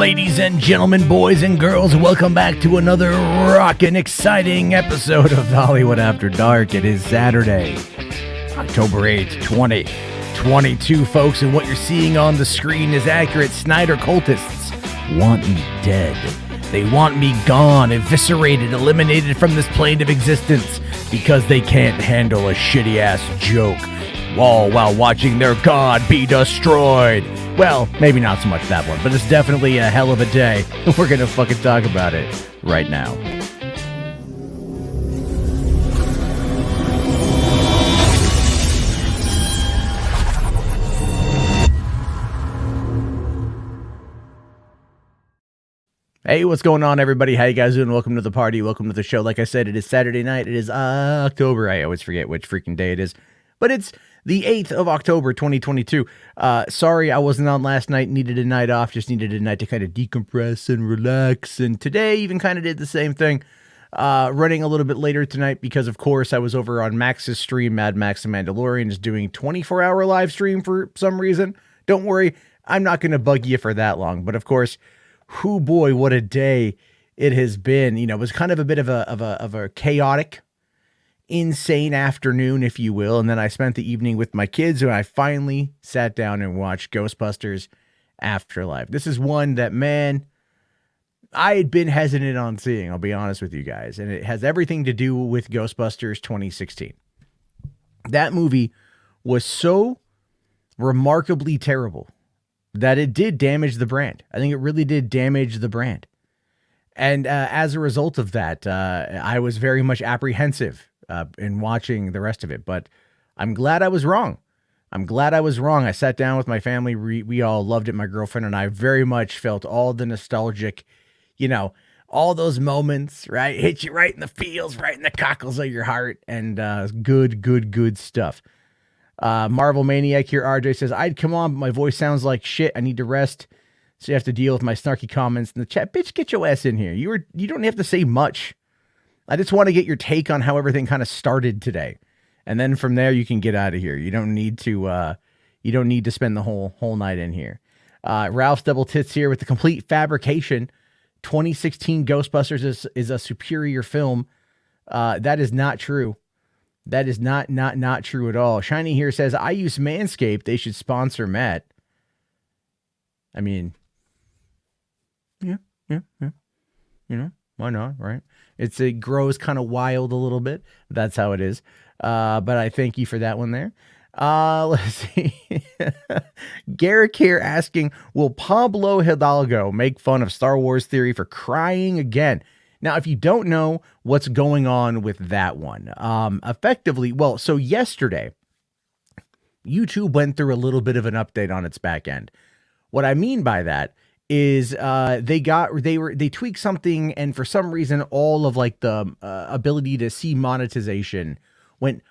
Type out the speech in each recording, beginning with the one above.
Ladies and gentlemen, boys and girls, welcome back to another rockin' exciting episode of Hollywood After Dark. It is Saturday, October 8th, 2022, folks, and what you're seeing on the screen is accurate. Snyder Cultists want me dead. They want me gone, eviscerated, eliminated from this plane of existence because they can't handle a shitty-ass joke, all while watching their god be destroyed. Well, maybe not so much that one, but it's definitely a hell of a day. We're gonna fucking talk about it right now. Hey, what's going on, everybody? How you guys doing? Welcome to the party. Welcome to the show. Like I said, it is Saturday night. It is October. I always forget which freaking day it is, but it's the 8th of October, 2022. Sorry I wasn't on last night. Needed a night off. Just needed a night to kind of decompress and relax. And today even kind of did the same thing. Running a little bit later tonight because, of course, I was over on Max's stream. Mad Max the Mandalorian is doing 24-hour live stream for some reason. Don't worry. I'm not going to bug you for that long. But, of course, whoo boy, what a day it has been. You know, it was kind of a bit of a chaotic, insane afternoon, if you will. And then I spent the evening with my kids and I finally sat down and watched Ghostbusters Afterlife. This is one that, man, I had been hesitant on seeing, I'll be honest with you guys. And it has everything to do with Ghostbusters 2016. That movie was so remarkably terrible that it did damage the brand. I think it really did damage the brand. And as a result of that, I was very much apprehensive in watching the rest of it, but I'm glad I was wrong. I sat down with my family. We all loved it. My girlfriend and I very much felt all the nostalgic, you know, all those moments, right? Hit you right in the feels, right in the cockles of your heart, and good stuff. Marvel Maniac here, RJ says, I'd come on, but my voice sounds like shit. I need to rest. So you have to deal with my snarky comments in the chat. Bitch, get your ass in here. You don't have to say much. I just want to get your take on how everything kind of started today. And then from there, you can get out of here. You don't need to spend the whole night in here. Ralph's Double Tits here with the complete fabrication. 2016 Ghostbusters is a superior film. That is not true. That is not true at all. Shiny here says, I use Manscaped. They should sponsor Matt. I mean, yeah. You know, why not, right? It grows kind of wild a little bit. That's how it is. But I thank you for that one there. Let's see. Garrick here asking, will Pablo Hidalgo make fun of Star Wars Theory for crying again? Now, if you don't know what's going on with that one, effectively, well, so yesterday, YouTube went through a little bit of an update on its back end. What I mean by that is they tweaked something, and for some reason, all of like the ability to see monetization went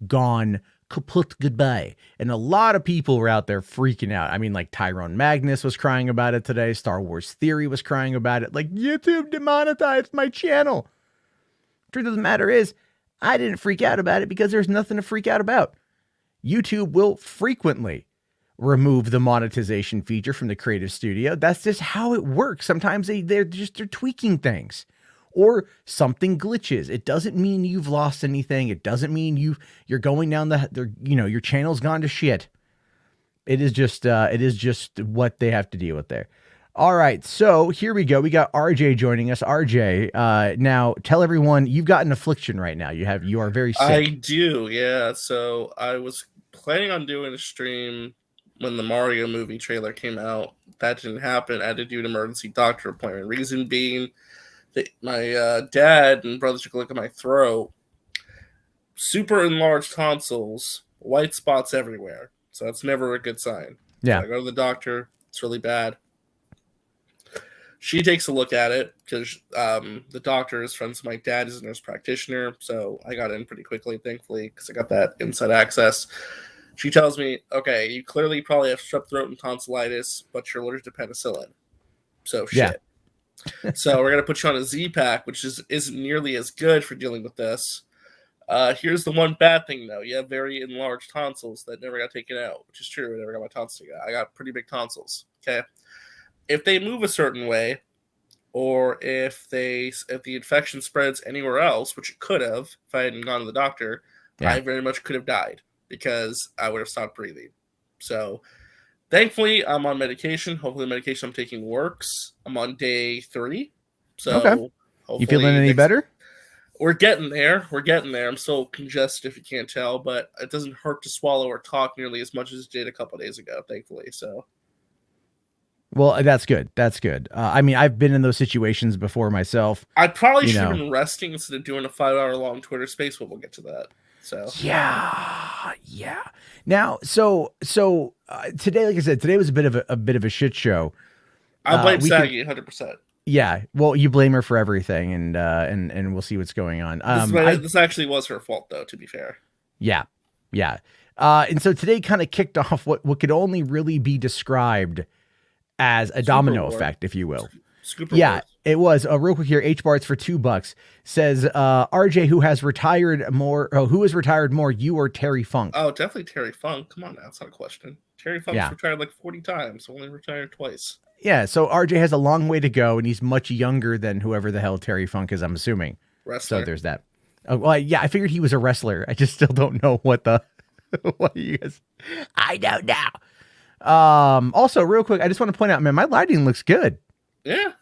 gone, kaput, goodbye. And a lot of people were out there freaking out. I mean, like Tyrone Magnus was crying about it today. Star Wars Theory was crying about it. Like, YouTube demonetized my channel. Truth of the matter is, I didn't freak out about it because there's nothing to freak out about. YouTube will frequently remove the monetization feature from the creative studio. That's just how it works. Sometimes they're tweaking things. Or something glitches. It doesn't mean you've lost anything. It doesn't mean you're going down your channel's gone to shit. It is just what they have to deal with there. All right, so here we go. We got RJ joining us. RJ, now tell everyone you've got an affliction right now. You are very sick. I do, yeah. So I was planning on doing a stream when the Mario movie trailer came out. That didn't happen. I had to do an emergency doctor appointment. Reason being, my dad and brothers took a look at my throat. Super enlarged tonsils, white spots everywhere. So that's never a good sign. Yeah. So I go to the doctor. It's really bad. She takes a look at it because the doctor is friends with my dad. Is a nurse practitioner. So I got in pretty quickly, thankfully, because I got that inside access. She tells me, okay, you clearly probably have strep throat and tonsillitis, but you're allergic to penicillin. So shit. Yeah. So we're going to put you on a Z-Pack, which isn't nearly as good for dealing with this. Here's the one bad thing, though. You have very enlarged tonsils that never got taken out, which is true. I never got my tonsils taken out. I got pretty big tonsils, okay? if they move a certain way, or if the infection spreads anywhere else, which it could have if I hadn't gone to the doctor, Yeah. I very much could have died because I would have stopped breathing. So thankfully, I'm on medication. Hopefully, the medication I'm taking works. I'm on day 3. So Okay. You feeling any better? We're getting there. I'm still congested, if you can't tell, but it doesn't hurt to swallow or talk nearly as much as it did a couple of days ago, thankfully. So, well, that's good. That's good. I mean, I've been in those situations before myself. I probably should have been resting instead of doing a 5-hour long Twitter space, but we'll get to that. So yeah. Now, so today, like I said, today was a bit of a shit show. I blame Saggy 100%. Yeah, well, you blame her for everything, and we'll see what's going on. This actually was her fault, though. To be fair. Yeah. And so today kind of kicked off what could only really be described as a domino effect, if you will. Yeah, it was. Real quick here, HBarts for $2 says RJ, who has retired more, you or Terry Funk? Oh, definitely Terry Funk. Come on now, it's not a question. Terry Funk's retired like 40 times, only retired twice. Yeah, so RJ has a long way to go, and he's much younger than whoever the hell Terry Funk is, I'm assuming. Wrestler. So there's that. Well, yeah, I figured he was a wrestler. I just still don't know what you guys. I don't know. Also, real quick, I just want to point out, man, my lighting looks good. Yeah.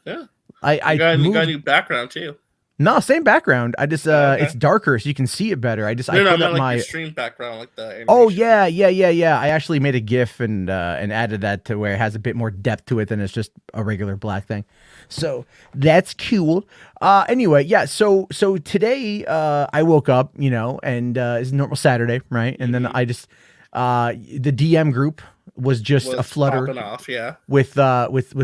I got a new background too. No, same background. I just it's darker so you can see it better. I put up my stream background, like the animation. Oh yeah. I actually made a GIF and added that to where it has a bit more depth to it than it's just a regular black thing. So that's cool. Anyway, yeah. So today I woke up, and it's a normal Saturday, right? And then I just the DM group was just a flutter off, yeah. with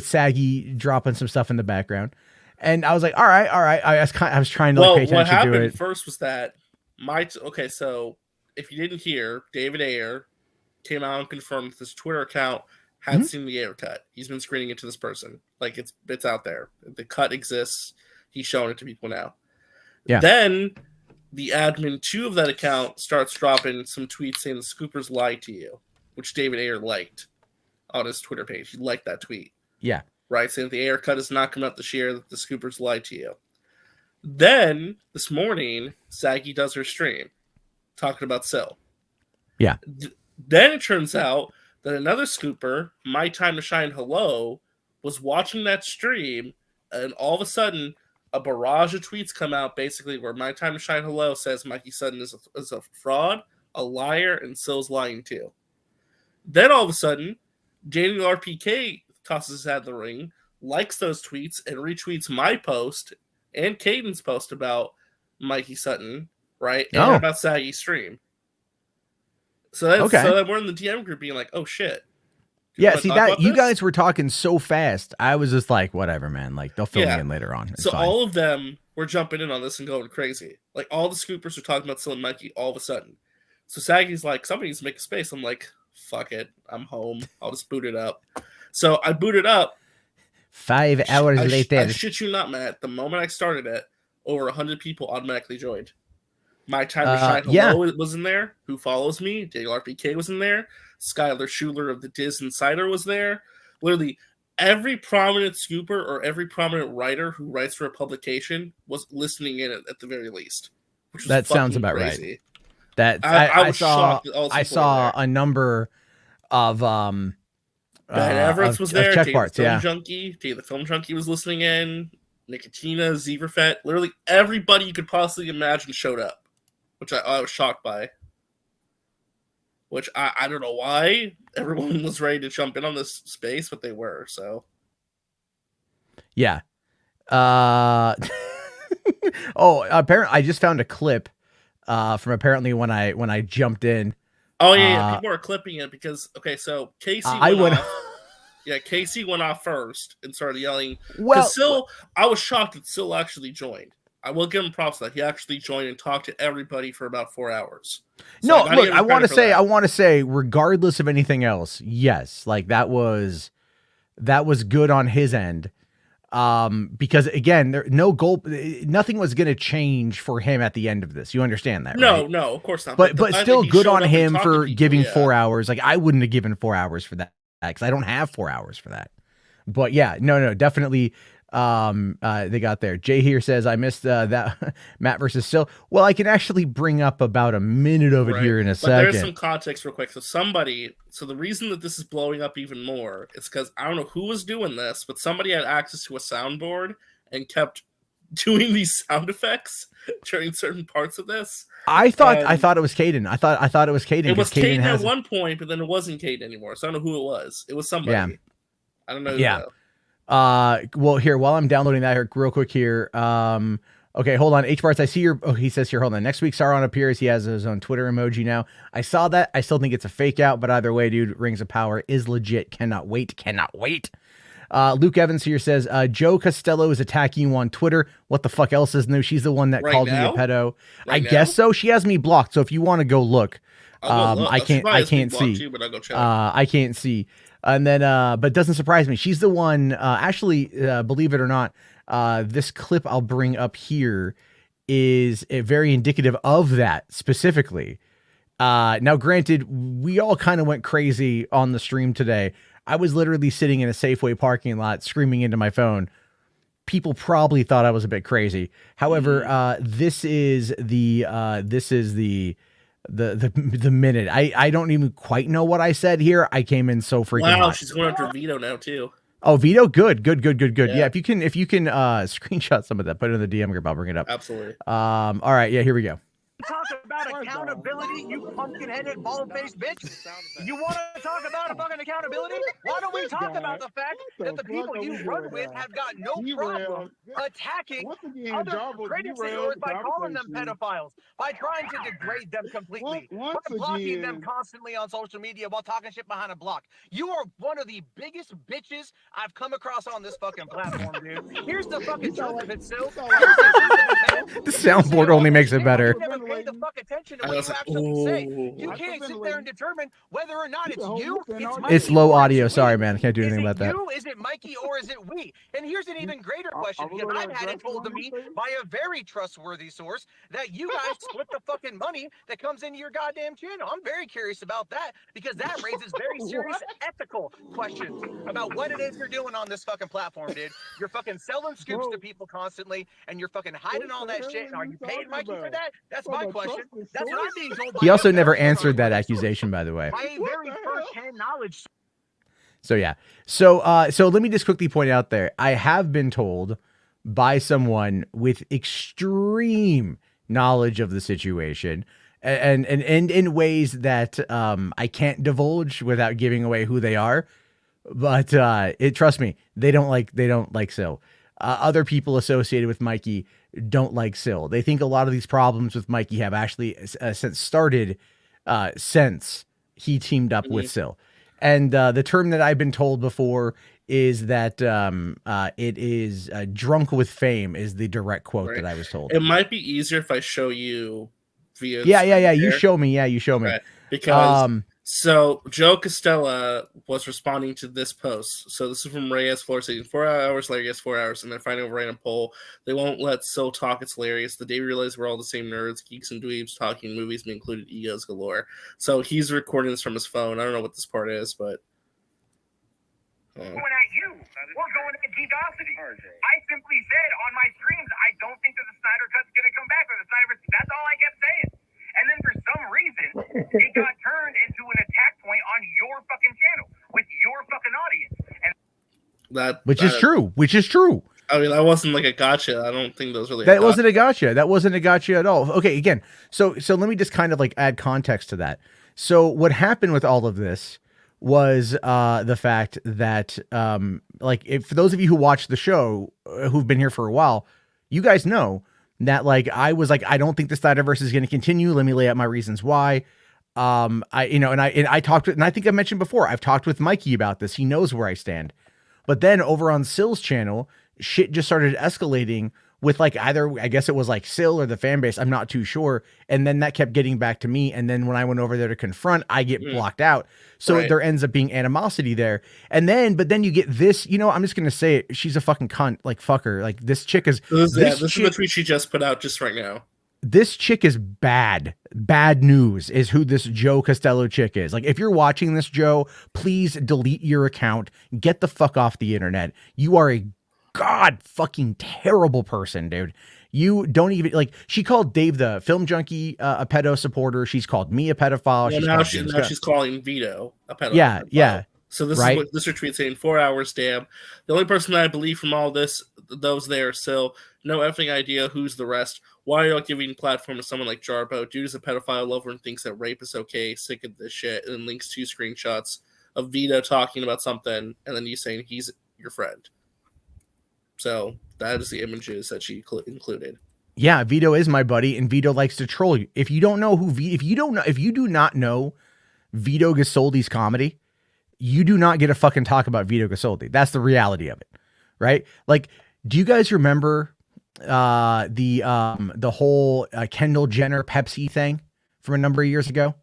Saggy dropping some stuff in the background. And I was like, all right. I was trying to pay attention to it. What happened first was that so if you didn't hear, David Ayer came out and confirmed that this Twitter account had seen the Ayer cut. He's been screening it to this person. Like it's out there. The cut exists. He's showing it to people now. Yeah. Then the admin 2 of that account starts dropping some tweets saying the Scoopers lied to you, which David Ayer liked on his Twitter page. He liked that tweet. Yeah. Right, saying the Ayer cut is not coming up this year, that the Scoopers lied to you. Then, this morning, Saggy does her stream, talking about Syl. Yeah. Then it turns out that another Scooper, My Time to Shine Hello, was watching that stream, and all of a sudden, a barrage of tweets come out, basically, where My Time to Shine Hello says Mikey Sutton is a fraud, a liar, and Syl's lying too. Then, all of a sudden, Daniel RPK tosses his hat in the ring, likes those tweets, and retweets my post and Caden's post about Mikey Sutton, right? And about Saggy's stream. So then we're in the DM group being like, oh shit. Yeah, see that you guys were talking so fast. I was just like, whatever, man. Like they'll fill me in later on. It's fine. All of them were jumping in on this and going crazy. Like all the Scoopers were talking about Syl and Mikey all of a sudden. So Saggy's like, somebody needs to make a space. I'm like, fuck it. I'm home. I'll just boot it up. So I booted up. 5 hours later. I shit you not, Matt. The moment I started it, over 100 people automatically joined. My Time to Shine Hello was in there. Who Follows Me? Daniel RPK was in there. Skylar Schuler of the Diz Insider was there. Literally every prominent scooper or every prominent writer who writes for a publication was listening in at the very least. Which was that sounds about crazy. Right. That I was shocked. I saw a number of Ben Everett was there. Dave the Film Junkie was listening in. Nicotina, Zeverfett. Literally everybody you could possibly imagine showed up, which I was shocked by. Which I don't know why everyone was ready to jump in on this space, but they were. So, yeah. Apparently, I just found a clip from apparently when I jumped in. Oh yeah, people are clipping it because so Casey went off. Yeah, Casey went off first and started yelling. Well, Syl, I was shocked that Syl actually joined. I will give him props that he actually joined and talked to everybody for about 4 hours. So I want to say, regardless of anything else, yes, like that was good on his end. Because again, nothing was going to change for him at the end of this. You understand that, right? No, of course not. But still good on him for giving 4 hours. Like I wouldn't have given 4 hours for that because I don't have 4 hours for that. But yeah, no, definitely. They got there. Jay here says, I missed that Matt versus Still. Well, I can actually bring up about a minute of it here in a second. But there's some context real quick. So the reason that this is blowing up even more is because I don't know who was doing this, but somebody had access to a soundboard and kept doing these sound effects during certain parts of this. I thought it was Caden. I thought it was Caden. It was Caden at one point, but then it wasn't Caden anymore. So I don't know who it was. It was somebody. Yeah. I don't know who. Yeah. Well, here, while I'm downloading that here real quick here. Okay, hold on. HBarts, I see your, he says here, hold on. Next week, Sauron appears. He has his own Twitter emoji now. I saw that. I still think it's a fake out, but either way, dude, Rings of Power is legit. Cannot wait. Luke Evans here says, Joe Costello is attacking you on Twitter. What the fuck else is new? She's the one that called me a pedo. I guess so. She has me blocked. So if you want to go look, I can't see. Too, but I'll go check. I can't see. And then, but it doesn't surprise me. She's the one, actually, believe it or not, this clip I'll bring up here is very indicative of that specifically. Now, granted, we all kind of went crazy on the stream today. I was literally sitting in a Safeway parking lot screaming into my phone. People probably thought I was a bit crazy. However, this is the minute. I don't even quite know what I said here. I came in so freaking hot. She's going after Vito now too. Oh, Vito, good. Yeah, if you can screenshot some of that, put it in the DM group, I'll bring it up. Absolutely. All right, yeah, here we go. Talk about accountability, you pumpkin-headed, bald-faced bitch. You want to talk about fucking accountability? Why don't we talk about the fact that the people you run with have got no problem attacking other critics of yours by calling them pedophiles, by trying to degrade them completely, by blocking them constantly on social media while talking shit behind a block. You are one of the biggest bitches I've come across on this fucking platform, dude. Here's the fucking truth of it, Sil. The soundboard only makes it better. Pay the fuck attention to what you actually say. You can't sit there and determine whether or not it's you. It's low audio. Sorry, man. I can't do anything about that. Is it Mikey or is it we? And here's an even greater question, because I've had it told to me by a very trustworthy source that you guys split the fucking money that comes into your goddamn channel. I'm very curious about that, because that raises very serious ethical questions about what it is you're doing on this fucking platform, dude. You're fucking selling scoops to people constantly, and you're fucking hiding all that shit. And are you paying Mikey for that? That's my question. That's what I'm being told. He also never answered that accusation, by the way. My very first-hand knowledge. So yeah. So let me just quickly point out there. I have been told by someone with extreme knowledge of the situation, and in ways that I can't divulge without giving away who they are. But trust me, they don't like Sil. Other people associated with Mikey don't like Sil. They think a lot of these problems with Mikey have actually started since he teamed up with Sil. And the term that I've been told before is that it is drunk with fame is the direct quote that I was told. It might be easier if I show you via. Yeah. You show me. Because so Joe Costello was responding to this post. So this is from Reyes Floor saying 4 hours later, yes, 4 hours, and they're fighting over a random poll. They won't let Sil talk. It's hilarious. The day we realize we're all the same nerds, geeks and dweebs talking movies, me included, egos galore. So he's recording this from his phone. I don't know what this part is, but going at you. We're going at Geekosity. I simply said on my streams, I don't think that the Snyder Cut's going to come back, or the Snyder. That's all I kept saying. And then for some reason, it got turned into an attack point on your fucking channel with your fucking audience. And which is true. I mean, that wasn't like a gotcha. I don't think those really. That wasn't a gotcha. That wasn't a gotcha at all. Okay, again, so let me just kind of like add context to that. So what happened with all of this was the fact that if for those of you who watch the show who've been here for a while, you guys know that I was like, I don't think the Snyderverse is going to continue. Let me lay out my reasons why. I talked with, and I think I mentioned before, I've talked with Mikey about this. He knows where I stand. But then over on Sil's channel, shit just started escalating with either, I guess it was Sil or the fan base. I'm not too sure. And then that kept getting back to me. And then when I went over there to confront, I get blocked out. So there ends up being animosity there. But then you get this, I'm just going to say it. She's a fucking cunt, fucker. This chick is. This is the tweet she just put out just right now. this chick is bad. Bad news is who this Joe Costello chick is. Like, if you're watching this, Joe, please delete your account. Get the fuck off the internet. You are a god fucking terrible person, dude. You don't even, like, she called Dave the film junkie a pedo supporter. She's called me a pedophile. Well, now she's calling Vito a pedophile. Yeah. So this right? is what this retweet saying, 4 hours, damn. The only person that I believe from all this, those there, so no effing idea who's the rest. Why are y'all giving platform to someone like Jarbo? Dude is a pedophile lover and thinks that rape is okay. Sick of this shit. And then links 2 screenshots of Vito talking about something, and then you saying he's your friend. So that is the images that she included. Yeah, Vito is my buddy, and Vito likes to troll you. If you don't know who if you do not know Vito Gasoldi's comedy, you do not get to fucking talk about Vito Gasoldi. That's the reality of it, right? Like, do you guys remember the whole Kendall Jenner Pepsi thing from a number of years ago?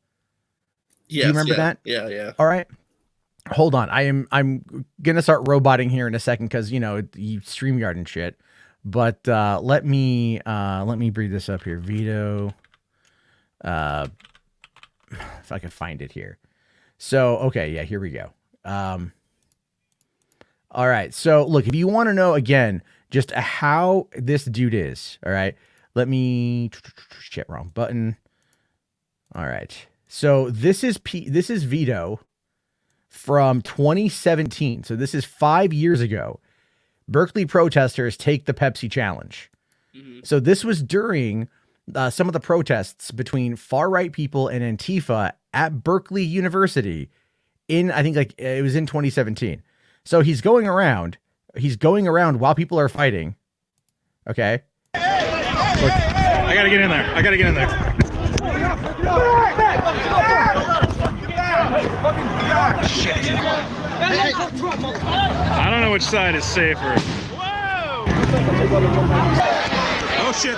Yes, do you remember that? Yeah. All right. Hold on. I'm gonna start roboting here in a second because you StreamYard and shit. But let me breathe this up here. Vito. If I can find it here. So okay, yeah, here we go. All right. So look, if you want to know again just how this dude is, all right, let me shit, wrong button. All right. So this is Vito from 2017. So this is 5 years ago. Berkeley protesters take the Pepsi challenge. Mm-hmm. So this was during some of the protests between far-right people and Antifa at Berkeley University I think like it was in 2017. So he's going around while people are fighting. Okay. Look, I gotta get in there. I don't know which side is safer. Whoa! Oh shit!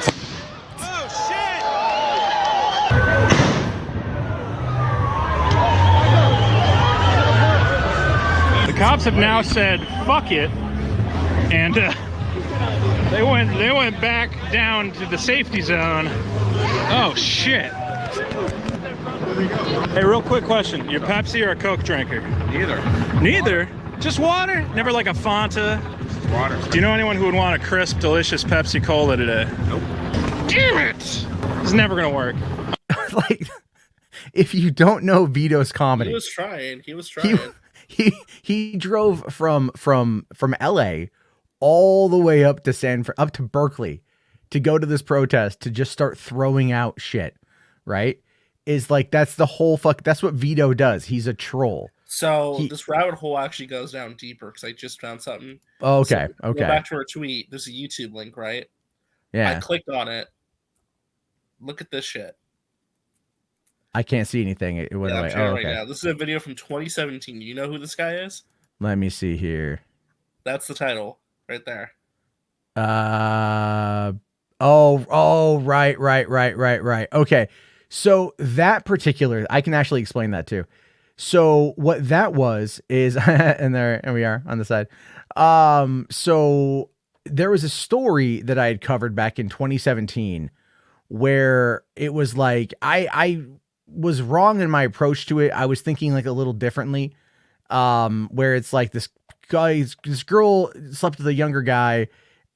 Oh shit! The cops have now said "fuck it," and they went back down to the safety zone. Oh shit! Hey, real quick question: you a Pepsi or a Coke drinker? Neither? Just water? Never like a Fanta? Water. Do you know anyone who would want a crisp, delicious Pepsi Cola today? Nope. Damn it! It's never gonna work. Like, if you don't know Vito's comedy, He was trying. He drove from LA all the way up to Berkeley to go to this protest to just start throwing out shit, right? Is like, that's the whole that's what Vito does. He's a troll. So this rabbit hole actually goes down deeper because I just found something. Oh, okay. So go back to her tweet. There's a YouTube link, right? Yeah. I clicked on it. Look at this shit. I can't see anything. It went away. Oh, okay. Right now. This is a video from 2017. You know who this guy is? Let me see here. That's the title right there. Right. Okay. So that particular, I can actually explain that too. So what that was is, and we are on the side. So there was a story that I had covered back in 2017 where it was like, I was wrong in my approach to it. I was thinking like a little differently, where it's like this girl slept with a younger guy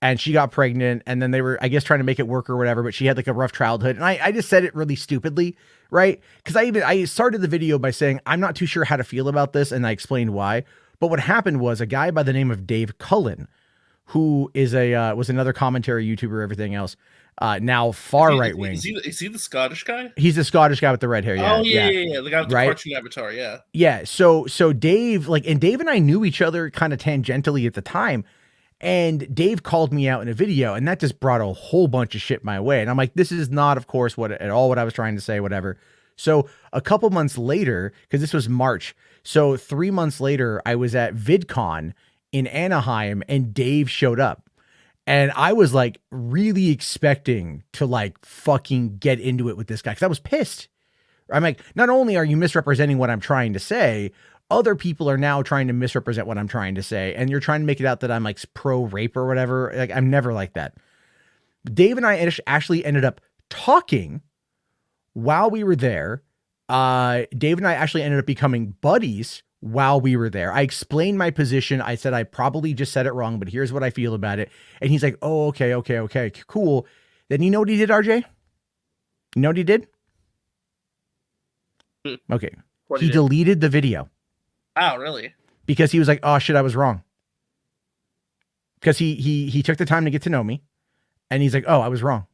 and she got pregnant, and then they were, I guess, trying to make it work or whatever, but she had like a rough childhood. And I just said it really stupidly, right? Because I started the video by saying, I'm not too sure how to feel about this, and I explained why. But what happened was a guy by the name of Dave Cullen, who is was another commentary YouTuber, everything else, now far right wing. Is he the Scottish guy? He's the Scottish guy with the red hair. Yeah. Oh yeah. The guy with the cartoon avatar. Yeah. Yeah. So Dave, and Dave and I knew each other kind of tangentially at the time. And Dave called me out in a video, and that just brought a whole bunch of shit my way. And I'm like, this is not, of course, at all what I was trying to say, whatever. So a couple months later, because this was March, so 3 months later, I was at VidCon in Anaheim, and Dave showed up. And I was like really expecting to like fucking get into it with this guy, because I was pissed. I'm like, not only are you misrepresenting what I'm trying to say, other people are now trying to misrepresent what I'm trying to say. And you're trying to make it out that I'm like pro rape or whatever. Like, I'm never like that. Dave and I actually ended up talking while we were there. Dave and I actually ended up becoming buddies while we were there. I explained my position. I said, I probably just said it wrong, but here's what I feel about it. And he's like, oh, okay, cool. Then you know what he did, RJ? You know what he did? Okay. He deleted the video. Oh, really? Because he was like, oh shit, I was wrong. Because he took the time to get to know me. And he's like, oh, I was wrong.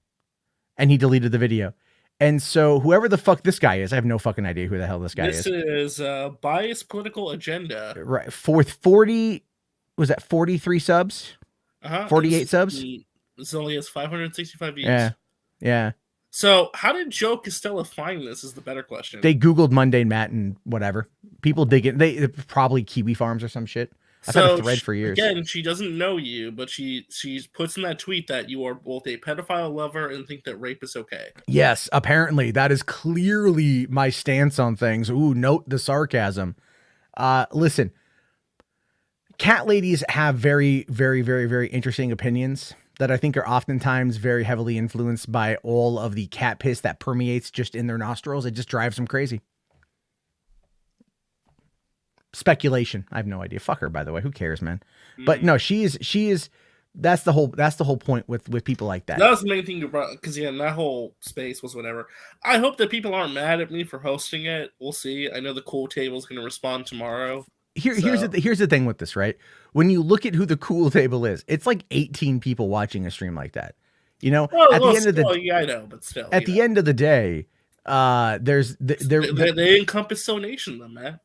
And he deleted the video. And so whoever the fuck this guy is, I have no fucking idea who the hell this guy is. This is biased political agenda. Right. 40, was that 43 subs? 48 subs? This only has 565 views. Yeah. So how did Joe Costello find this is the better question. They Googled Mundane Matt and whatever. People dig it. They probably Kiwi Farms or some shit. I've had a thread for years. Again, she doesn't know you, but she puts in that tweet that you are both a pedophile lover and think that rape is okay. Yes, apparently. That is clearly my stance on things. Ooh, note the sarcasm. Listen, cat ladies have very, very, very, very interesting opinions that I think are oftentimes very heavily influenced by all of the cat piss that permeates just in their nostrils. It just drives them crazy. Speculation. I have no idea. Fuck her, by the way. Who cares, man? But no, she is. That's the whole point with people like that. That was the main thing you brought, because that whole space was whatever. I hope that people aren't mad at me for hosting it. We'll see. I know the cool table is going to respond tomorrow. Here's the thing with this, right? When you look at who the cool table is, it's like 18 people watching a stream like that. You know, at the end of the I know, but still, at the end of the day, they encompass Still Nation, though, man.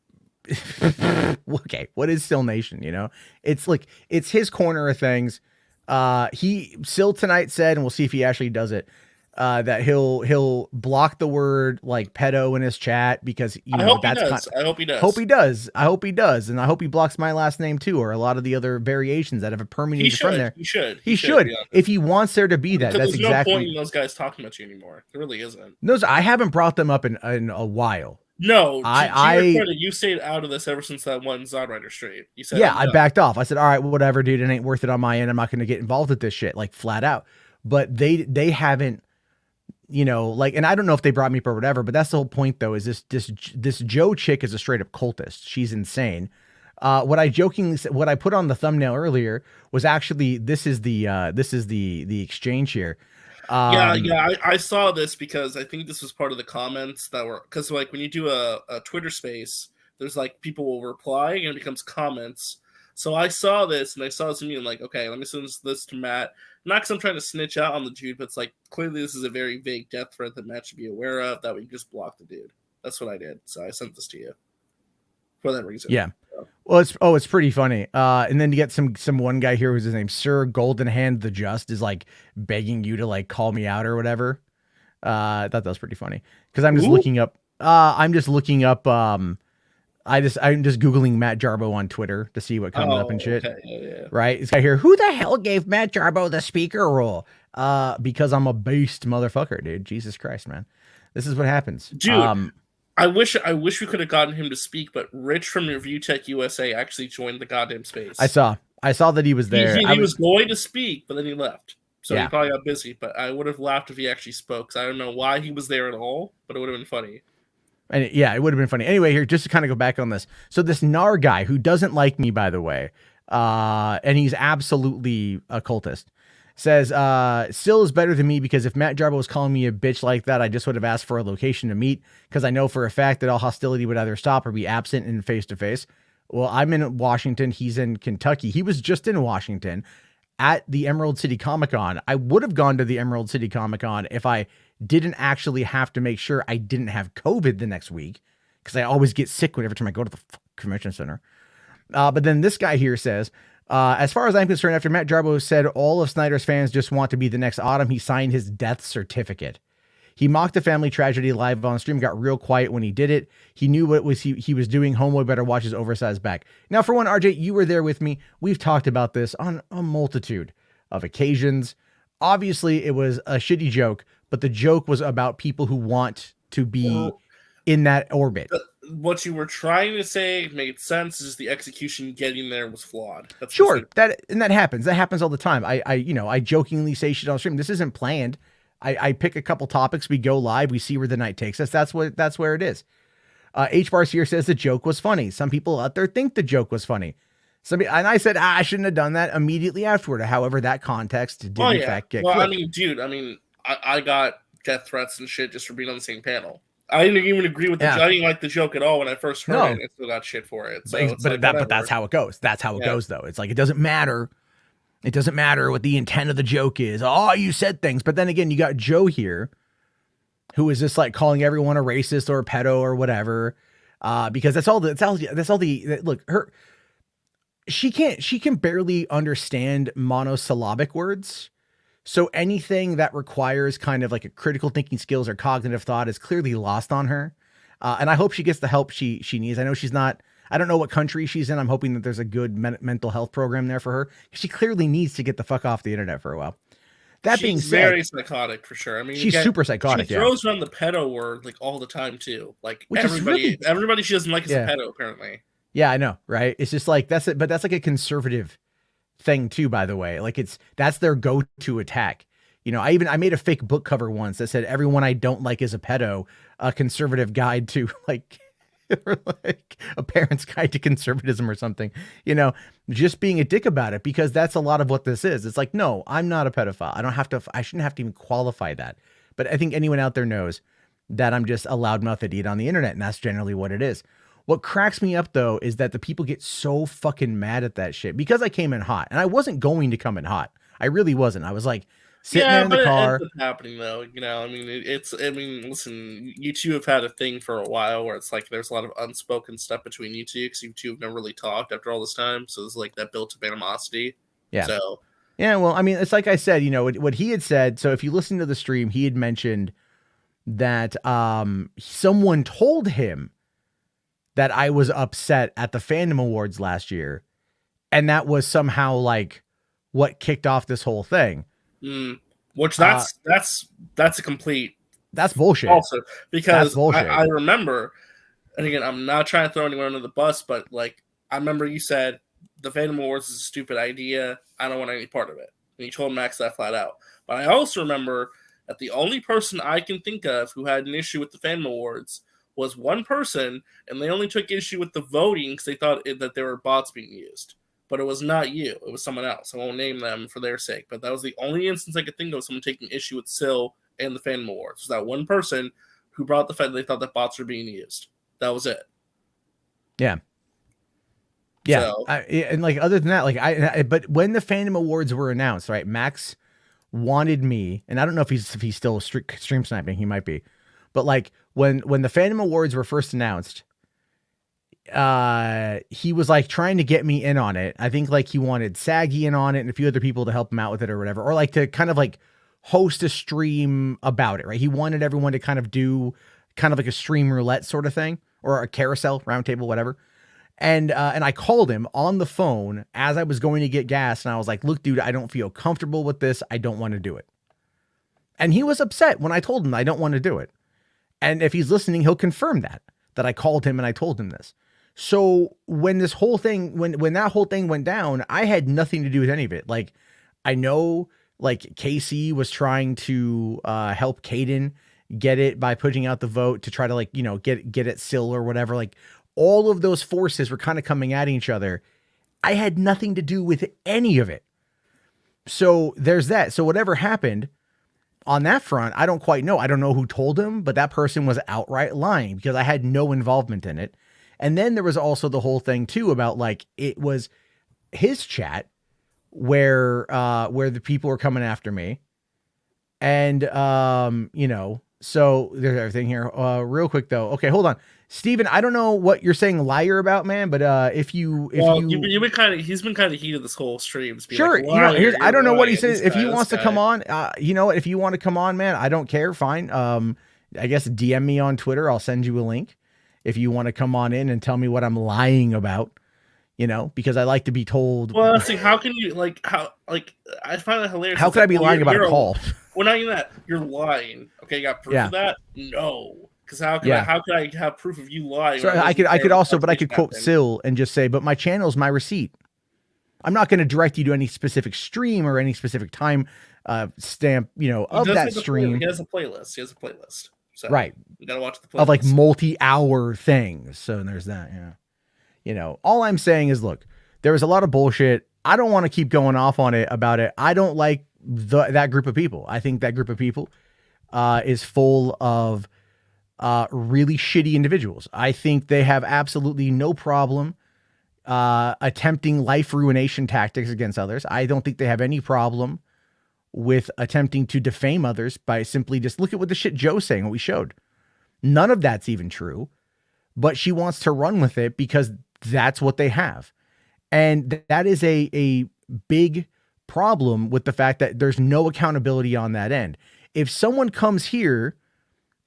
Okay, what is Still Nation? You know, it's like it's his corner of things. He Sil tonight said, and we'll see if he actually does it. That he'll block the word like pedo in his chat because I hope he does. I hope he does. I hope he does, and I hope he blocks my last name too, or a lot of the other variations that have permeated from there. He should. If he wants there to be that. That's there's exactly. No point in those guys talking about you anymore. There really isn't. I haven't brought them up in a while. No, you stayed out of this ever since that one Zodrider stream. You said, yeah, I backed off. I said, all right, whatever, dude. It ain't worth it on my end. I'm not going to get involved with this shit, like flat out. But they haven't, you know, like, and I don't know if they brought me up or whatever. But that's the whole point, though, is this Joe chick is a straight up cultist. She's insane. What I put on the thumbnail earlier was actually this is the exchange here. I saw this because I think this was part of the comments that were, because like when you do a Twitter space, there's like people will reply and it becomes comments. So I saw this and I saw this and I'm like, okay, let me send this to Matt. Not because I'm trying to snitch out on the dude, but it's like clearly this is a very vague death threat that Matt should be aware of. That we just block the dude. That's what I did. So I sent this to you for that reason. Yeah. Well, it's pretty funny. And then you get some one guy here who's his name Sir Golden Hand the Just is like begging you to like call me out or whatever. I thought that was pretty funny because I'm just looking up. I'm just Googling Matt Jarbo on Twitter to see what comes up and shit. Okay. Yeah. Right? This guy here, who the hell gave Matt Jarbo the speaker role? Because I'm a based motherfucker, dude. Jesus Christ, man. This is what happens. Dude. I wish we could have gotten him to speak, but Rich from Review Tech USA actually joined the goddamn space. I saw that he was there. He was going to speak, but then he left. So he probably got busy. But I would have laughed if he actually spoke. So I don't know why he was there at all, but it would have been funny. And it would have been funny. Anyway, here, just to kind of go back on this. So this Nar guy, who doesn't like me, by the way, and he's absolutely a cultist, says, Sil is better than me because if Matt Jarbo was calling me a bitch like that, I just would have asked for a location to meet because I know for a fact that all hostility would either stop or be absent in face-to-face. Well, I'm in Washington. He's in Kentucky. He was just in Washington at the Emerald City Comic-Con. I would have gone to the Emerald City Comic-Con if I didn't actually have to make sure I didn't have COVID the next week because I always get sick whenever time I go to the convention center. But then this guy here says, as far as I'm concerned, after Matt Jarbo said all of Snyder's fans just want to be the next Autumn, he signed his death certificate. He mocked the family tragedy live on stream, got real quiet when he did it. He knew what he was doing. Homeboy better watch his oversized back. Now, for one, RJ, you were there with me. We've talked about this on a multitude of occasions. Obviously, it was a shitty joke, but the joke was about people who want to be in that orbit. What you were trying to say made sense. Is the execution getting there was flawed. That's sure, that happens. That happens all the time. I jokingly say shit on stream. This isn't planned. I pick a couple topics, we go live, we see where the night takes us. That's where it is. H. Barcier says the joke was funny. Some people out there think the joke was funny. And I said, I shouldn't have done that immediately afterward. However, that context did in fact get clipped. I mean, dude, I got death threats and shit just for being on the same panel. I didn't even agree with I didn't like the joke at all when I first heard it. I still got shit for it. So but that's how it goes. That's how it goes, though. It's like, it doesn't matter. It doesn't matter what the intent of the joke is. Oh, you said things. But then again, you got Joe here, who is just like calling everyone a racist or a pedo or whatever. Because that's all the look, she can barely understand monosyllabic words. So anything that requires kind of like a critical thinking skills or cognitive thought is clearly lost on her. And I hope she gets the help she needs. I know I don't know what country she's in. I'm hoping that there's a good mental health program there for her. She clearly needs to get the fuck off the internet for a while. That being said, she's very psychotic for sure. I mean, she's super psychotic. She throws around the pedo word like all the time too. Like everybody she doesn't like is a pedo apparently. Yeah, I know, right? It's just like that's it, but that's like a conservative thing too, by the way. Like that's their go-to attack. You know, I made a fake book cover once that said everyone I don't like is a pedo, a conservative guide to like or like a parent's guide to conservatism or something, you know, just being a dick about it, because that's a lot of what this is. It's like, no, I'm not a pedophile. I shouldn't have to even qualify that. But I think anyone out there knows that I'm just a loudmouth idiot on the internet. And that's generally what it is. What cracks me up though, is that the people get so fucking mad at that shit because I came in hot, and I wasn't going to come in hot. I really wasn't. I was like, sitting there in the car. It ends up happening though, you know. I mean, listen, you two have had a thing for a while where it's like there's a lot of unspoken stuff between you two because you two have never really talked after all this time. So it's like that built-up animosity. Yeah. So yeah, well, I mean, it's like I said, you know, what he had said. So if you listen to the stream, he had mentioned that someone told him that I was upset at the Fandom Awards last year, and that was somehow like what kicked off this whole thing. Which that's a complete bullshit. Also, because I remember, and again, I'm not trying to throw anyone under the bus, but like I remember you said the Fandom Awards is a stupid idea. I don't want any part of it. And you told Max that flat out. But I also remember that the only person I can think of who had an issue with the Fandom Awards was one person, and they only took issue with the voting because they thought that there were bots being used. But it was not you. It was someone else. I won't name them for their sake. But that was the only instance I could think of someone taking issue with Syl and the Fandom Awards. Was that one person who brought the fact that they thought that bots were being used. That was it. Yeah. Yeah. So, and like, other than that, like but when the Fandom Awards were announced, right, Max wanted me, and I don't know if he's still stream sniping, he might be, but like when the Fandom Awards were first announced, he was like trying to get me in on it. I think like he wanted Saggy in on it and a few other people to help him out with it or whatever, or like to kind of like host a stream about it, right? He wanted everyone to kind of do kind of like a stream roulette sort of thing, or a carousel roundtable, whatever. And I called him on the phone as I was going to get gas, and I was like, look, dude, I don't feel comfortable with this. I don't want to do it. And he was upset when I told him I don't want to do it. And if he's listening, he'll confirm that I called him and I told him this. So when this whole thing, when that whole thing went down, I had nothing to do with any of it. Like, I know like Casey was trying to help Caden get it by putting out the vote to try to like, you know, get it Syl or whatever. Like all of those forces were kind of coming at each other. I had nothing to do with any of it. So there's that. So whatever happened on that front, I don't quite know. I don't know who told him, but that person was outright lying because I had no involvement in it. And then there was also the whole thing too about like, it was his chat where the people were coming after me. And, you know, so there's everything here. Real quick though. Okay, hold on. Steven, I don't know what you're saying liar about, man, but he's been kind of heated this whole stream. Sure. Like, you know, I don't know what he says. If he wants to come on, you know what, if you want to come on, man, I don't care. Fine. I guess DM me on Twitter. I'll send you a link if you want to come on in and tell me what I'm lying about, you know, because I like to be told. Well, let's see, how can you I find it hilarious. How could I be lying about a call? Well, not even that. You're lying. Okay, you got proof of that? No. Because how could I have proof of you lying? So I could also quote Syl and just say, but my channel's my receipt. I'm not going to direct you to any specific stream or any specific time stamp, you know, He of does that have a stream. He has a playlist. So Right. you gotta watch the playlist. Of like multi-hour things. So there's that, yeah. You know, all I'm saying is, look, there was a lot of bullshit. I don't want to keep going off on it about it. I don't like that group of people. I think that group of people is full of really shitty individuals. I think they have absolutely no problem attempting life ruination tactics against others. I don't think they have any problem with attempting to defame others by simply just look at what the shit Joe's saying, what we showed. None of that's even true, but she wants to run with it because that's what they have. And that is a big problem with the fact that there's no accountability on that end. If someone comes here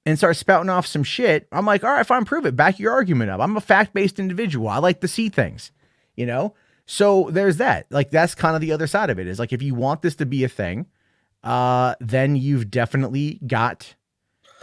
and starts spouting off some shit, I'm like, all right, fine, prove it. Back your argument up. I'm a fact-based individual. I like to see things, you know? So there's that. Like, that's kind of the other side of it, is like, if you want this to be a thing, then you've definitely got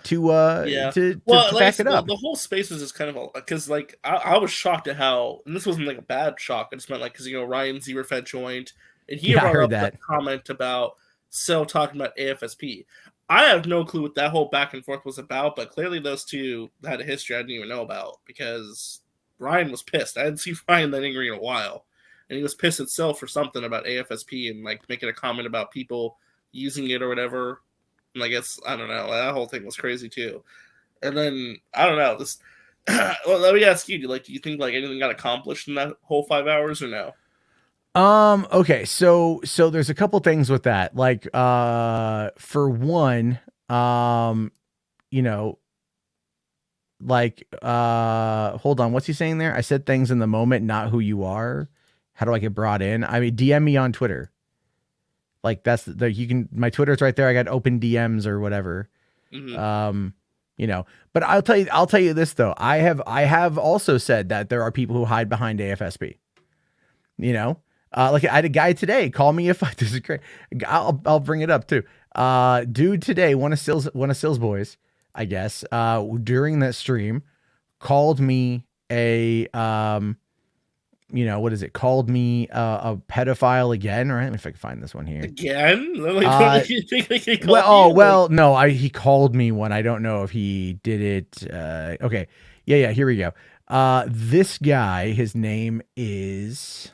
to back it up. The whole space is just kind of because like I was shocked at how, and this wasn't like a bad shock. I just meant like because Ryan Zierfeld joined and he brought up that comment about Cell talking about AFSP. I have no clue what that whole back and forth was about, but clearly those two had a history I didn't even know about because Ryan was pissed. I hadn't seen Ryan that angry in a while, and he was pissed at Cell for something about AFSP and like making a comment about people using it or whatever. And I guess, I don't know, that whole thing was crazy too. And then, I don't know, this, well, let me ask you, do you think like anything got accomplished in that whole 5 hours or no? Okay, so there's a couple things with that. Like, for one, you know, like, hold on, what's he saying there? I said things in the moment, not who you are. How do I get brought in? I mean, DM me on Twitter. Like, that's my Twitter's right there. I got open DMs or whatever. Mm-hmm. You know, but I'll tell you this though. I have also said that there are people who hide behind AFSP, you know, like I had a guy today call me if this is great. I'll bring it up too. Dude today, one of Sills boys, I guess, during that stream called me a, you know, what is it? Called me a pedophile again. All right, let me if I can find this one here. Again? No, he called me one. I don't know if he did it. Okay. Yeah, here we go. This guy, his name is...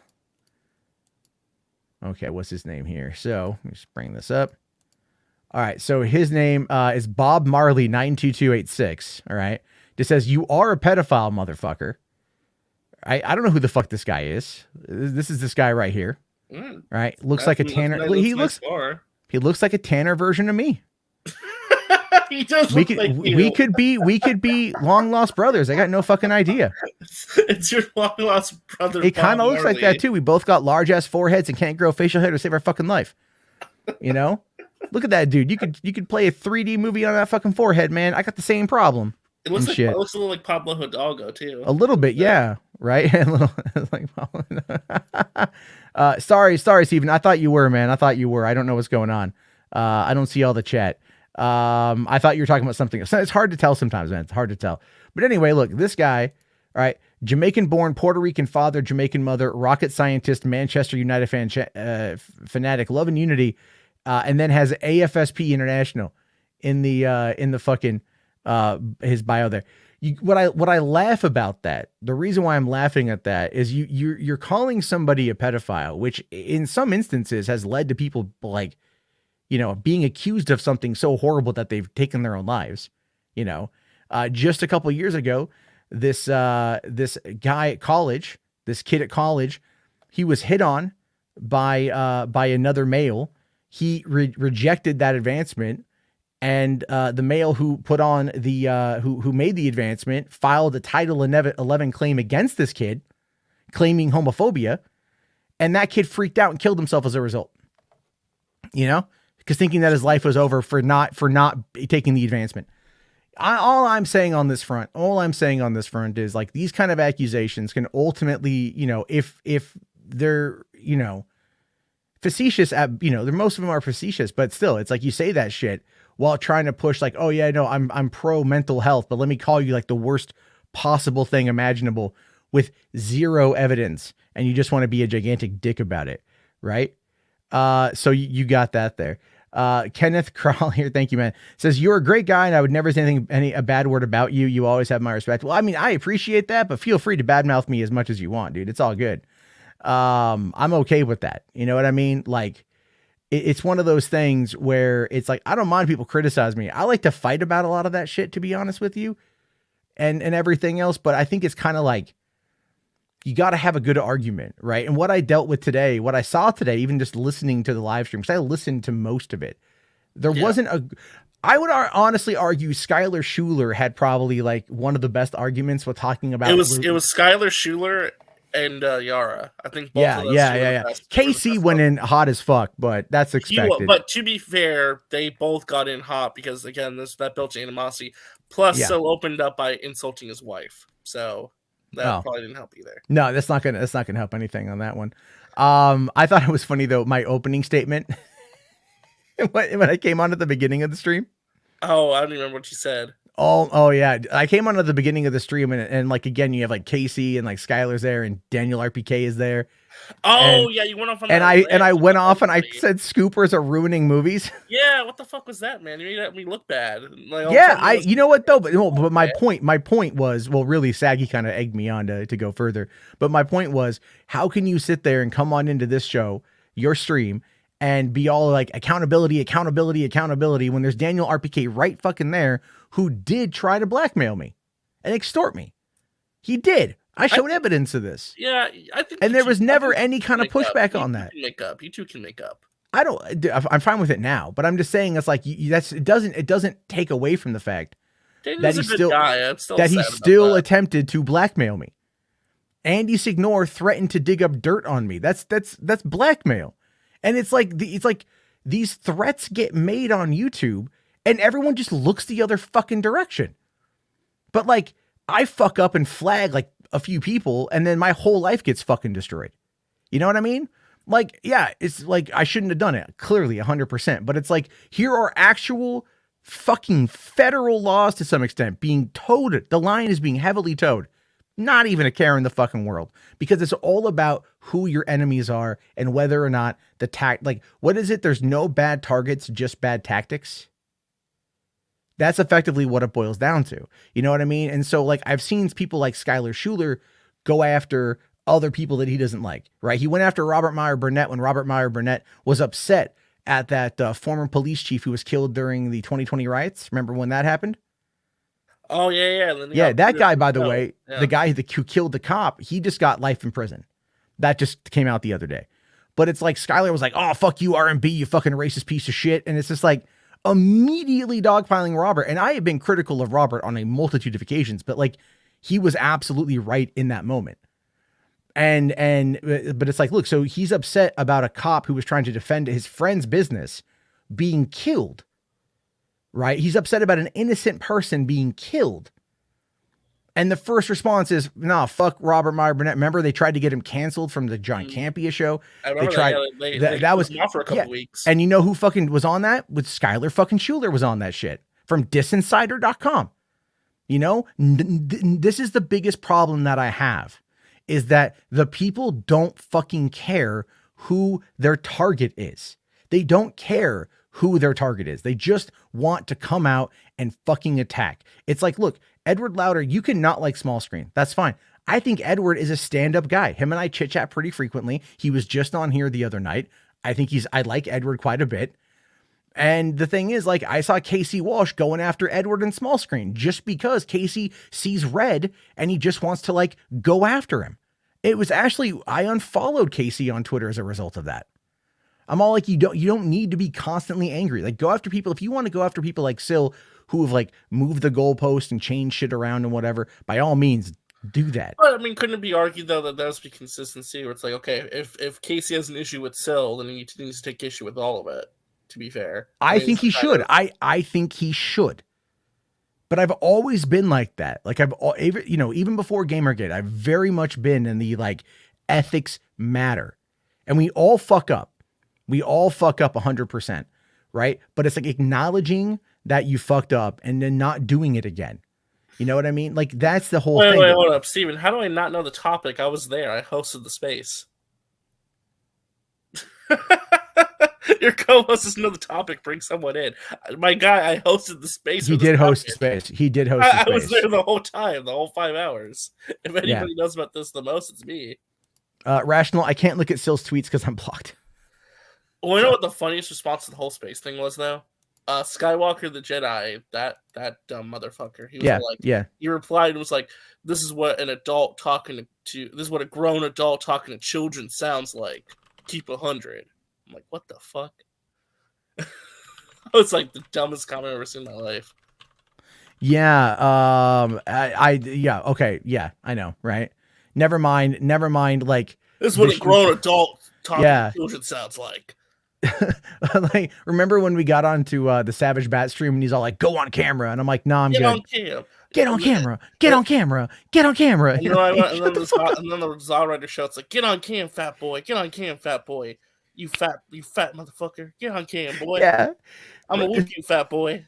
Okay, what's his name here? So, let me just bring this up. All right, so his name is Bob Marley 92286. All right. Just says, you are a pedophile, motherfucker. I don't know who the fuck this guy is. This is this guy right here. Right? Looks like a Tanner. He looks like a Tanner version of me. He does we could be long lost brothers. I got no fucking idea. It's your long lost brother. It kind of looks like that too. We both got large ass foreheads and can't grow facial hair to save our fucking life. You know? Look at that dude. You could play a 3D movie on that fucking forehead, man. I got the same problem. It looks a little like Pablo Hidalgo too. A little bit, yeah. Right? A little like sorry, Steven. I thought you were, man. I thought you were. I don't know what's going on. I don't see all the chat. I thought you were talking about something else. It's hard to tell sometimes, man. It's hard to tell. But anyway, look, this guy, all right, Jamaican-born, Puerto Rican father, Jamaican mother, rocket scientist, Manchester United fan, fanatic, love and unity, and then has AFSP International in the fucking his bio there. What I laugh about that, the reason why I'm laughing at that is you're calling somebody a pedophile, which in some instances has led to people like, you know, being accused of something so horrible that they've taken their own lives. You know, just a couple of years ago, this guy at college, this kid at college, he was hit on by another male. He rejected that advancement. And the male who put on the who made the advancement filed a Title 11 claim against this kid, claiming homophobia, and that kid freaked out and killed himself as a result. You know, because thinking that his life was over for not taking the advancement. All I'm saying on this front is like these kind of accusations can ultimately, you know, if they're, you know, facetious, most of them are facetious, but still, it's like you say that shit while trying to push like, oh yeah, no, I'm pro mental health, but let me call you like the worst possible thing imaginable with zero evidence, and you just want to be a gigantic dick about it, right? So you got that there. Kenneth Crawl here, thank you, man. Says you're a great guy, and I would never say a bad word about you. You always have my respect. Well, I mean, I appreciate that, but feel free to badmouth me as much as you want, dude. It's all good. I'm okay with that. You know what I mean? Like, it's one of those things where it's like I don't mind people criticize me. I like to fight about a lot of that shit, to be honest with you, and everything else. But I think it's kind of like you got to have a good argument, right? And what I dealt with today, what I saw today, even just listening to the live stream, because I listened to most of it, there wasn't a, I would honestly argue Skylar Schuler had probably like one of the best arguments with talking about. It was Skylar Schuler and Yara. I think both of those yeah. Casey went in hot as fuck, but that's expected. But to be fair, they both got in hot because, again, that built animosity. Plus, so opened up by insulting his wife. So that probably didn't help either. No, that's not gonna help anything on that one. I thought it was funny though, my opening statement when I came on at the beginning of the stream. Oh, I don't remember what you said. Oh yeah, I came on at the beginning of the stream and like again, you have like Casey and like Skylar's there and Daniel RPK is there. Oh yeah, you went off on that. I went off and I said scoopers are ruining movies. Yeah, what the fuck was that, man? You made me look bad. Like, you know what though, but my point was, well, really, Saggy kind of egged me on to go further. But my point was, how can you sit there and come on into this show, your stream, and be all like accountability when there's Daniel RPK right fucking there who did try to blackmail me and extort me. He did. I showed evidence of this. Yeah, I think. And there was never any kind of pushback on that. You two can make up. I'm fine with it now, but I'm just saying it's like it doesn't take away from the fact that he still attempted to blackmail me. Andy Signor threatened to dig up dirt on me. That's blackmail. And it's like these threats get made on YouTube and everyone just looks the other fucking direction. But like I fuck up and flag like a few people and then my whole life gets fucking destroyed. You know what I mean? Like, yeah, it's like I shouldn't have done it. Clearly 100%. But it's like here are actual fucking federal laws to some extent being towed. The line is being heavily towed. Not even a care in the fucking world, because it's all about who your enemies are and whether or not what is it? There's no bad targets, just bad tactics. That's effectively what it boils down to. You know what I mean? And so like I've seen people like Skylar Schuler go after other people that he doesn't like, right? He went after Robert Meyer Burnett when Robert Meyer Burnett was upset at that former police chief who was killed during the 2020 riots. Remember when that happened? Oh, yeah. Yeah, that guy, by the way, the guy who killed the cop, he just got life in prison. That just came out the other day. But it's like Skylar was like, oh, fuck you, R&B, you fucking racist piece of shit. And it's just like immediately dogpiling Robert. And I have been critical of Robert on a multitude of occasions, but like he was absolutely right in that moment. But it's like, look, so he's upset about a cop who was trying to defend his friend's business being killed. Right? He's upset about an innocent person being killed. And the first response is, nah, fuck Robert Meyer Burnett. Remember, they tried to get him canceled from the John Campea show. I remember that was off for a couple weeks. And you know who fucking was on that? With Skylar fucking Schuler was on that shit from disinsider.com. You know, this is the biggest problem that I have is that the people don't fucking care who their target is. They don't care who their target is. They just want to come out and fucking attack. It's like, look, Edward Lauder, you can not like small screen. That's fine. I think Edward is a stand-up guy. Him and I chit chat pretty frequently. He was just on here the other night. I like Edward quite a bit. And the thing is, like, I saw Casey Walsh going after Edward in small screen just because Casey sees red and he just wants to like go after him. It was actually, I unfollowed Casey on Twitter as a result of that. I'm all like, you don't need to be constantly angry. Like, go after people. If you want to go after people like Syl who have like moved the goalpost and changed shit around and whatever, by all means, do that. But I mean, couldn't it be argued though that there must be consistency where it's like, okay, if Casey has an issue with Syl, then he needs to take issue with all of it. To be fair, I think he should. I think he should. But I've always been like that. Like even before Gamergate, I've very much been in the like ethics matter, and we all fuck up. We all fuck up 100%, right? But it's like acknowledging that you fucked up and then not doing it again. You know what I mean? Like that's the whole thing. Wait, hold up, Steven. How do I not know the topic? I was there. I hosted the space. Your co-host is another topic. Bring someone in. My guy, I hosted the space. He did host the space. He did host the space. I was there the whole time, the whole 5 hours. If anybody knows about this the most, it's me. Rational, I can't look at Sill's tweets because I'm blocked. Well, you know what the funniest response to the whole space thing was, though? Skywalker the Jedi, that dumb motherfucker. He was he replied and was like, "This is what an adult talking to this is what a grown adult talking to children sounds like. Keep 100." I'm like, what the fuck? It was like the dumbest comment I've ever seen in my life. Yeah. Okay. Yeah, I know. Right. Never mind. Like, this is what a grown adult talking to children sounds like. Like, remember when we got onto the Savage Bat stream and he's all like, "Go on camera," and I'm like, "Nah, I'm good. Get on camera. Get on camera. Get on camera." And then the Zaw Rider shouts like, "Get on cam, fat boy. Get on cam, fat boy. You fat motherfucker. Get on cam, boy. Yeah. I'm gonna whip you, fat boy.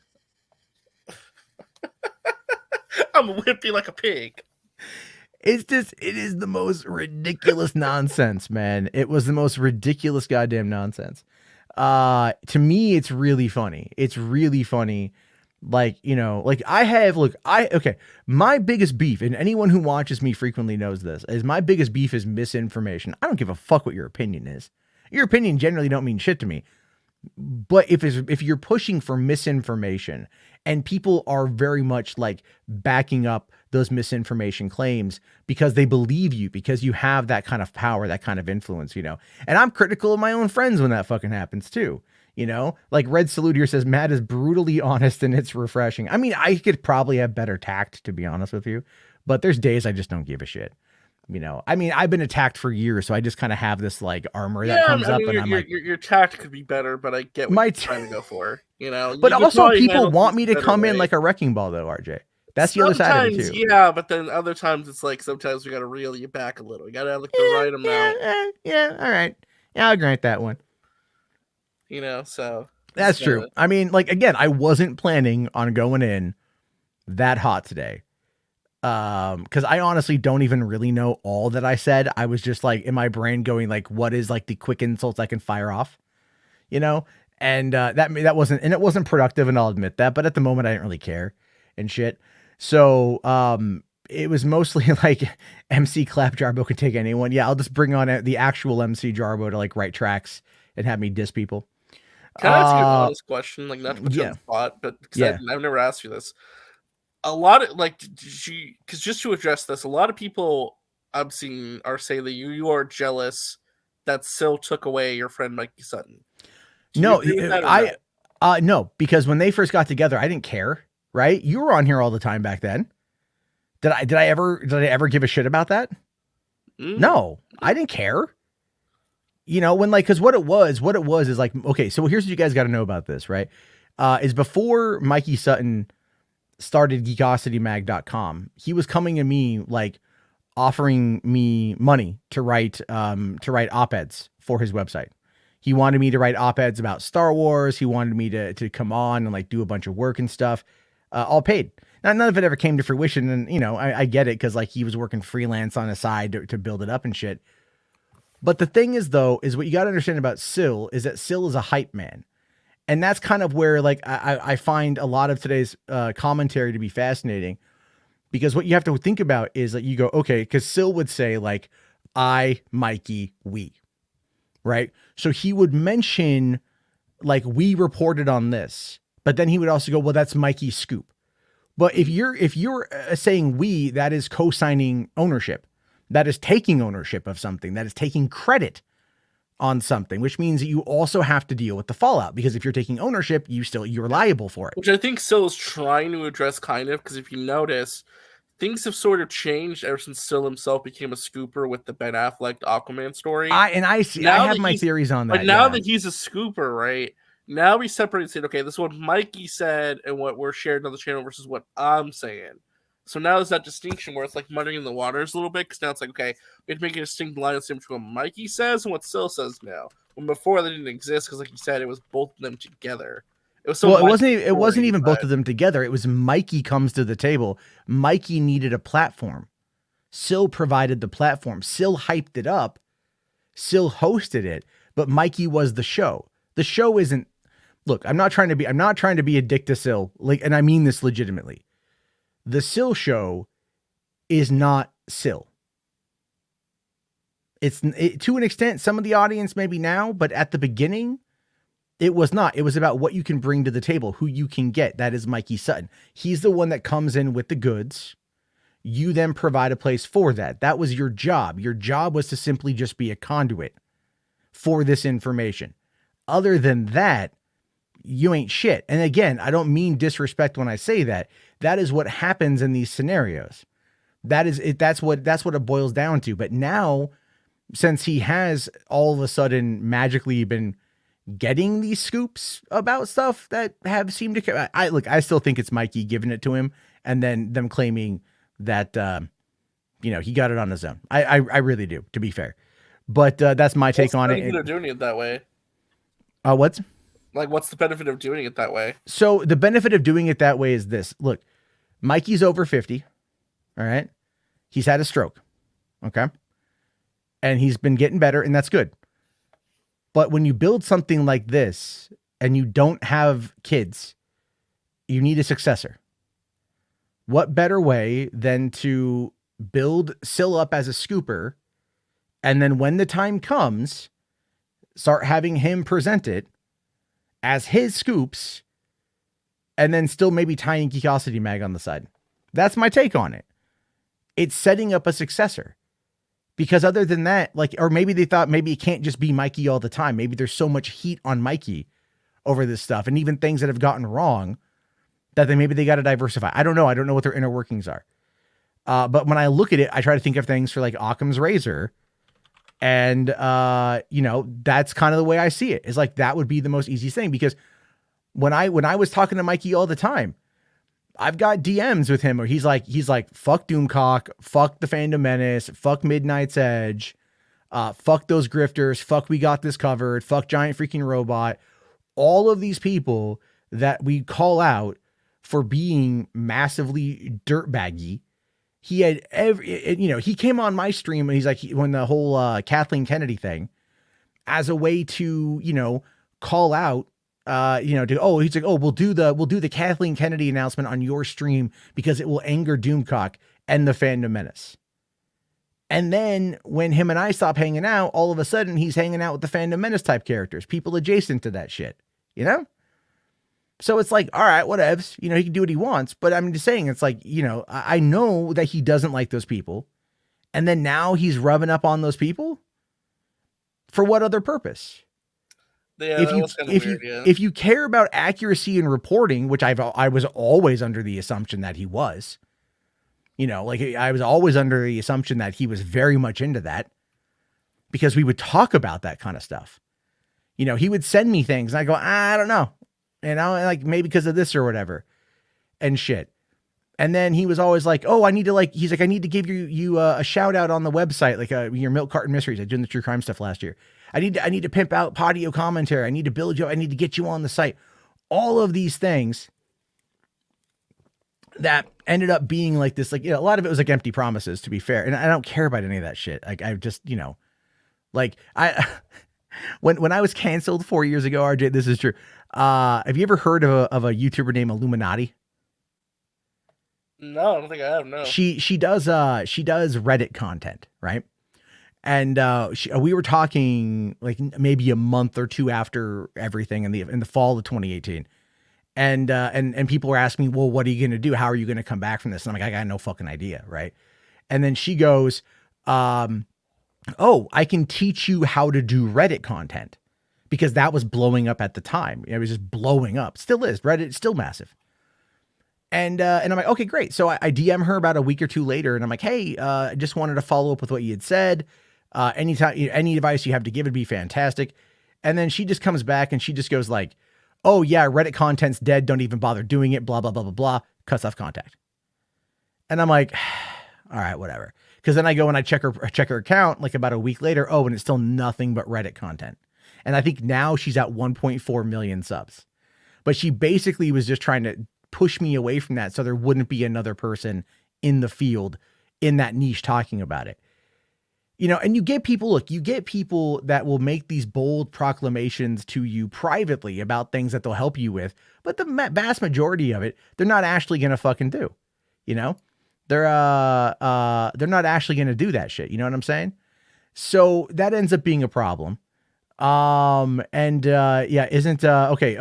I'm gonna whip you like a pig." It is the most ridiculous nonsense, man. It was the most ridiculous goddamn nonsense. To me, it's really funny. It's really funny. Like, you know, like my biggest beef, and anyone who watches me frequently knows this, is my biggest beef is misinformation. I don't give a fuck what your opinion is. Your opinion generally don't mean shit to me. But if you're pushing for misinformation and people are very much like backing up those misinformation claims because they believe you, because you have that kind of power, that kind of influence, you know, and I'm critical of my own friends when that fucking happens too. You know, like Red Salute here says, Matt is brutally honest and it's refreshing. I mean, I could probably have better tact, to be honest with you, but there's days I just don't give a shit. You know, I mean, I've been attacked for years, so I just kind of have this like armor that comes up, and I'm like, your tact could be better, but I get what you're trying to go for, you know. But also, people want me to come in like a wrecking ball, though, RJ. That's the other side of it too. Yeah, but then other times it's like sometimes we got to reel you back a little. You got to have like the right amount. Yeah, all right. Yeah, I'll grant that one. You know, so that's true. I mean, like again, I wasn't planning on going in that hot today. Because I honestly don't even really know all that I said. I was just like in my brain going like, what is like the quick insults I can fire off, you know? And that wasn't productive, and I'll admit that. But at the moment, I didn't really care and shit. So it was mostly like MC Clap Jarbo could take anyone. Yeah, I'll just bring on the actual MC Jarbo to like write tracks and have me diss people. Can I ask you an honest question? Like not to put you on the spot, but I've never asked you this. A lot of like, because just to address this, a lot of people I'm seeing are saying that you are jealous that Syl took away your friend Mikey Sutton. No, no, because when they first got together, I didn't care. Right? You were on here all the time back then. Did I ever give a shit about that? No, I didn't care. You know, when like, because what it was is like, okay, so here's what you guys got to know about this, right? Is before Mikey Sutton started geekositymag.com, he was coming to me like offering me money to write op-eds for his website. He wanted me to write op-eds about Star Wars. He wanted me to come on and like do a bunch of work and stuff, all paid. Now, none of it ever came to fruition, and you know, I get it, because like he was working freelance on the side to build it up and shit. But the thing is, though, is what you got to understand about Syl is that Syl is a hype man. And that's kind of where like I find a lot of today's commentary to be fascinating, because what you have to think about is that you go, okay, because Syl would say like, I, Mikey, we, right? So he would mention like, we reported on this, but then he would also go, well, that's Mikey's scoop. But if you're saying we, that is co-signing ownership, that is taking ownership of something, that is taking credit on something, which means that you also have to deal with the fallout, because if you're taking ownership, you're liable for it. Which I think Syl is trying to address, kind of, because if you notice, things have sort of changed ever since Syl himself became a scooper with the Ben Affleck Aquaman story. I have my theories on that. But now that he's a scooper, right? Now we separate and say, okay, this is what Mikey said and what we're sharing on the channel versus what I'm saying. So now there's that distinction where it's like muddying the waters a little bit, because now it's like, okay, we have to make a distinct line between what Mikey says and what Syl says now. When before they didn't exist, because like you said, it was both of them together. It wasn't even both of them together. It was Mikey comes to the table. Mikey needed a platform. Syl provided the platform. Syl hyped it up. Syl hosted it, but Mikey was the show. The show isn't, look, I'm not trying to be a dick to Syl, like, and I mean this legitimately. The Syl show is not Syl. To an extent, some of the audience maybe now, but at the beginning, it was not. It was about what you can bring to the table, who you can get. That is Mikey Sutton. He's the one that comes in with the goods. You then provide a place for that. That was your job. Your job was to simply just be a conduit for this information. Other than that, you ain't shit. And again, I don't mean disrespect when I say that. That is what happens in these scenarios. That is it. That's what it boils down to. But now, since he has all of a sudden magically been getting these scoops about stuff that have seemed to, I still think it's Mikey giving it to him and then them claiming that, he got it on his own. I really do, to be fair, but that's my take on it. They're doing it that way. What's the benefit of doing it that way? So the benefit of doing it that way is this. Look, Mikey's over 50. All right. He's had a stroke. Okay. And he's been getting better, and that's good. But when you build something like this and you don't have kids, you need a successor. What better way than to build Syl up as a scooper, and then when the time comes, start having him present it as his scoops, and then still maybe tying Geekosity Mag on the side. That's my take on it. It's setting up a successor. Because other than that, or maybe they thought maybe it can't just be Mikey all the time. Maybe there's so much heat on Mikey over this stuff, and even things that have gotten wrong that maybe they got to diversify. I don't know. I don't know what their inner workings are. But when I look at it, I try to think of things for like Occam's razor. And, that's kind of the way I see it. It's like, that would be the most easiest thing, because when I was talking to Mikey all the time, I've got DMs with him where he's like, fuck Doomcock, fuck the Fandom Menace, fuck Midnight's Edge, fuck those grifters, fuck We Got This Covered, fuck Giant Freaking Robot. All of these people that we call out for being massively dirtbaggy. He had he came on my stream and he's like, when the whole Kathleen Kennedy thing, as a way to, call out, he's like, we'll do the Kathleen Kennedy announcement on your stream because it will anger Doomcock and the Fandom Menace. And then when him and I stop hanging out, all of a sudden he's hanging out with the Fandom Menace type characters, people adjacent to that shit, So it's like, all right, whatevs, he can do what he wants, but I'm just saying, it's like, I know that he doesn't like those people. And then now he's rubbing up on those people for what other purpose? Yeah, if you care about accuracy in reporting, which I was always under the assumption that he was, I was always under the assumption that he was very much into that, because we would talk about that kind of stuff. He would send me things and I go, I don't know, maybe because of this or whatever and shit. And then he was always like, oh, I need to give you a shout out on the website, your Milk Carton Mysteries. I was doing the true crime stuff last year. I need to pimp out Podio commentary. I need to build you. I need to get you on the site. All of these things that ended up being like this, a lot of it was like empty promises, to be fair. And I don't care about any of that shit. I just, when I was canceled 4 years ago, RJ, this is true. Have you ever heard of a YouTuber named Illuminati? No, I don't think I have. No. She does Reddit content, right? And we were talking like maybe a month or two after everything in the fall of 2018, and people were asking me, well, what are you gonna do? How are you gonna come back from this? And I'm like, I got no fucking idea, right? And then she goes, oh, I can teach you how to do Reddit content, because that was blowing up at the time. It was just blowing up. Still is. Reddit's still massive. And I'm like, okay, great. So I DM her about a week or two later, and I'm like, hey, I just wanted to follow up with what you had said. Anytime, any advice you have to give would be fantastic. And then she just comes back and she just goes like, oh yeah, Reddit content's dead. Don't even bother doing it. Blah, blah, blah, blah, blah. Cuts off contact. And I'm like, all right, whatever. Cause then I go and I check her account like about a week later. Oh, and it's still nothing but Reddit content. And I think now she's at 1.4 million subs, but she basically was just trying to push me away from that, so there wouldn't be another person in the field in that niche talking about it. You know, and you get people, look, you get people that will make these bold proclamations to you privately about things that they'll help you with, but the vast majority of it, they're not actually going to fucking do, you know, they're not actually going to do that shit. You know what I'm saying? So that ends up being a problem. Yeah, isn't, okay.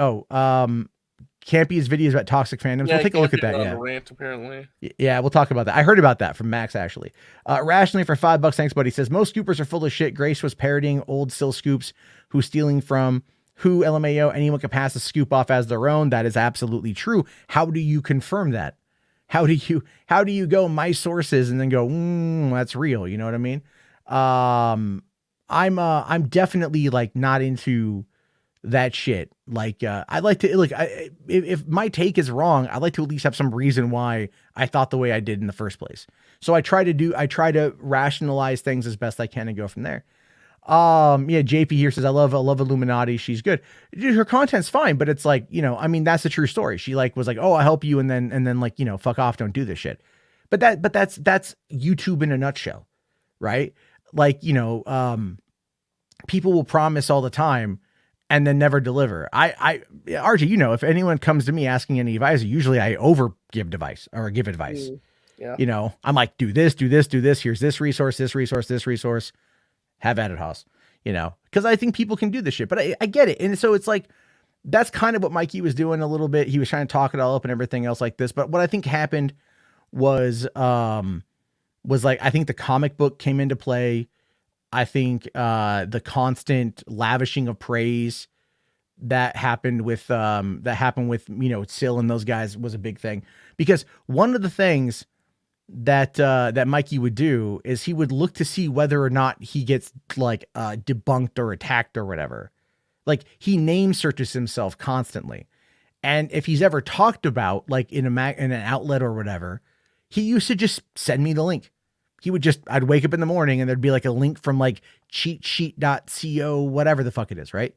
Campy's videos about toxic fandoms. Yeah, we'll take a look at that. Yeah, rant, apparently. Yeah, we'll talk about that. I heard about that from Max, actually. Rationally for $5, thanks, buddy. Says, most scoopers are full of shit. Grace was parodying old still scoops who's stealing from who LMAO. Anyone can pass a scoop off as their own. That is absolutely true. How do you confirm that? How do you go my sources and then go, that's real? You know what I mean? I'm definitely like not into that shit. Like, I'd like to, like, if my take is wrong, I'd like to at least have some reason why I thought the way I did in the first place. So I try to rationalize things as best I can and go from there. Yeah, JP here says, I love Illuminati. She's good. Her content's fine, but it's like, you know, I mean, that's a true story. She like was like, oh, I'll help you. And then like, you know, fuck off. Don't do this shit. But that's YouTube in a nutshell, right? Like, you know, people will promise all the time and then never deliver. RJ, you know, if anyone comes to me asking any advice, usually I give advice. Yeah. You know, I'm like, do this. Here's this resource. Have at it, Haas, you know, because I think people can do this shit, but I get it. And so it's like, that's kind of what Mikey was doing a little bit. He was trying to talk it all up and everything else like this. But what I think happened was like, I think the comic book came into play. I think the constant lavishing of praise that happened with, you know, Sil and those guys was a big thing, because one of the things that Mikey would do is he would look to see whether or not he gets like debunked or attacked or whatever. Like, he name searches himself constantly. And if he's ever talked about like in an outlet or whatever, he used to just send me the link. I'd wake up in the morning and there'd be like a link from like cheatsheet.co, whatever the fuck it is. Right.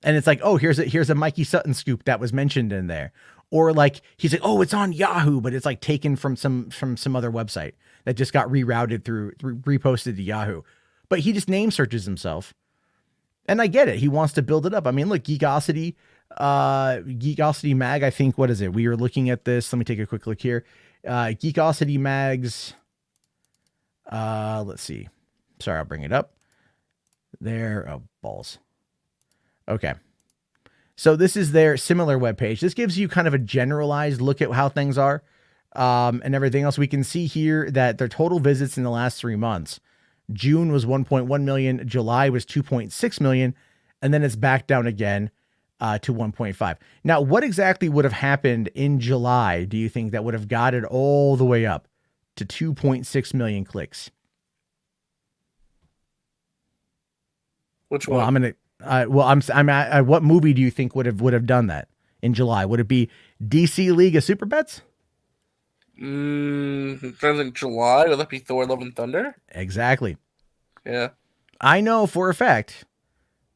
And it's like, oh, here's a Mikey Sutton scoop that was mentioned in there. Or like, he's like, oh, it's on Yahoo, but it's like taken from some other website that just got rerouted reposted to Yahoo. But he just name searches himself. And I get it. He wants to build it up. I mean, look, Geekosity Mag, I think, what is it? We were looking at this. Let me take a quick look here. Geekosity Mag's, let's see. Sorry, I'll bring it up. There. Oh, balls. Okay. So this is their similar webpage. This gives you kind of a generalized look at how things are, and everything else. We can see here that their total visits in the last 3 months, June was 1.1 million, July was 2.6 million, and then it's back down again to 1.5. Now, what exactly would have happened in July, do you think, that would have got it all the way up to 2.6 million clicks? Which one? Well, I'm at what movie do you think would have done that in July? Would it be DC League of Super Pets? In July, would that be Thor: Love and Thunder? Exactly. Yeah. I know for a fact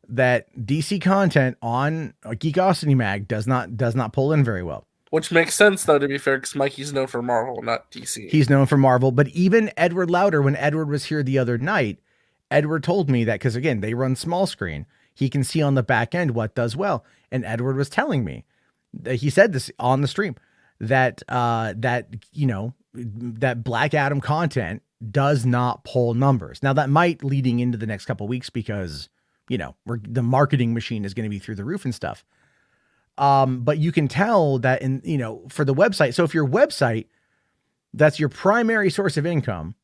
that DC content on Geekosity Mag does not pull in very well. Which makes sense, though, to be fair, because Mikey's known for Marvel, not DC. He's known for Marvel, but even Edward Lauder, when Edward was here the other night, Edward told me that, because again, they run small screen. He can see on the back end what does well. And Edward was telling me that he said this on the stream that, you know, that Black Adam content does not pull numbers. Now that might leading into the next couple of weeks because, you know, the marketing machine is going to be through the roof and stuff. But you can tell that in, you know, for the website. So if your website, that's your primary source of income,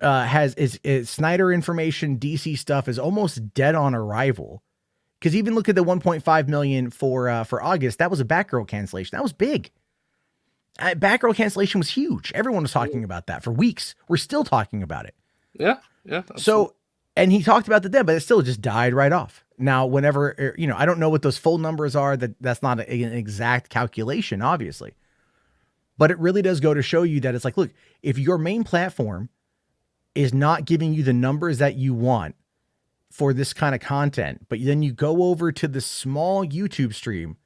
is Snyder information, DC stuff is almost dead on arrival. Because even look at the 1.5 million for August, that was a Batgirl cancellation. That was big. Batgirl cancellation was huge. Everyone was talking about that for weeks. We're still talking about it. Yeah. Absolutely. So, and he talked about the dead, but it still just died right off. Now, whenever, you know, I don't know what those full numbers are. That's not an exact calculation, obviously. But it really does go to show you that it's like, look, if your main platform is not giving you the numbers that you want for this kind of content, but then you go over to the small YouTube stream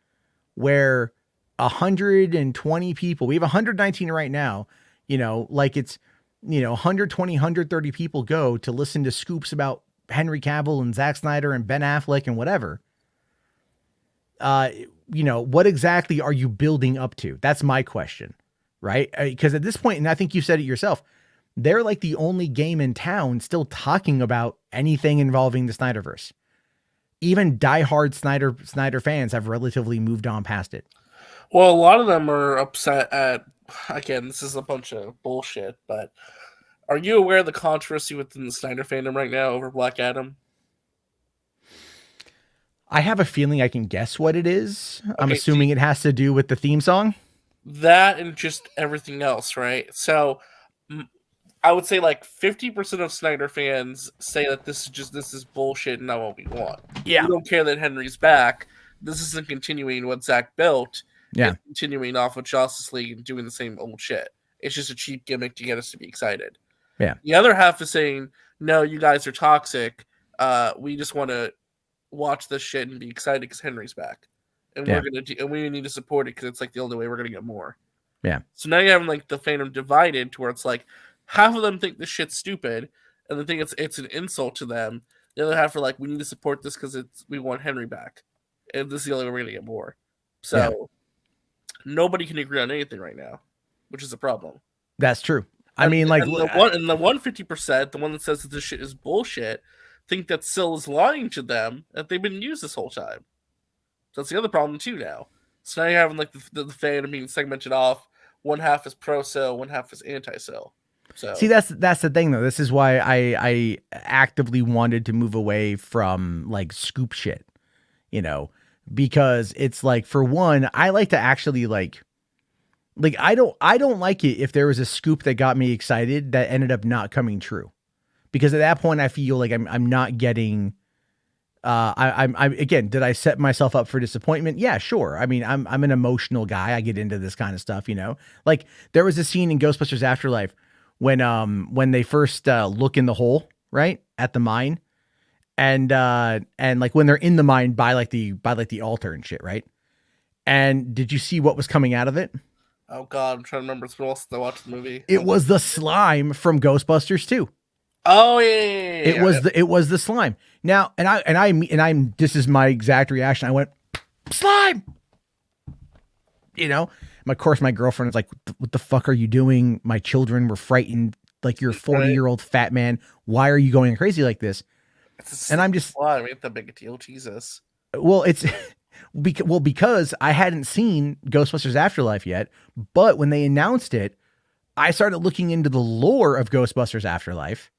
where 120 people, we have 119 right now, you know, like it's, 120, 130 people go to listen to scoops about Henry Cavill and Zack Snyder and Ben Affleck and whatever, what exactly are you building up to? That's my question, right? Because at this point, and I think you said it yourself, they're like the only game in town still talking about anything involving the Snyderverse. Even diehard Snyder fans have relatively moved on past it. Well, a lot of them are upset at, again, this is a bunch of bullshit, but are you aware of the controversy within the Snyder fandom right now over Black Adam? I have a feeling I can guess what it is. Okay, I'm assuming it has to do with the theme song. That and just everything else, right? So I would say like 50% of Snyder fans say that this is bullshit and not what we want. Yeah. We don't care that Henry's back. This isn't continuing what Zack built. Yeah. It's continuing off of Justice League and doing the same old shit. It's just a cheap gimmick to get us to be excited. Yeah. The other half is saying, no, you guys are toxic. We just want to watch this shit and be excited because Henry's back. And we need to support it because it's like the only way we're gonna get more. Yeah. So now you're having like the fandom divided to where it's like half of them think this shit's stupid and they think it's an insult to them. The other half are like, we need to support this because we want Henry back. And this is the only way we're gonna get more. So nobody can agree on anything right now, which is a problem. That's true. I mean, like, the 150%, the one that says that this shit is bullshit, think that Syl is lying to them, that they've been used this whole time. So that's the other problem too now. So now you're having like the fandom being segmented off. One half is pro-Syl, one half is anti-Syl. So see, that's the thing though. This is why I actively wanted to move away from like scoop shit, because it's like, for one, I like to actually like I don't like it if there was a scoop that got me excited that ended up not coming true. Because at that point I feel like I'm not getting, I'm again, did I set myself up for disappointment? Yeah, sure. I mean, I'm an emotional guy. I get into this kind of stuff, like there was a scene in Ghostbusters Afterlife when they first look in the hole, right, at the mine, and like when they're in the mine by the altar and shit, right? And did you see what was coming out of it? Oh God, I'm trying to remember. It's been a while since I watched the movie. It was the slime from Ghostbusters 2. Oh yeah. It was the slime. Now, and I'm this is my exact reaction. I went, slime. Of course my girlfriend is like, what the fuck are you doing? My children were frightened. Like, you're a 40-year-old fat man. Why are you going crazy like this? And I'm just, why we have that big a deal, Jesus. Well, it's because I hadn't seen Ghostbusters Afterlife yet, but when they announced it, I started looking into the lore of Ghostbusters Afterlife.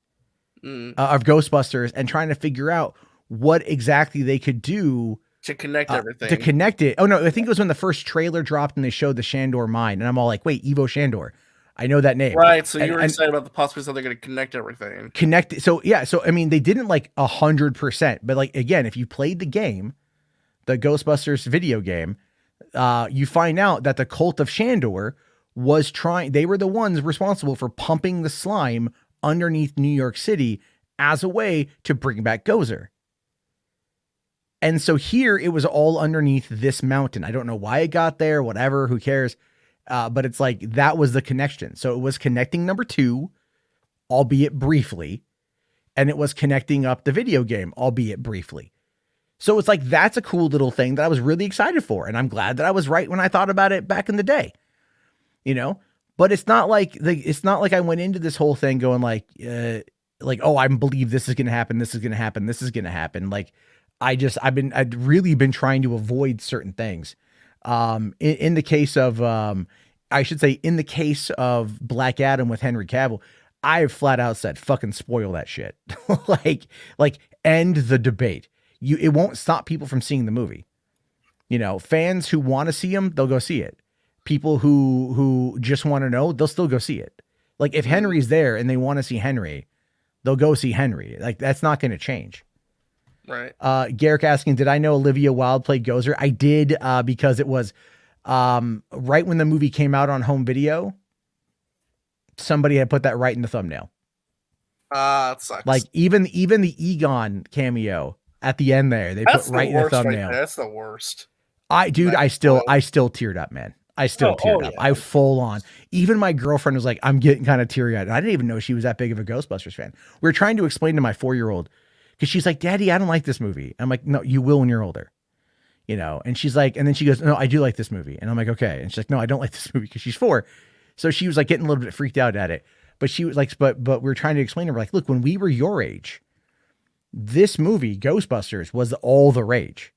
Of Ghostbusters, and trying to figure out what exactly they could do to connect everything. To connect it. Oh no, I think it was when the first trailer dropped and they showed the Shandor mine, and I'm all like, wait, Ivo Shandor. I know that name. Right, so you were excited about the possibilities how they're going to connect everything. Connect it. So yeah, so I mean, they didn't like 100%, but like, again, if you played the game, the Ghostbusters video game, you find out that the cult of Shandor they were the ones responsible for pumping the slime underneath New York City as a way to bring back Gozer. And so here it was all underneath this mountain. I don't know why it got there, whatever, who cares? But it's like, that was the connection. So it was connecting number 2, albeit briefly, and it was connecting up the video game, albeit briefly. So it's like, that's a cool little thing that I was really excited for. And I'm glad that I was right when I thought about it back in the day, But it's not like I went into this whole thing going like, oh, I believe this is going to happen. This is going to happen. This is going to happen. Like, I'd really been trying to avoid certain things. In the case of, in the case of Black Adam with Henry Cavill, I have flat out said, fucking spoil that shit. like end the debate. It won't stop people from seeing the movie. Fans who want to see him, they'll go see it. People who just want to know, they'll still go see it. Like, if Henry's there and they want to see Henry, they'll go see Henry. Like, that's not going to change. Right. Garrick asking, did I know Olivia Wilde played Gozer? I did, because it was right when the movie came out on home video. Somebody had put that right in the thumbnail. That sucks. Like, even the Egon cameo at the end there, they put right in the thumbnail. Right, that's the worst. I still teared up, man. I still teared up. Yeah. I full on. Even my girlfriend was like, I'm getting kind of teary eyed. And I didn't even know she was that big of a Ghostbusters fan. We were trying to explain to my 4-year-old because she's like, Daddy, I don't like this movie. I'm like, no, you will when you're older. You know, and she's like, and then she goes, no, I do like this movie. And I'm like, okay. And she's like, no, I don't like this movie because she's 4. So she was like getting a little bit freaked out at it. But she was like, but we were trying to explain to her, like, look, when we were your age, this movie, Ghostbusters, was all the rage.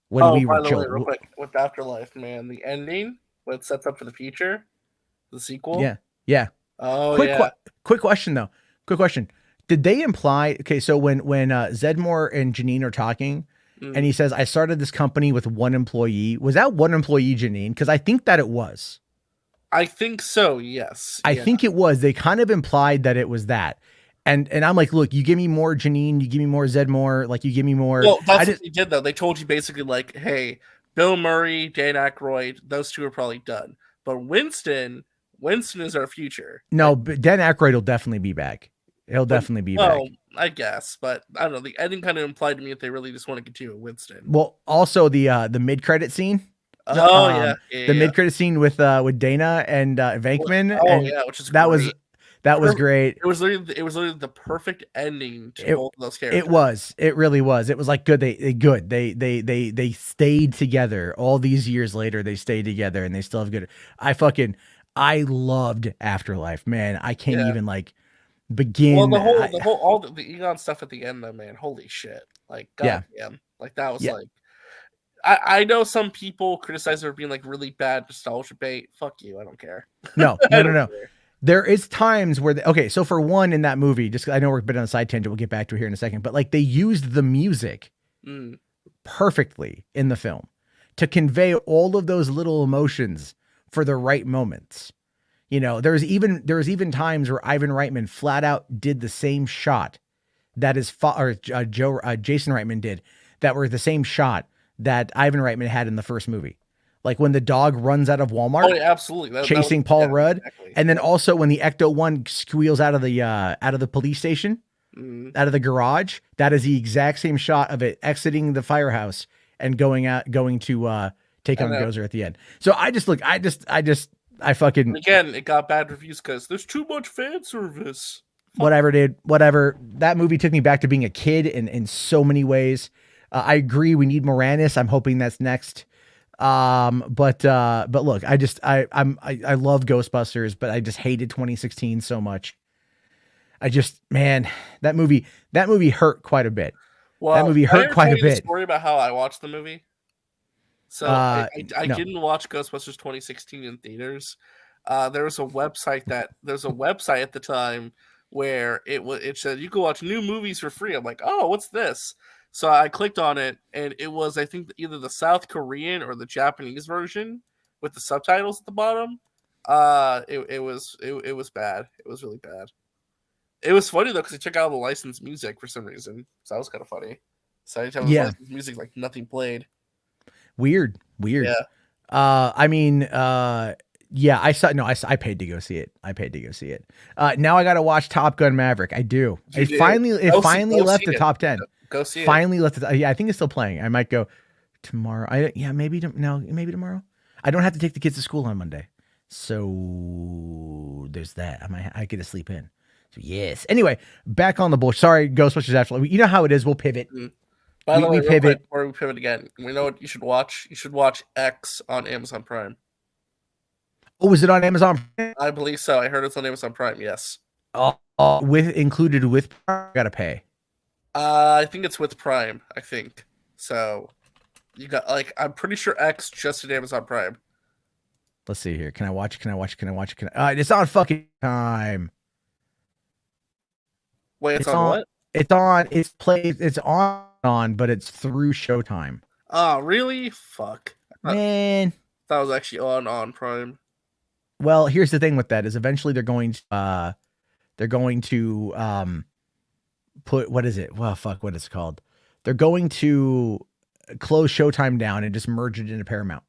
When we were children. Real quick, with Afterlife, man, the ending, what sets up for the future, the sequel. Yeah. Oh, Quick question though. Quick question. Did they imply? Okay, so when Zedmore and Janine are talking, and he says, "I started this company with 1 employee," was that 1 employee Janine? Because I think that it was. I think so. Yes. I think it was. They kind of implied that it was that. And I'm like, look, you give me more Janine, you give me more Zedmore, like you give me more. Well, that's what they did though. They told you basically like, hey, Bill Murray, Dan Aykroyd, those 2 are probably done. But Winston is our future. No, but Dan Aykroyd will definitely be back. He'll definitely be back. I guess, but I don't know. The ending kind of implied to me that they really just want to continue with Winston. Well, also the mid-credit scene. The mid-credit scene with Dana and Venkman. Which is that great. was great. It was literally the perfect ending to both of those characters. It was. It really was. It was like good. They stayed together all these years later. They stayed together and they still have good. I loved Afterlife, man. I can't even like begin. Well, all the Egon stuff at the end though, man. Holy shit! Like goddamn, like that was like. I know some people criticize it for being like really bad nostalgia bait. Fuck you. I don't care. No. There is times where, so for one in that movie, just I know we're a bit on a side tangent, we'll get back to it here in a second, but like they used the music perfectly in the film to convey all of those little emotions for the right moments. You know, there was even times where Ivan Reitman flat out did the same shot that Jason Reitman did that were the same shot that Ivan Reitman had in the first movie. Like when the dog runs out of Walmart. Oh, yeah, absolutely. Chasing Paul Rudd. Exactly. And then also when the Ecto-1 squeals out of the police station, out of the garage, that is the exact same shot of it exiting the firehouse and going to take on Gozer at the end. So I fucking. Again, it got bad reviews because there's too much fan service. Whatever, dude. Whatever. That movie took me back to being a kid in so many ways. I agree. We need Moranis. I'm hoping that's next. But look, I love Ghostbusters, but I just hated 2016 so much. That movie hurt quite a bit. Well, that movie hurt quite a bit. Story about how I watched the movie. So I didn't watch Ghostbusters 2016 in theaters. There was a website at the time where it said you could watch new movies for free. I'm like, oh, what's this? So I clicked on it, and it was, I think, either the South Korean or the Japanese version with the subtitles at the bottom. It was bad. It was really bad. It was funny though because they took out all the licensed music for some reason, so that was kind of funny. So anytime it was licensed music, like nothing played. Weird. Yeah. I paid to go see it. Now I got to watch Top Gun Maverick. I do. It finally left the top 10. Go see it. Finally left it. Yeah, I think it's still playing. I might go tomorrow. Maybe tomorrow. I don't have to take the kids to school on Monday. So there's that. I get to sleep in. So yes. Anyway, back on the bullshit. Sorry, Ghostbusters Afterlife. You know how it is. We'll pivot. By the way, we pivot. Before we pivot again, we know what you should watch. You should watch X on Amazon Prime. Oh, is it on Amazon Prime? I believe so. I heard it's on Amazon Prime. Yes. Included with Prime, gotta pay. I think it's with Prime. I think so. You got I'm pretty sure X just at Amazon Prime. Let's see here. Can I watch? It's on fucking time. Wait, it's on what? It's on. It's played. It's on, but it's through Showtime. Oh, really? Fuck, man. That was actually on Prime. Well, here's the thing with that is eventually they're going to put, what is it? Well, fuck, what is it called? They're going to close Showtime down and just merge it into Paramount.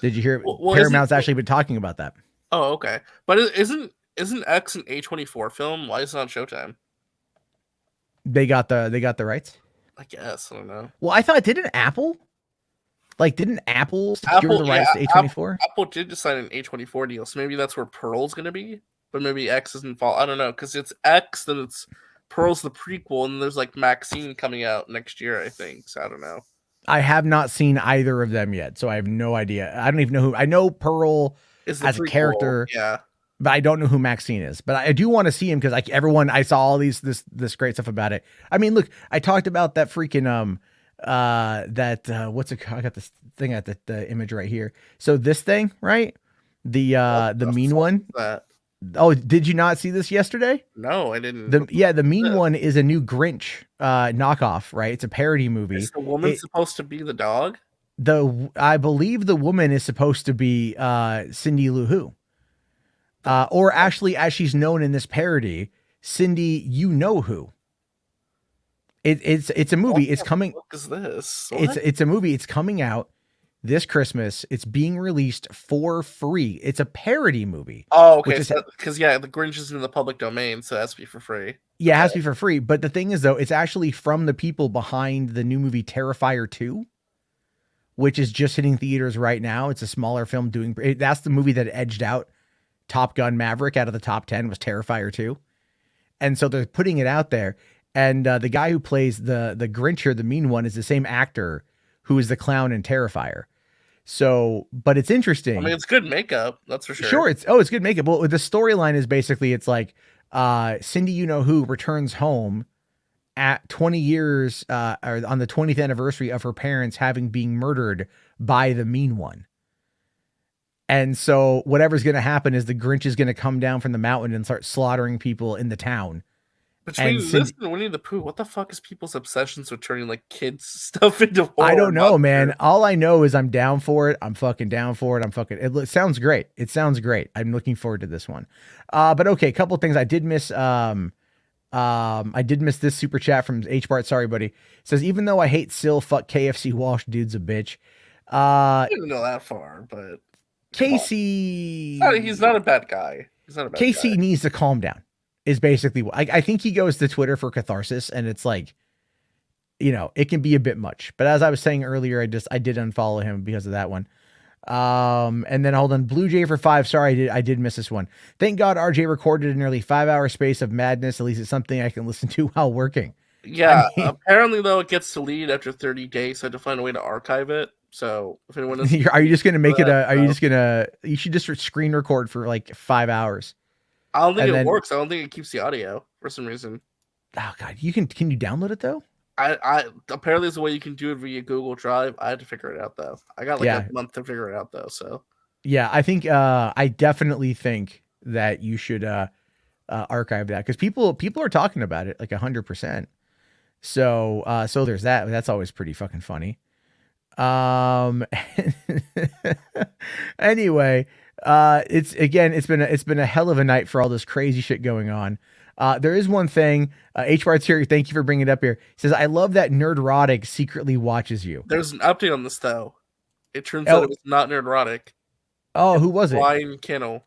Did you hear? Paramount's actually been talking about that. Oh, okay. But isn't X an A24 film? Why is it on Showtime? They got the rights. I guess I don't know. Well, I thought didn't Apple? Like, didn't Apple secure the rights to A24? Apple did just sign an A24 deal, so maybe that's where Pearl's going to be. But maybe X isn't fall. I don't know, because it's X, then it's Pearl's the prequel, and there's like Maxine coming out next year, I think. So I don't know. I have not seen either of them yet, so I have no idea. I don't even know who. I know Pearl as a character, yeah, but I don't know who Maxine is. But I do want to see him because like everyone, I saw all this great stuff about it. I mean, look, I talked about that freaking what's it? I got this thing at the image right here. So this thing, right? The mean one. Oh, did you not see this yesterday? No, I didn't. The mean one is a new Grinch knockoff, right? It's a parody movie. Is the woman supposed to be the dog? I believe the woman is supposed to be Cindy Lou Who. Or actually, as she's known in this parody, Cindy You Know Who. It's a movie. It's coming. What is this? It's a movie. It's coming out this Christmas. It's being released for free. It's a parody movie. Oh, okay. Because the Grinch is in the public domain, so it has to be for free. Yeah, it has to be for free. But the thing is, though, it's actually from the people behind the new movie Terrifier 2, which is just hitting theaters right now. It's a smaller film that's the movie that edged out Top Gun Maverick out of the top 10 was Terrifier 2. And so they're putting it out there. And the guy who plays the Grinch, or the mean one, is the same actor who is the clown in Terrifier. So, but it's interesting. I mean, it's good makeup, that's for sure. Sure, it's good makeup. Well, the storyline is basically it's like Cindy You Know Who returns home at 20 years or on the 20th anniversary of her parents having been murdered by the mean one. And so whatever's going to happen is the Grinch is going to come down from the mountain and start slaughtering people in the town. Between this and Winnie the Pooh, what the fuck is people's obsessions with turning like kids stuff into horror? I don't know, man. All I know is I'm down for it. I'm fucking down for it. It sounds great. It sounds great. I'm looking forward to this one. But okay, a couple things I did miss. I did miss this super chat from H Bart. Sorry, buddy. It says, even though I hate Sil, fuck KFC Walsh, dude's a bitch. I didn't go that far, but Casey, he's not a bad guy. He's not a bad Casey guy. needs to calm down. Is basically what I think he goes to Twitter for catharsis, and it's like, it can be a bit much. But as I was saying earlier, I did unfollow him because of that one. And then hold on, Blue Jay for 5. Sorry, I did miss this one. Thank God RJ recorded a nearly 5-hour space of madness. At least it's something I can listen to while working. Yeah, I mean, apparently though it gets deleted after 30 days, so I had to find a way to archive it. So if anyone is, are you just gonna make it you should just screen record for like 5 hours. I don't think it works. I don't think it keeps the audio for some reason. Oh God, can you download it though? I apparently there's a way you can do it via Google Drive. I had to figure it out though. I got a month to figure it out though. So yeah, I think I definitely think that you should archive that because people are talking about it like 100%. So there's that. That's always pretty fucking funny. Anyway, it's been a hell of a night for all this crazy shit going on. There is one thing, H Bart's here. Thank you for bringing it up here. He says, I love that Nerdrotic secretly watches you. There's an update on this though. It turns out it was not Nerdrotic. Oh, who was it? Ryan Kinnell.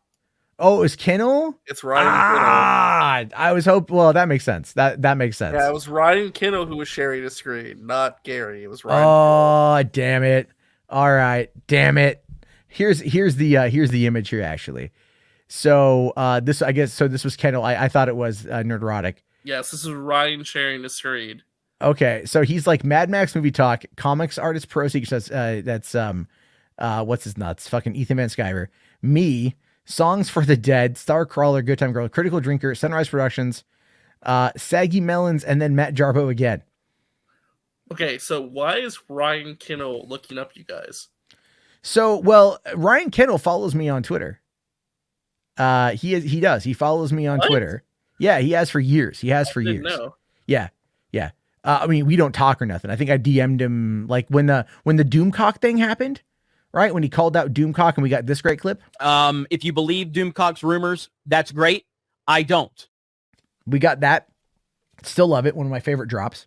Oh, it's Kinnell? It's Ryan Kinnell. I was hoping. Well, that makes sense. That makes sense. Yeah, it was Ryan Kinnell who was sharing the screen, not Gary. It was Ryan. Oh, damn it! All right, damn it. Here's the image here actually. So this was Kinnell. I thought it was Nerdrotic. Yes, this is Ryan sharing the screen. Okay, so he's like Mad Max Movie Talk, Comics Artist Pro Secrets. That's what's his nuts? Fucking Ethan Van Sciver. Me. Songs for the Dead, Starcrawler, Good Time Girl, Critical Drinker, Sunrise Productions, Saggy Melons, and then Matt Jarbo again. Okay, so why is Ryan Kinnell looking up you guys? So, well, Ryan Kinnell follows me on Twitter. He does. He follows me on Twitter. Yeah, he has for years. I didn't know. Yeah. I mean, we don't talk or nothing. I think I DM'd him like when the Doomcock thing happened. Right? When he called out Doomcock and we got this great clip. If you believe Doomcock's rumors, that's great. I don't. We got that. Still love it. One of my favorite drops.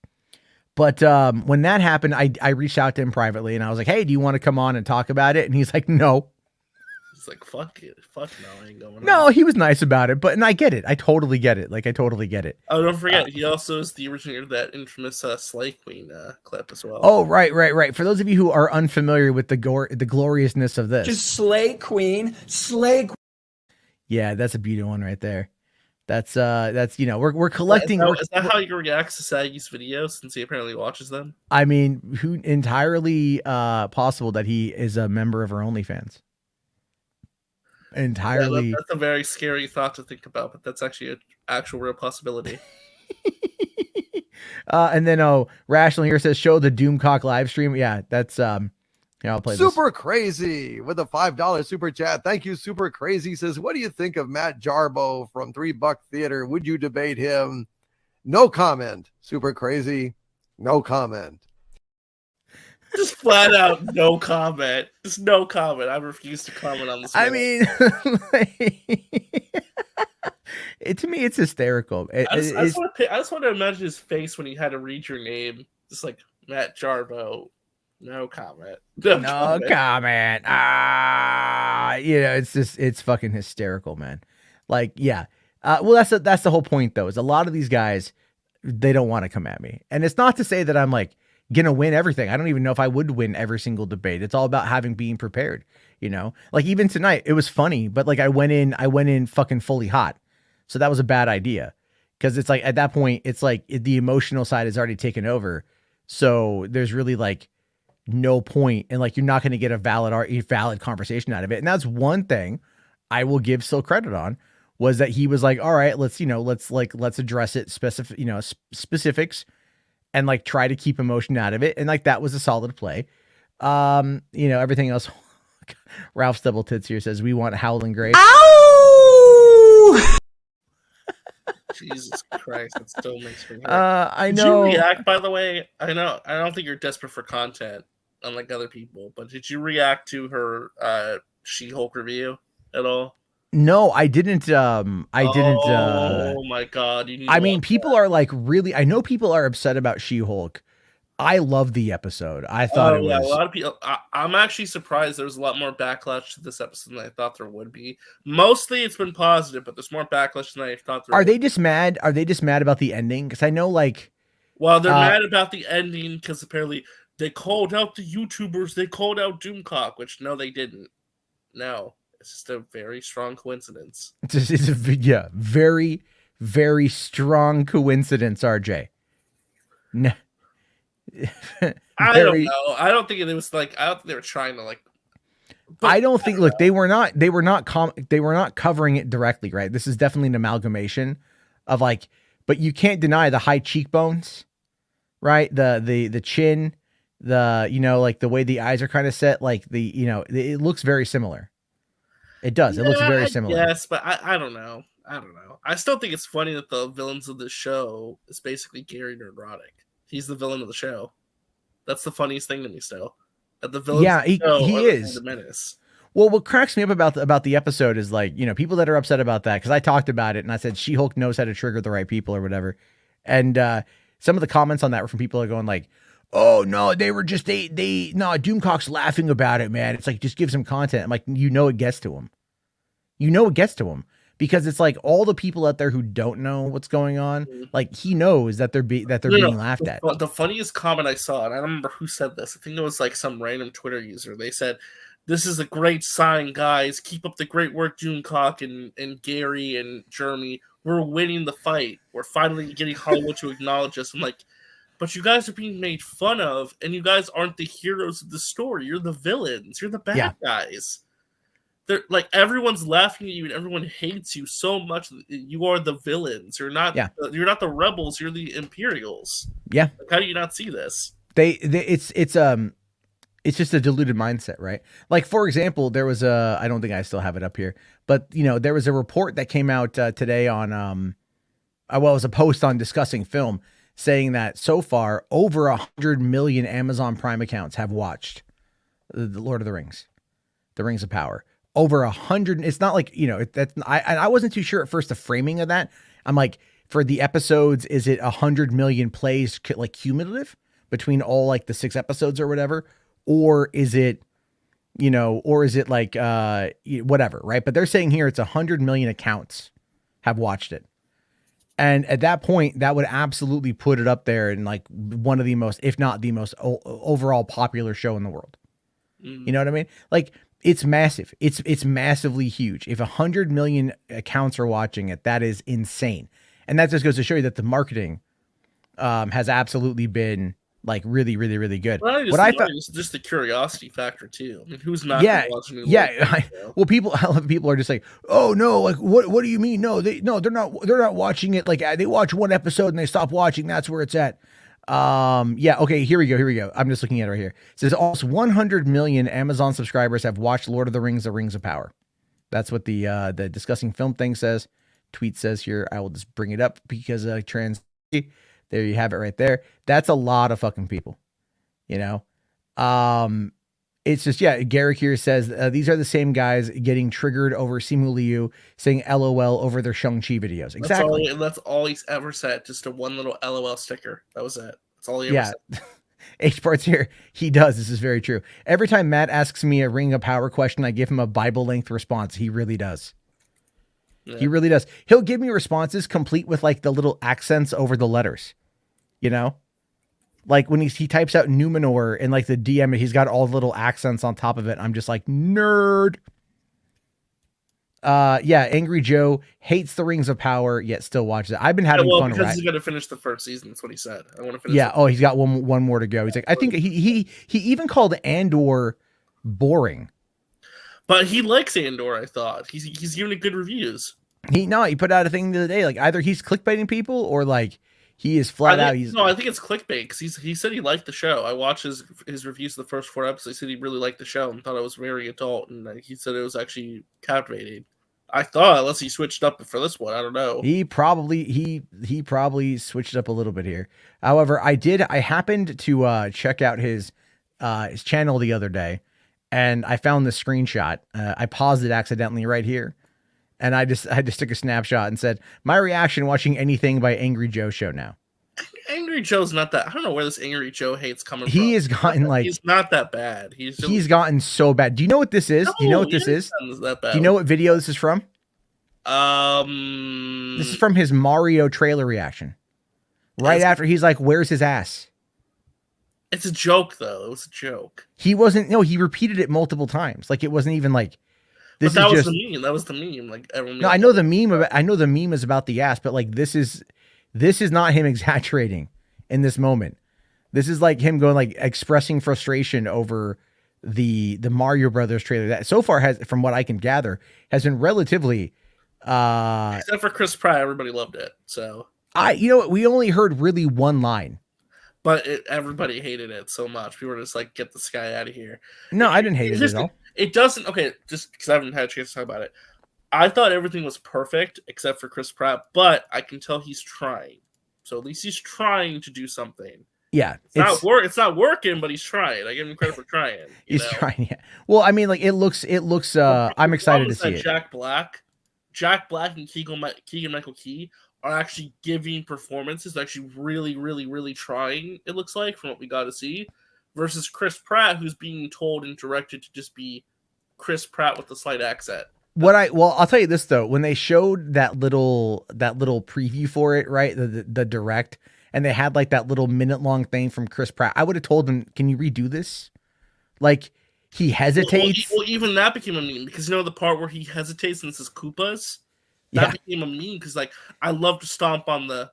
But when that happened, I reached out to him privately and I was like, hey, do you want to come on and talk about it? And he's like, no. He's like, fuck it. Fuck no, I ain't going No, on. he was nice about it, and I get it. I totally get it. Like, I totally get it. Oh, don't forget, he also is the originator of that infamous Slay Queen clip as well. Oh, right. For those of you who are unfamiliar with the gloriousness of this. Just Slay Queen. Yeah, that's a beautiful one right there. That's we're collecting. Is that how you react to Saggy's videos since he apparently watches them? I mean, who entirely possible that he is a member of our OnlyFans. Entirely. Yeah, that's a very scary thought to think about, but that's actually an actual real possibility. And then Rational here says show the Doomcock live stream. Yeah, that's I'll play Super Crazy with a $5 super chat. Thank you, Super Crazy. Says, what do you think of Matt Jarbo from $3 Theater? Would you debate him? No comment. Super Crazy. No comment. Just flat out no comment. Just no comment. I refuse to comment on this. I mean, to me, it's hysterical. I just want to imagine his face when he had to read your name. Just like Matt Jarbo. No comment. No comment. It's fucking hysterical, man. Like, yeah. Well, that's the whole point, though, is a lot of these guys, they don't want to come at me. And it's not to say that I'm like gonna win everything. I don't even know if I would win every single debate. It's all about being prepared, Like, even tonight, it was funny, but like I went in fucking fully hot. So that was a bad idea. Because it's like, at that point, it's like the emotional side is already taken over. So there's really like no point, and like you're not going to get a valid conversation out of it. And that's one thing I will give Sil credit on, was that he was like, all right, let's address it specifics and like try to keep emotion out of it. And like that was a solid play. Everything else. Ralph Stubble Tits here says we want Howling Grace. Ow! Jesus Christ, it still makes me hurt. I know. Did you react, by the way? I don't think you're desperate for content, unlike other people, but did you react to her She-Hulk review at all? No, I didn't. Oh my God. People are like really, I know people are upset about She-Hulk. I love the episode. I thought it was a lot of people. I'm actually surprised there's a lot more backlash to this episode than I thought there would be. Mostly it's been positive, but there's more backlash than I thought there would be. Are they just mad? Are they just mad about the ending? Because I know well, they're mad about the ending because apparently they called out the YouTubers, they called out Doomcock, which no, they didn't. No. It's just a very strong coincidence. It's a very, very strong coincidence, RJ. No. I don't know. I don't think it was like. I don't think they were trying to like. I don't think. Look, they were not covering it directly, right? This is definitely an amalgamation of like. But you can't deny the high cheekbones, right? The chin, like the way the eyes are kind of set, like it looks very similar. It does. It looks very similar. Yes, but I don't know. I still think it's funny that the villains of the show is basically Gary Neurotic. He's the villain of the show. That's the funniest thing to me still. That the villain he is. The menace. Well, what cracks me up about the episode is like, people that are upset about that, because I talked about it and I said She-Hulk knows how to trigger the right people or whatever. And some of the comments on that were from people that are going like, oh no, they were just Doomcock's laughing about it, man. It's like, just give some content. I'm like, it gets to him. It gets to him. Because it's like all the people out there who don't know what's going on, like he knows that they're being laughed at. The funniest comment I saw, and I don't remember who said this. I think it was like some random Twitter user. They said, "This is a great sign, guys. Keep up the great work, Doomcock and Gary and Jeremy. We're winning the fight. We're finally getting Hollywood to acknowledge us." I'm like, but you guys are being made fun of, and you guys aren't the heroes of the story. You're the villains. You're the bad guys. They're like, everyone's laughing at you and everyone hates you so much. You are the villains. You're not. You're not the rebels. You're the Imperials. Yeah. Like, how do you not see this? It's just a diluted mindset, right? Like, for example, there was I don't think I still have it up here, but there was a report that came out today on it was a post on Discussing Film saying that so far over 100 million Amazon Prime accounts have watched the Lord of the Rings, the Rings of Power. Over 100. It's not like, I wasn't too sure at first the framing of that. I'm like, for the episodes, is it 100 million plays like cumulative between all like the 6 episodes or whatever? Or is it, you know, or is it like whatever, right? But they're saying here it's 100 million accounts have watched it. And at that point, that would absolutely put it up there in like one of the most, if not the most overall popular show in the world. You know what I mean? Like, it's massive. It's massively huge. If 100 million accounts are watching it, that is insane. And that just goes to show you that the marketing has absolutely been like really, really, really good. Well, What I thought, just the curiosity factor too. I mean, who's not yeah, gonna watch a new yeah. movie, Well, I love people are just like, oh no, like what do you mean? No, they're not watching it. Like they watch one episode and they stop watching. That's where it's at. Yeah, okay, here we go. I'm just looking at it right here. It says almost 100 million Amazon subscribers have watched Lord of the Rings: The Rings of Power. That's what the discussing film thing says. Tweet says here. I will just bring it up because there you have it right there. That's a lot of fucking people, you know? It's just, yeah, Garrick here says, these are the same guys getting triggered over Simu Liu saying LOL over their Shang-Chi videos. Exactly. That's all he's ever said. Just a one little LOL sticker. That was it. That's all he ever said. H-Parts here. He does. This is very true. Every time Matt asks me a Ring of Power question, I give him a Bible-length response. He really does. Yeah. He really does. He'll give me responses complete with like the little accents over the letters. You know, like when he types out Numenor and like the DM, he's got all the little accents on top of it. I'm just like, nerd. Yeah, Angry Joe hates the Rings of Power, yet still watches it. I've been having fun because he's going to finish the first season. That's what he said. I want to finish. Yeah. Oh, he's got one more to go. He's like, I think he even called Andor boring. But he likes Andor. I thought he's giving it good reviews. He put out a thing the other day. Like either he's clickbaiting people or like. He is flat out. I think it's clickbait because he said he liked the show. I watched his reviews of the first 4 episodes. He said he really liked the show and thought it was very adult, and he said it was actually captivating. I thought, unless he switched up for this one, I don't know. He probably switched up a little bit here. However, I happened to check out his channel the other day, and I found the screenshot. I paused it accidentally right here. And I just took a snapshot and said, my reaction watching anything by Angry Joe show now. Angry Joe's not that. I don't know where this Angry Joe hate's coming from. He has gotten like. He's not that bad. He's gotten so bad. Do you know what this is? Do you know what this is? That bad. Do you know what video this is from? This is from his Mario trailer reaction. Right after he's like, where's his ass? It's a joke, though. It was a joke. He repeated it multiple times. Like, it wasn't even like. But that was the meme. That was the meme. Like everyone. No, I know the meme. I know the meme is about the ass, but like this is not him exaggerating in this moment. This is like him going like expressing frustration over the Mario Brothers trailer that so far has, from what I can gather, has been relatively. Except for Chris Pratt, everybody loved it. So we only heard really one line. But everybody hated it so much. People were just like, get this guy out of here. No, I didn't hate it at all. It doesn't. Okay, just because I haven't had a chance to talk about it. I thought everything was perfect except for Chris Pratt, but I can tell he's trying. So at least he's trying to do something. Yeah. It's not working, but he's trying. I give him credit for trying. He's trying, yeah. Well, I mean, like it looks I'm excited to see it. Jack Black and Keegan-Michael Key are actually giving performances, actually really, really, really trying, it looks like, from what we got to see, versus Chris Pratt, who's being told and directed to just be Chris Pratt with a slight accent. I'll tell you this though, when they showed that little preview for it, right, the direct, and they had like that little minute-long thing from Chris Pratt, I would have told him, can you redo this? Like, he hesitates. Well, even that became a meme, because the part where he hesitates and says Koopas? That became a meme, because like, I love to stomp on the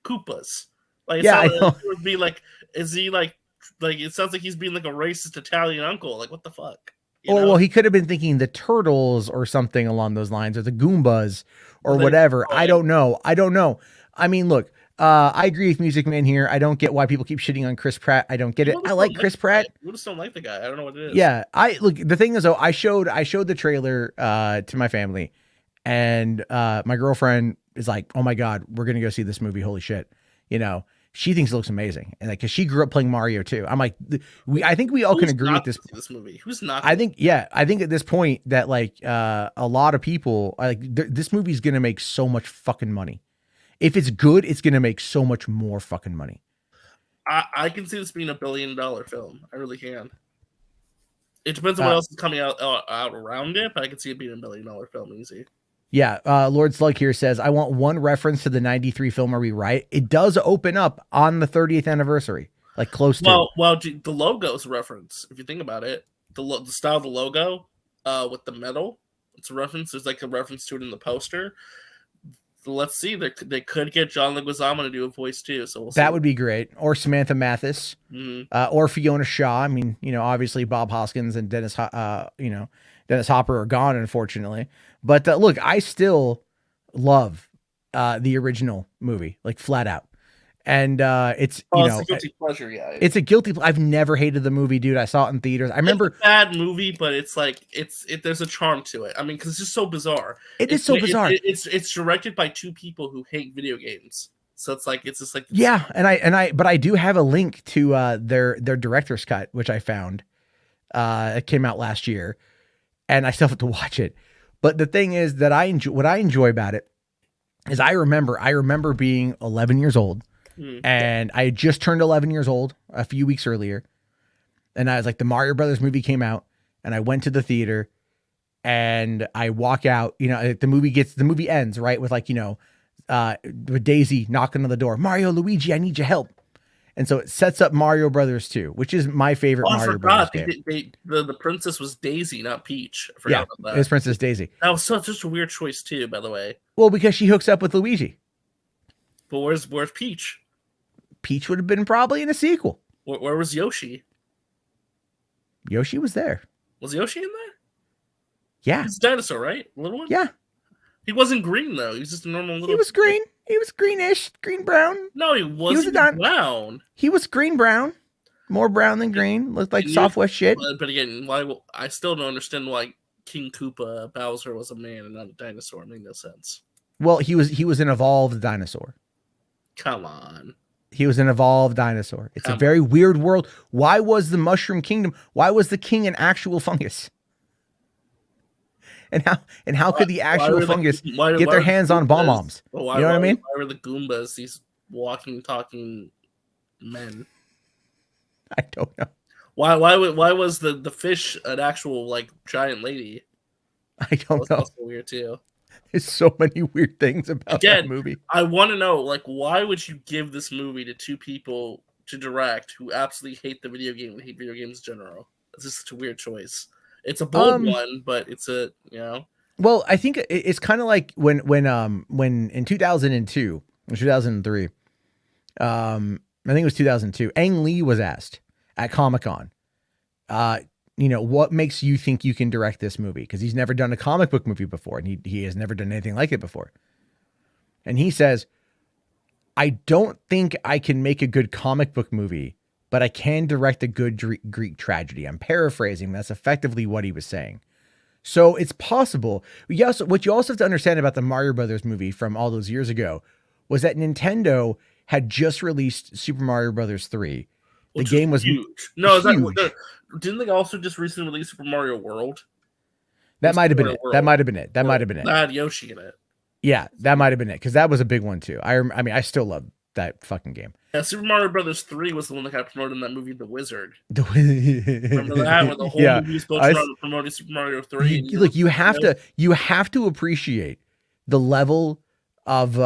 Koopas. Like, it would be like, is he like it sounds like he's being like a racist Italian uncle. Like, what the fuck? Well, he could have been thinking the turtles or something along those lines, or the Goombas or whatever. I don't know. I mean, look, I agree with Music Man here. I don't get why people keep shitting on Chris Pratt. I don't get it. I like Chris Pratt. You just don't like the guy. I don't know what it is. Yeah, the thing is though, I showed the trailer to my family, and my girlfriend is like, "Oh my god, we're gonna go see this movie! Holy shit!" She thinks it looks amazing, and like, cause she grew up playing Mario too. I'm like, I think we all can agree with this movie. Who's not? I think at this point that like a lot of people like this movie's gonna make so much fucking money. If it's good, it's gonna make so much more fucking money. I can see this being $1 billion film. I really can. It depends on what else is coming out around it, but I can see it being $1 million film easy. Yeah, Lord Slug here says, I want one reference to the 93 film Are We Right? It does open up on the 30th anniversary, like close to. Well, the logo's a reference. If you think about it, the style of the logo with the metal, it's a reference. There's like a reference to it in the poster. So let's see. They could get John Leguizamo to do a voice too. So we'll see. That would be great. Or Samantha Mathis, or Fiona Shaw. I mean, obviously Bob Hoskins and Dennis Hopper are gone, unfortunately. But look, I still love the original movie, like flat out. And it's it's a guilty pleasure, yeah. It's a guilty. I've never hated the movie, dude. I saw it in theaters. I remember it's a bad movie, but it's like there's a charm to it. I mean, because it's just so bizarre. It's so bizarre. It's directed by two people who hate video games, so it's just like yeah. But I do have a link to their director's cut, which I found. It came out last year, and I still have to watch it. But the thing is that what I enjoy about it is I remember being 11 years old. And I had just turned 11 years old a few weeks earlier. And I was like, the Mario Brothers movie came out and I went to the theater and I walk out, the movie ends, right? With like, with Daisy knocking on the door, Mario, Luigi, I need your help. And so it sets up Mario Brothers 2, which is my favorite Mario Brothers game. The princess was Daisy, not Peach. I forgot about that. It was Princess Daisy. That was such a weird choice too, by the way. Well, because she hooks up with Luigi. But where's Peach? Peach would have been probably in a sequel. Where was Yoshi? Yoshi was there. Was Yoshi in there? Yeah. He's a dinosaur, right? Little one? Yeah. He wasn't green, though. He was just a normal little... He was green. He was greenish. Green-brown. No, he wasn't brown. He was green-brown. More brown than green. Looked like Southwest shit. But again, I still don't understand why King Koopa Bowser was a man and not a dinosaur. It made no sense. Well, he was an evolved dinosaur. Come on. He was an evolved dinosaur. It's a very weird world. Why was the Mushroom Kingdom? Why was the king an actual fungus? And how could the actual fungus get their hands on bomb-bombs? You know what I mean? Why were the Goombas these walking, talking men? I don't know. Why was the fish an actual like giant lady? I don't know. That's weird too. There's so many weird things about that movie. I want to know, like, why would you give this movie to two people to direct who absolutely hate the video game and hate video games in general? It's just such a weird choice. It's a bold one, but it's Well, I think it's kind of like when in 2002 or 2003, I think it was 2002, Ang Lee was asked at Comic-Con, what makes you think you can direct this movie? Because he's never done a comic book movie before, and he has never done anything like it before. And he says, I don't think I can make a good comic book movie, but I can direct a good Greek tragedy. I'm paraphrasing. That's effectively what he was saying. So it's possible. What you also have to understand about the Mario Brothers movie from all those years ago was that Nintendo had just released Super Mario Brothers 3. The game was huge. No, huge. Didn't they also just recently release Super Mario World? That might have been it. That might have been it. That had Yoshi in it. Yeah, that might have been it, because that was a big one too. I mean, I still love that fucking game. Yeah, Super Mario Brothers 3 was the one that got promoted in that movie, The Wizard. Remember that? Where the whole movie was built around promoting Super Mario 3. Look, you have to appreciate the level of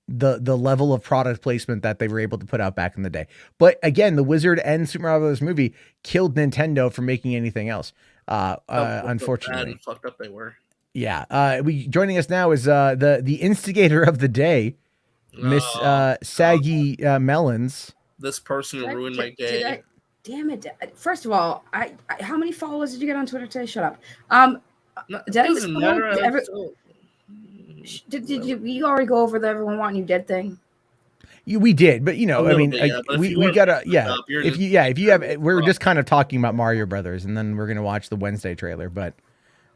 the level of product placement that they were able to put out back in the day. But again, The Wizard and Super Mario Brothers movie killed Nintendo from making anything else. Unfortunately, and fucked up they were. Yeah. Joining us now is the instigator of the day, Miss Saggy Melons. This person ruined my day. Damn it! First of all, I how many followers did you get on Twitter today? Shut up. Doesn't matter. Did you already go over the everyone wanting you dead thing? We did, but we gotta if you have we're just kind of talking about Mario Brothers, and then we're gonna watch the Wednesday trailer. But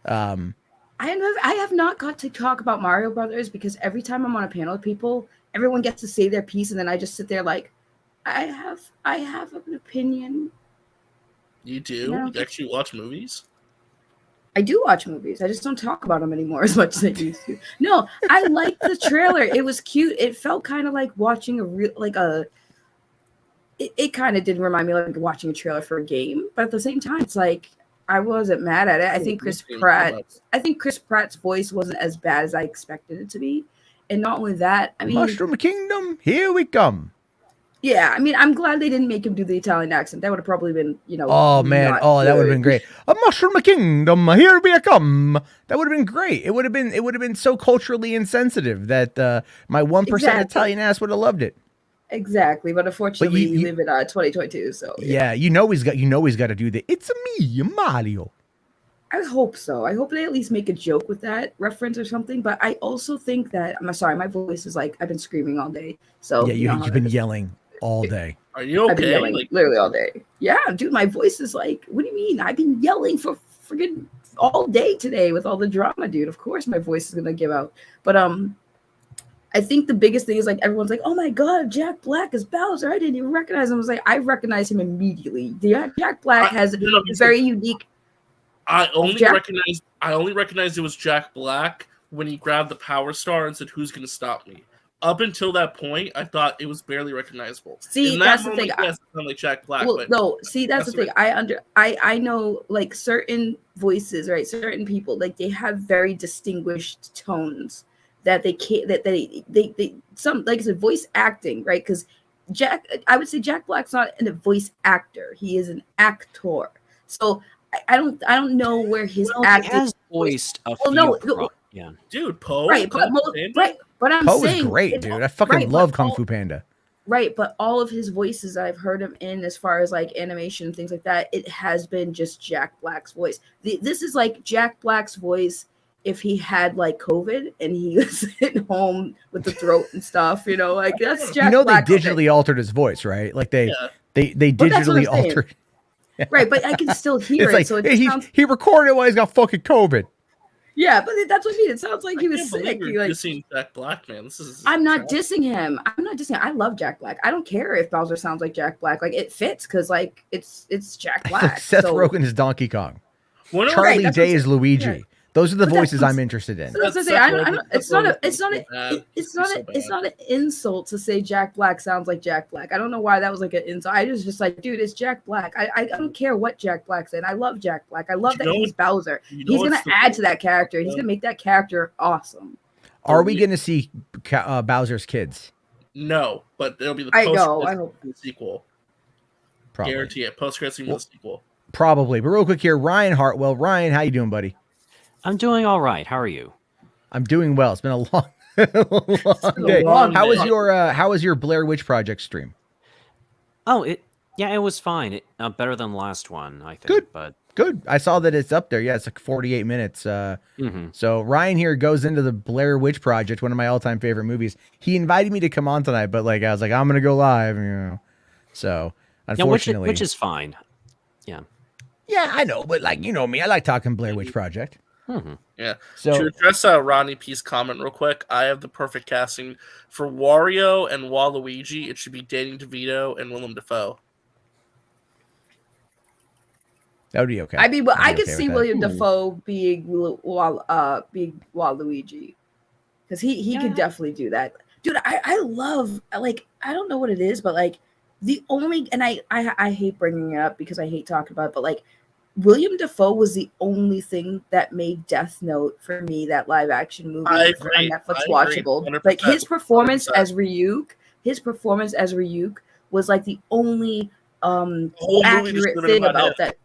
I have not got to talk about Mario Brothers because every time I'm on a panel with people, everyone gets to say their piece, and then I just sit there like, I have an opinion. You do? You actually watch movies? I do watch movies. I just don't talk about them anymore as much as I used to. No, I liked the trailer. It was cute. It felt kind of like watching it kind of did remind me like watching a trailer for a game, but at the same time, it's like I wasn't mad at it. I think Chris Pratt's voice wasn't as bad as I expected it to be. And not only that, I mean, Mushroom Kingdom, here we come. yeah, I mean, I'm glad they didn't make him do the Italian accent. That would have probably been, Oh man, that would have been great. A Mushroom Kingdom, here we come. That would have been great. It would have been so culturally insensitive that my 1% Italian ass would have loved it. Exactly, but unfortunately, we live in 2022, so yeah, he's got to do the "It's me, Mario." I hope so. I hope they at least make a joke with that reference or something. But I also think that I'm sorry, my voice is like I've been screaming all day. So yeah, you've been yelling all day. Are you okay? I've been yelling literally all day. Yeah, dude, my voice is like, what do you mean? I've been yelling for friggin' all day today with all the drama, dude. Of course, my voice is gonna give out. But I think the biggest thing is like everyone's like, oh my god, Jack Black is Bowser. I didn't even recognize him. I was like, I recognize him immediately. Jack Black has a very unique. I only recognized it was Jack Black when he grabbed the Power Star and said, "Who's gonna stop me?" Up until that point, I thought it was barely recognizable. See, that's the thing. Yes, it sounded like Jack Black. Well, but no, see, that's the thing. I know like certain voices, right? Certain people, like they have very distinguished tones that they can't. That they some like I said, voice acting, right? Because I would say Jack Black's not a voice actor. He is an actor. So I don't know where his acting has voiced a few. No, yeah, dude, Poe. Right, but but I'm Poe saying is great, dude. I fucking love Kung Fu Panda. Right, but all of his voices I've heard him in, as far as like animation and things like that, it has been just Jack Black's voice. This is like Jack Black's voice if he had like COVID and he was at home with the throat and stuff, like that's Jack Black. They digitally altered his voice, right? Like they digitally altered. Right, but I can still hear it. So he recorded it while he's got fucking COVID. Yeah, but that's what I mean. It sounds like he was sick. You're dissing Jack Black, man. I'm not dissing him. I love Jack Black. I don't care if Bowser sounds like Jack Black. Like it fits because like it's Jack Black. Seth Rogen is Donkey Kong. Charlie Day is Luigi. Yeah. Those are the voices I'm interested in. It's not an insult to say Jack Black sounds like Jack Black. I don't know why that was like an insult. I was just like, dude, it's Jack Black. I don't care what Jack Black said. I love Jack Black. I love that he's Bowser. He's gonna add to that character. He's gonna make that character awesome. Are we gonna see Bowser's kids? No, but there'll be the sequel. Probably. Guarantee it. Post-credits will be the sequel. Probably. But real quick here, Ryan Hartwell. Ryan, how you doing, buddy? I'm doing all right. How are you? I'm doing well. It's been a long, long day. How was your Blair Witch Project stream? Oh, it was fine. Better than the last one, I think. Good. I saw that it's up there. Yeah, it's like 48 minutes. So Ryan here goes into the Blair Witch Project, one of my all-time favorite movies. He invited me to come on tonight, but like I was like, I'm gonna go live, So unfortunately, which is fine. Yeah. Yeah, I know, but like me, I like talking Blair Witch Project. Mm-hmm. Yeah. So to address Ronnie P's comment real quick, I have the perfect casting for Wario and Waluigi. It should be Danny DeVito and Willem Dafoe. That would be okay. I mean, but I could see William Dafoe being Waluigi because he could definitely do that, dude. I love I don't know what it is, but like the only and I hate bringing it up because I hate talking about it, but like. William Dafoe was the only thing that made Death Note for me that live action movie on Netflix watchable. Like his performance as Ryuk was like the only accurate thing about that.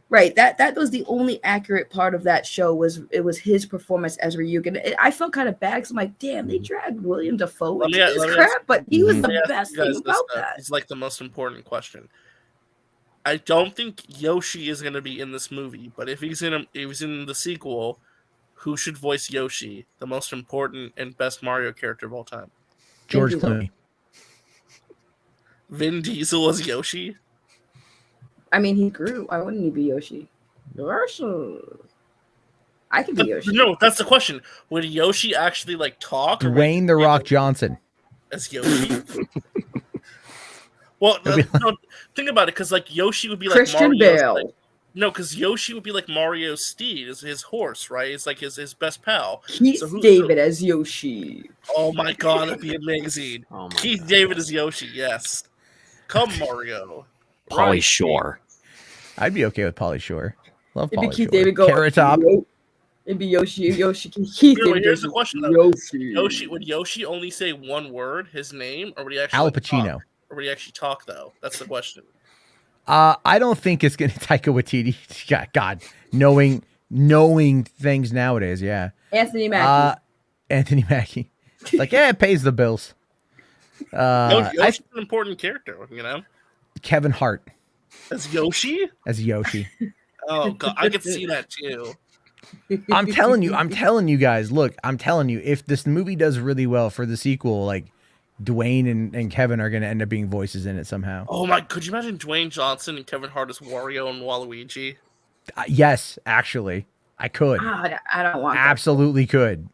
Right, that was the only accurate part of that show was his performance as Ryuk, and I felt kind of bad because I'm like, damn, they dragged William Dafoe into this crap, but he was the best thing about that. It's like the most important question. I don't think Yoshi is going to be in this movie, but if he's in the sequel, who should voice Yoshi, the most important and best Mario character of all time? George Clooney. Vin Diesel as Yoshi? I mean, he grew. Why wouldn't he be Yoshi? I could be Yoshi. No, that's the question. Would Yoshi actually like talk? Dwayne The Rock Johnson as Yoshi? Well, think about it, because like Yoshi would be like Christian Bale. No, because Yoshi would be like Mario's steed, his horse, right? It's like his best pal. Keith David as Yoshi. Oh my god, that'd be amazing. Keith David as Yoshi, yes. Come Mario. Pauly Shore. I'd be okay with Pauly Shore. Love It'd be Pauly Keith Shore. David going. Carrot Top. It'd be Yoshi. Keith Really, David here's goes, the question though: would Yoshi only say one word, his name, or would he actually Al like, Pacino. talk? Or would he actually talk though? That's the question. I don't think it's gonna Taika Waititi. God, knowing things nowadays, yeah. Anthony Mackie. Anthony Mackie. Like, yeah, it pays the bills. Yoshi's an important character, you know. Kevin Hart As Yoshi. Oh god, I could see that too. I'm telling you guys, look, I'm telling you, if this movie does really well for the sequel, like Dwayne and Kevin are going to end up being voices in it somehow. Oh my, could you imagine Dwayne Johnson and Kevin Hart as Wario and Waluigi? Yes, actually, I could. I don't want absolutely that, could.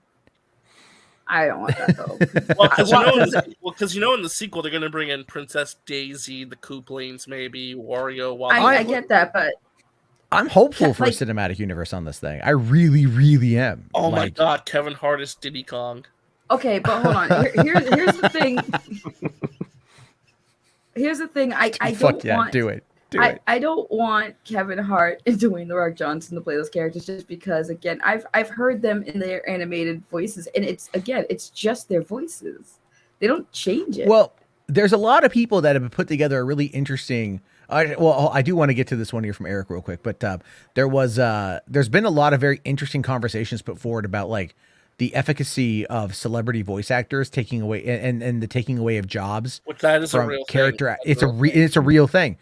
I don't want that though. Because in the sequel they're going to bring in Princess Daisy, the Kooplings, maybe Wario. Waluigi. I get that, but I'm hopeful for a cinematic universe on this thing. I really, really am. Oh my god, Kevin Hart is Diddy Kong. Okay, but hold on. Here's the thing. Here's the thing. I don't want. Do it. I don't want Kevin Hart and Dwayne The Rock Johnson to play those characters just because, again, I've heard them in their animated voices, and it's just their voices. They don't change it. Well, there's a lot of people that have put together a really interesting. I do want to get to this one here from Eric real quick, but there's been a lot of very interesting conversations put forward about like the efficacy of celebrity voice actors taking away and the taking away of jobs. Which that is from a real character. thing. It's a real thing.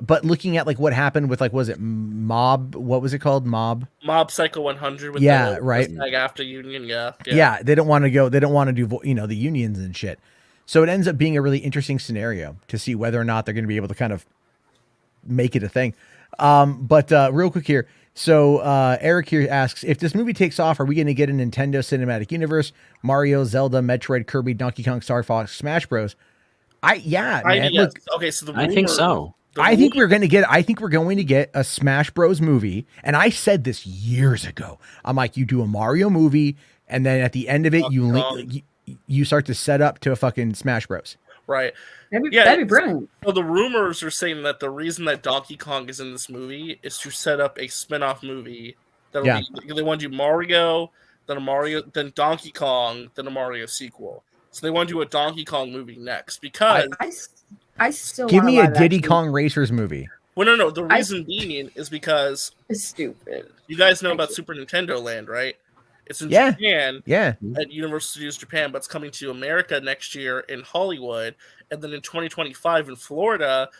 But looking at like what happened with like, was it Mob? What was it called? Mob Psycho 100. With the right. SAG-AFTRA union. Yeah. They don't want to go. They don't want to do the unions and shit. So it ends up being a really interesting scenario to see whether or not they're going to be able to kind of make it a thing. But real quick here. So Eric here asks, if this movie takes off, are we going to get a Nintendo Cinematic Universe, Mario, Zelda, Metroid, Kirby, Donkey Kong, Star Fox, Smash Bros? Man, look, okay, so I think so. I think we're going to get a Smash Bros movie. And I said this years ago. I'm like, you do a Mario movie, and then at the end of it, you start to set up to a fucking Smash Bros. Right. That'd be brilliant. So the rumors are saying that the reason that Donkey Kong is in this movie is to set up a spin-off movie. They want to do Mario, then Donkey Kong, then a Mario sequel. So they want to do a Donkey Kong movie next because I still give me a Diddy action. Kong Racers movie. Well, no. The reason being is because it's stupid. You guys know about Super Nintendo Land, right? It's in Japan, at Universal Studios Japan, but it's coming to America next year in Hollywood, and then in 2025 in Florida,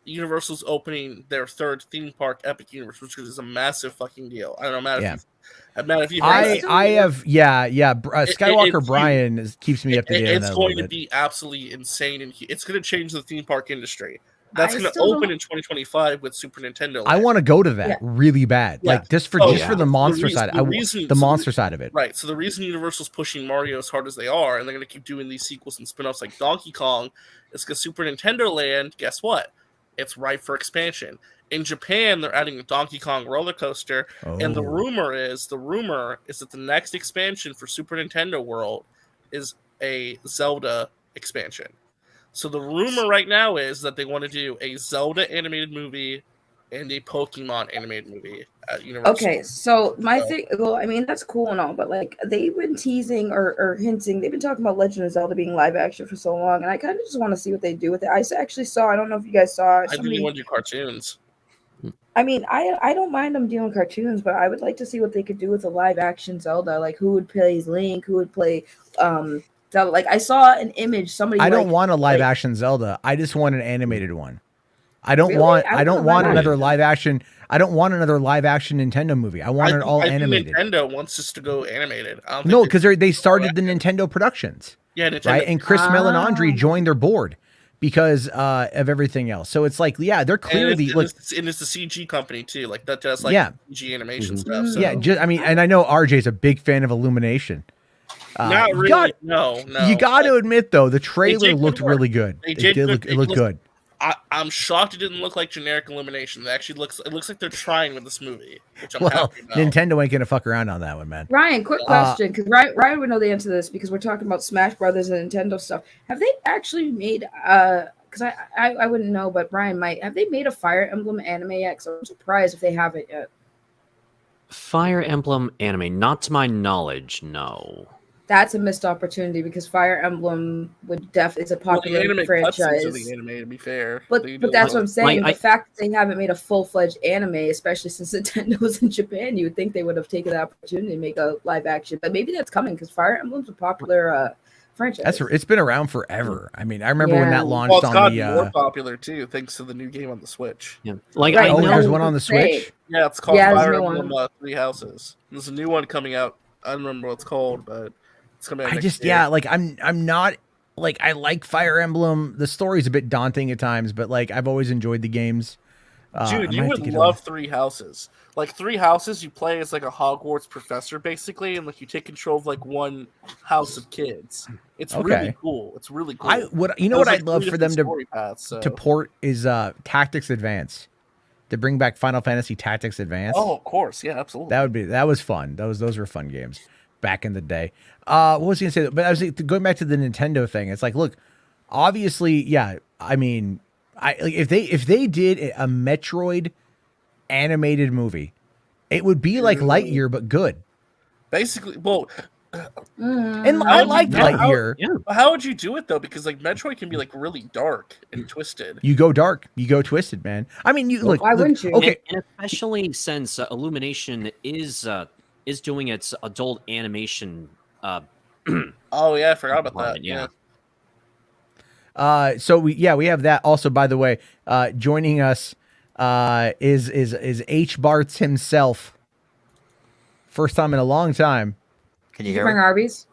Universal's opening their third theme park, Epic Universe, which is a massive fucking deal. I don't know, Matt. If you Skywalker Brian keeps me up to date. It's going to be absolutely insane, and it's going to change the theme park industry. That's going to open in 2025 with Super Nintendo Land. I want to go to that really bad, like just for the monster side. The monster side of it, right? So the reason Universal's pushing Mario as hard as they are, and they're going to keep doing these sequels and spin-offs like Donkey Kong, is because Super Nintendo Land. Guess what? It's ripe for expansion. In Japan, they're adding a Donkey Kong roller coaster, and the rumor is that the next expansion for Super Nintendo World is a Zelda expansion. So the rumor right now is that they want to do a Zelda animated movie and a Pokemon animated movie at Universal. Okay, so thing, well, I mean, that's cool and all, but like they've been teasing or hinting, they've been talking about Legend of Zelda being live action for so long, and I kind of just want to see what they do with it. I actually saw, I don't know if you guys saw. I think you want to do cartoons. I mean, I don't mind them doing cartoons, but I would like to see what they could do with a live action Zelda. Like, who would play Link? Who would play Zelda? Like, I saw an image. I don't want a live action Zelda. I just want an animated one. I don't want another live action. I don't want another live action Nintendo movie. I want it all animated. Nintendo wants us to go animated. No, because they started the Nintendo productions. Yeah, Nintendo. Right, and Chris Melanandri joined their board because of everything else. So it's like, they're clearly and it's the CG company too. Like that does CG animation stuff. So. Yeah, and I know RJ's a big fan of Illumination. Not really. No. You got to admit though, the trailer looked really good. It looked good. I'm shocked it didn't look like generic Illumination. It actually looks like they're trying with this movie, which I'm happy about. Nintendo ain't gonna fuck around on that one, man. Ryan, quick question, because Ryan would know the answer to this because we're talking about Smash Brothers and Nintendo stuff. Have they actually made because I wouldn't know, but Ryan might. Have they made a Fire Emblem anime yet? Because I'm surprised if they haven't yet. Fire Emblem anime, not to my knowledge, no. That's a missed opportunity because Fire Emblem would is a popular the anime franchise. Of the anime, to be fair. But that's what I'm saying. Like, the fact that they haven't made a full-fledged anime, especially since Nintendo's in Japan, you would think they would have taken the opportunity to make a live action. But maybe that's coming because Fire Emblem's a popular franchise. It's been around forever. I mean, I remember when that launched it's on gotten the more popular too, thanks to the new game on the Switch. Yeah. Like Right, I know there's one on the Switch. Yeah, it's called Yeah, there's Fire a new Emblem one. Three Houses. There's a new one coming out. I don't remember what it's called, but it's coming out next year. Yeah, like I'm not like I like Fire Emblem. The story's a bit daunting at times, but like I've always enjoyed the games. Dude, you would love Three Houses. Like Three Houses, you play as like a Hogwarts professor basically, and like you take control of like one house of kids. It's really cool. It's really cool. What I'd love for them to port is Tactics Advance. To bring back Final Fantasy Tactics Advance. Oh, of course, yeah, absolutely. That was fun. Those were fun games back in the day. What was I gonna say? But I was going back to the Nintendo thing. It's like, look, obviously, yeah. I mean, if they did a Metroid animated movie, it would be like Lightyear but good. Basically, well, and I liked Lightyear. How would you do it though? Because like Metroid can be like really dark and twisted. You go dark, you go twisted, man. I mean, why wouldn't you? Okay, and especially since Illumination is doing its adult animation. Oh yeah, I forgot about that. Yeah. So we have that. Also, by the way, joining us is H Bartz himself. First time in a long time. Can you Did you hear bring me? Arby's?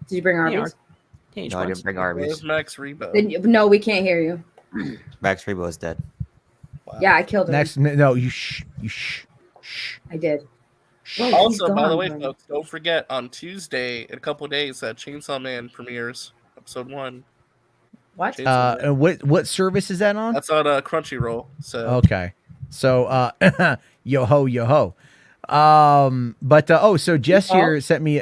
Did you bring Arby's? No, I didn't bring Arby's. Where's Max Rebo? No, we can't hear you. Max Rebo is dead. Wow. Yeah, I killed him. Next, no, you shh. I did. Whoa, Also, by the gone, way, bro. folks, don't forget on Tuesday in a couple of days that Chainsaw Man premieres episode 1. What? Chainsaw Man. What service is that on? That's on Crunchyroll. So Okay. So yo ho. So Jess here sent me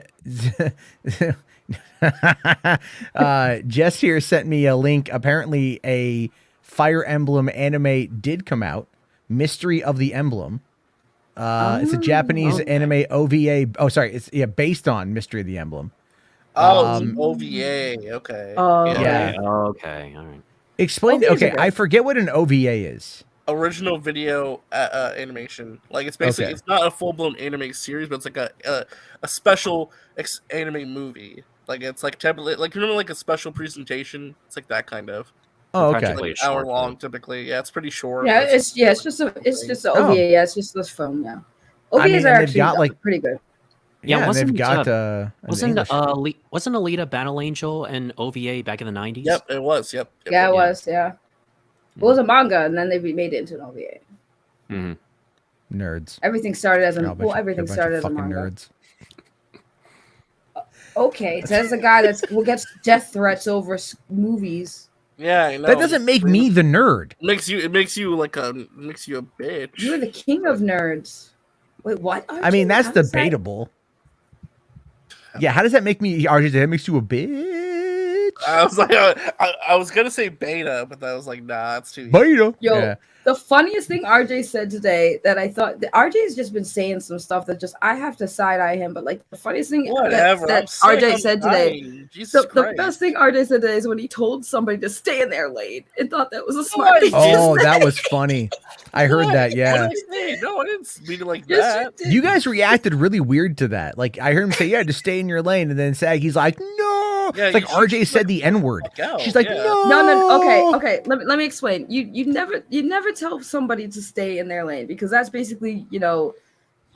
Jess here sent me a link. Apparently a Fire Emblem anime did come out. Mystery of the Emblem. It's a Japanese anime OVA. Oh, sorry, it's based on Mystery of the Emblem. Oh, it's an OVA. Okay. Yeah. Okay. All right. Explain. OVAs Okay, are good. I forget what an OVA is. Original video animation. Like it's basically it's not a full blown anime series, but it's like a special anime movie. Like it's like like remember like a special presentation. It's like that kind of. Oh, okay. Practically Like an hour long typically. Yeah, it's pretty short. Yeah, but it's just a OVA. Yeah, it's just this film. Yeah, OVAs I mean, are and they've actually got, like- pretty good. Yeah, and wasn't they've got wasn't English. Alita Battle Angel an OVA back in the 90s? Yep, it was. Yep. Yeah, it was. Yeah, it was a manga, and then they made it into an OVA. Mm-hmm. Nerds. Everything started as You're all a everything bunch of started as a fucking manga. nerds. Okay, so that's the guy who gets death threats over movies. Yeah, I know. That doesn't make me the nerd. It makes you a bitch. You're the king of nerds. Wait, what? I mean, that's debatable. Yeah, how does that make me? RJ, that makes you a bitch. I was like, I was gonna say beta, but I was like, nah, it's too. Beta. Yo, Yeah. the funniest thing RJ said today that I thought RJ's just been saying some stuff that just I have to side eye him, but like the funniest thing Whatever. that I'm sick, RJ I'm said today. dying. Jesus The Christ. best thing RJ said today is when he told somebody to stay in their lane and thought that was a smart thing. Oh, to say. that was funny. I heard that. What Yeah. did I say? No, I didn't mean it like Yes, that. you did. You guys reacted really weird to that. Like I heard him say, "Yeah, just stay in your lane," and then Saggy's like, "No." Yeah, It's like you RJ should said fuck the N word. out, She's like, yeah. "No, No. Okay. Let me explain. You never tell somebody to stay in their lane because that's basically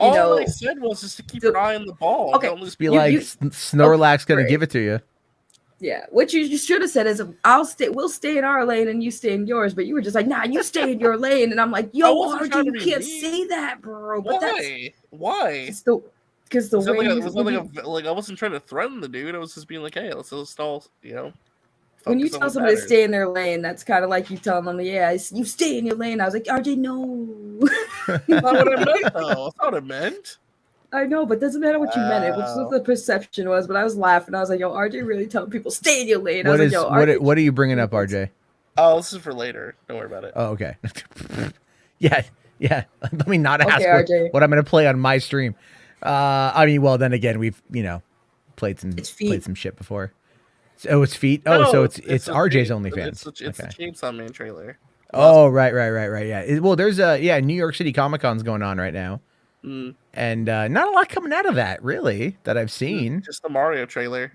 All I said was just to keep an eye on the ball. Okay. Don't lose Be You- like you- Snorlax gonna great. give it to you." Yeah, what you should have said is, we'll stay in our lane and you stay in yours. But you were just like, nah, you stay in your lane, and I'm like, I yo, wasn't trying RJ, to you be can't mean. say that, bro. But Why? it's because the It's not way like, you, it's not like I wasn't trying to threaten the dude. I was just being like, hey, let's all, when you focus on tell what somebody to matters. stay in their lane, that's kind of like you telling them, yeah, you stay in your lane. I was like, RJ, no. That's not what I meant, though. That's not what I meant. I know, but doesn't matter what you meant. It was what the perception was. But I was laughing. I was like, yo, RJ really telling people stay in your lane. I was like, yo, RJ, What are you bringing up, RJ? Oh, this is for later. Don't worry about it. Oh, okay. Yeah, Yeah, let me not ask Okay, RJ. what I'm going to play on my stream. I mean, well, then again, we've played some shit before. Oh, it's feet. Oh, No, so it's the RJ's Chain- OnlyFans. It's the Chainsaw Man trailer. Oh, right. Yeah. Well, there's New York City Comic Con's going on right now, and not a lot coming out of that really that I've seen. Just the Mario trailer.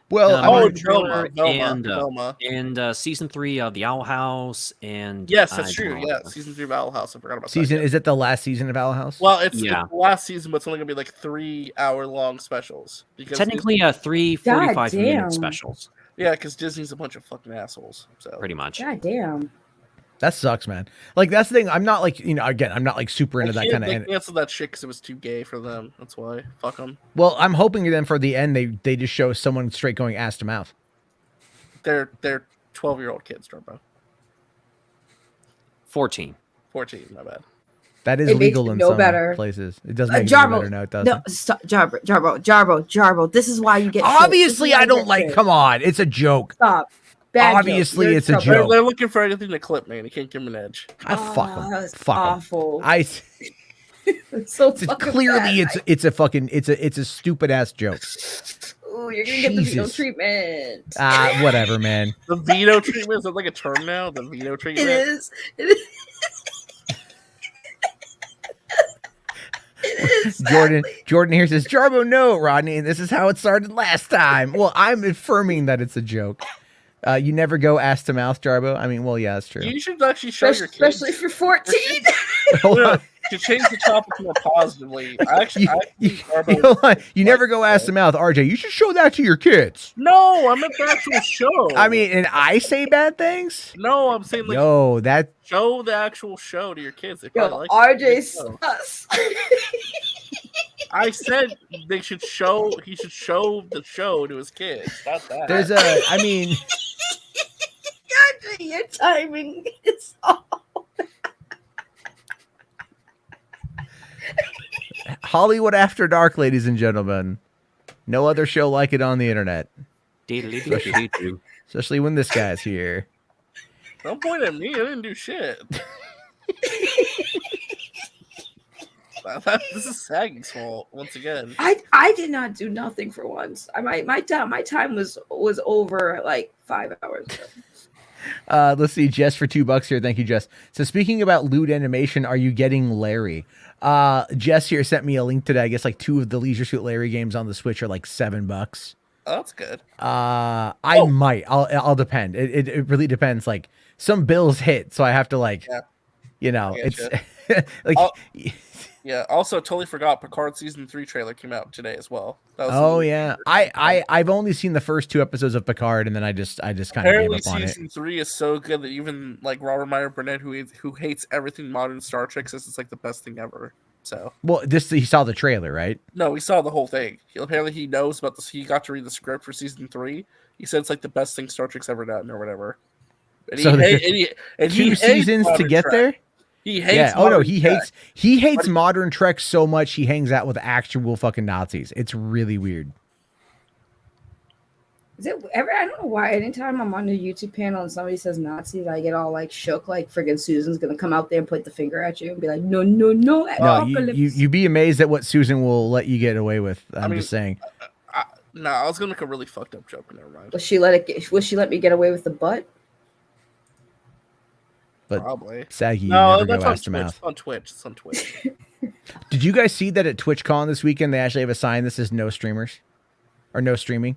Well, Velma. And season 3 of the Owl House, and Yes, that's true. Yeah, season 3 of Owl House. I forgot about season. that. Is it the last season of Owl House? Well, it's the last season, but it's only gonna be like 3-hour-long specials. Because technically, 3 45-minute specials. Yeah, because Disney's a bunch of fucking assholes. So pretty much. God damn. That sucks, man. Like that's the thing. I'm not like again. I'm not like super into that kind of. They canceled that shit because it was too gay for them. That's why. Fuck them. Well, I'm hoping then for the end they just show someone straight going ass to mouth. They're 12-year-old kids, Turbo. 14. 14. My bad. That is It legal makes in no some better. places. It doesn't make it Jarbo, better. No, it doesn't. No, stop, Jarbo. This is why you get. Obviously, I don't like. Come on, it's a joke. Stop. Bad Obviously, joke. it's a joke. They're looking for anything to clip, man. You can't give them an edge. Fuck them. That's Fuck 'em. awful. It's so clearly bad. it's a stupid ass joke. Ooh, you're gonna get the veto Jesus. treatment. Whatever, man. The veto treatment, is that like a term now? The veto treatment. It is. It is. Jordan here says, Jarbo, no, Rodney, this is how it started last time. Well, I'm affirming that it's a joke. You never go ass to mouth, Jarbo. I mean, well, yeah, that's true. You should actually show your kids. Especially for 14. Hold on. To change the topic more positively, You never go ass to mouth, RJ. You should show that to your kids. No, I meant the actual show. I mean, and I say bad things? No, I'm saying like show the actual show to your kids. They probably like RJ's sus. I said he should show the show to his kids. Not that. There's I mean, RJ, your timing is off. Hollywood After Dark, ladies and gentlemen. No other show like it on the internet. Especially when this guy's here. Don't point at me. I didn't do shit. This is Saggy's fault once again. I did not do nothing for once. My time was over like 5 hours ago. Let's see, Jess for $2 here. Thank you, Jess. So speaking about lewd animation, are you getting Larry? Jess here sent me a link today. I guess like 2 of the Leisure Suit Larry games on the Switch are like $7. Oh, that's good. I might. I'll depend. It really depends. Like some bills hit, so I have to like, it's like. Yeah. Also, totally forgot Picard season 3 trailer came out today as well. Yeah. I've only seen the first 2 episodes of Picard, and then I just kind of gave up on it. Season 3 is so good that even like Robert Meyer Burnett, who hates everything modern Star Trek, says it's like the best thing ever. So he saw the trailer, right? No, he saw the whole thing. Apparently, he knows about this. He got to read the script for season 3. He said it's like the best thing Star Trek's ever done, or whatever. And so he 2 seasons to get there. He hates. Yeah. Oh no, he hates modern Trek so much he hangs out with actual fucking Nazis. It's really weird. Is it ever? I don't know why. Anytime I'm on a YouTube panel and somebody says Nazis, I get all like shook. Like friggin' Susan's gonna come out there and point the finger at you and be like, "No, no, no!" No, you be amazed at what Susan will let you get away with. I'm just saying. No, I was gonna make a really fucked up joke. Never mind. Will she let me get away with the butt? But probably. Saggy, no, you never that's go ass to on Twitch. mouth. It's on Twitch. It's on Twitch. Did you guys see that at TwitchCon this weekend they actually have a sign that says no streamers or no streaming?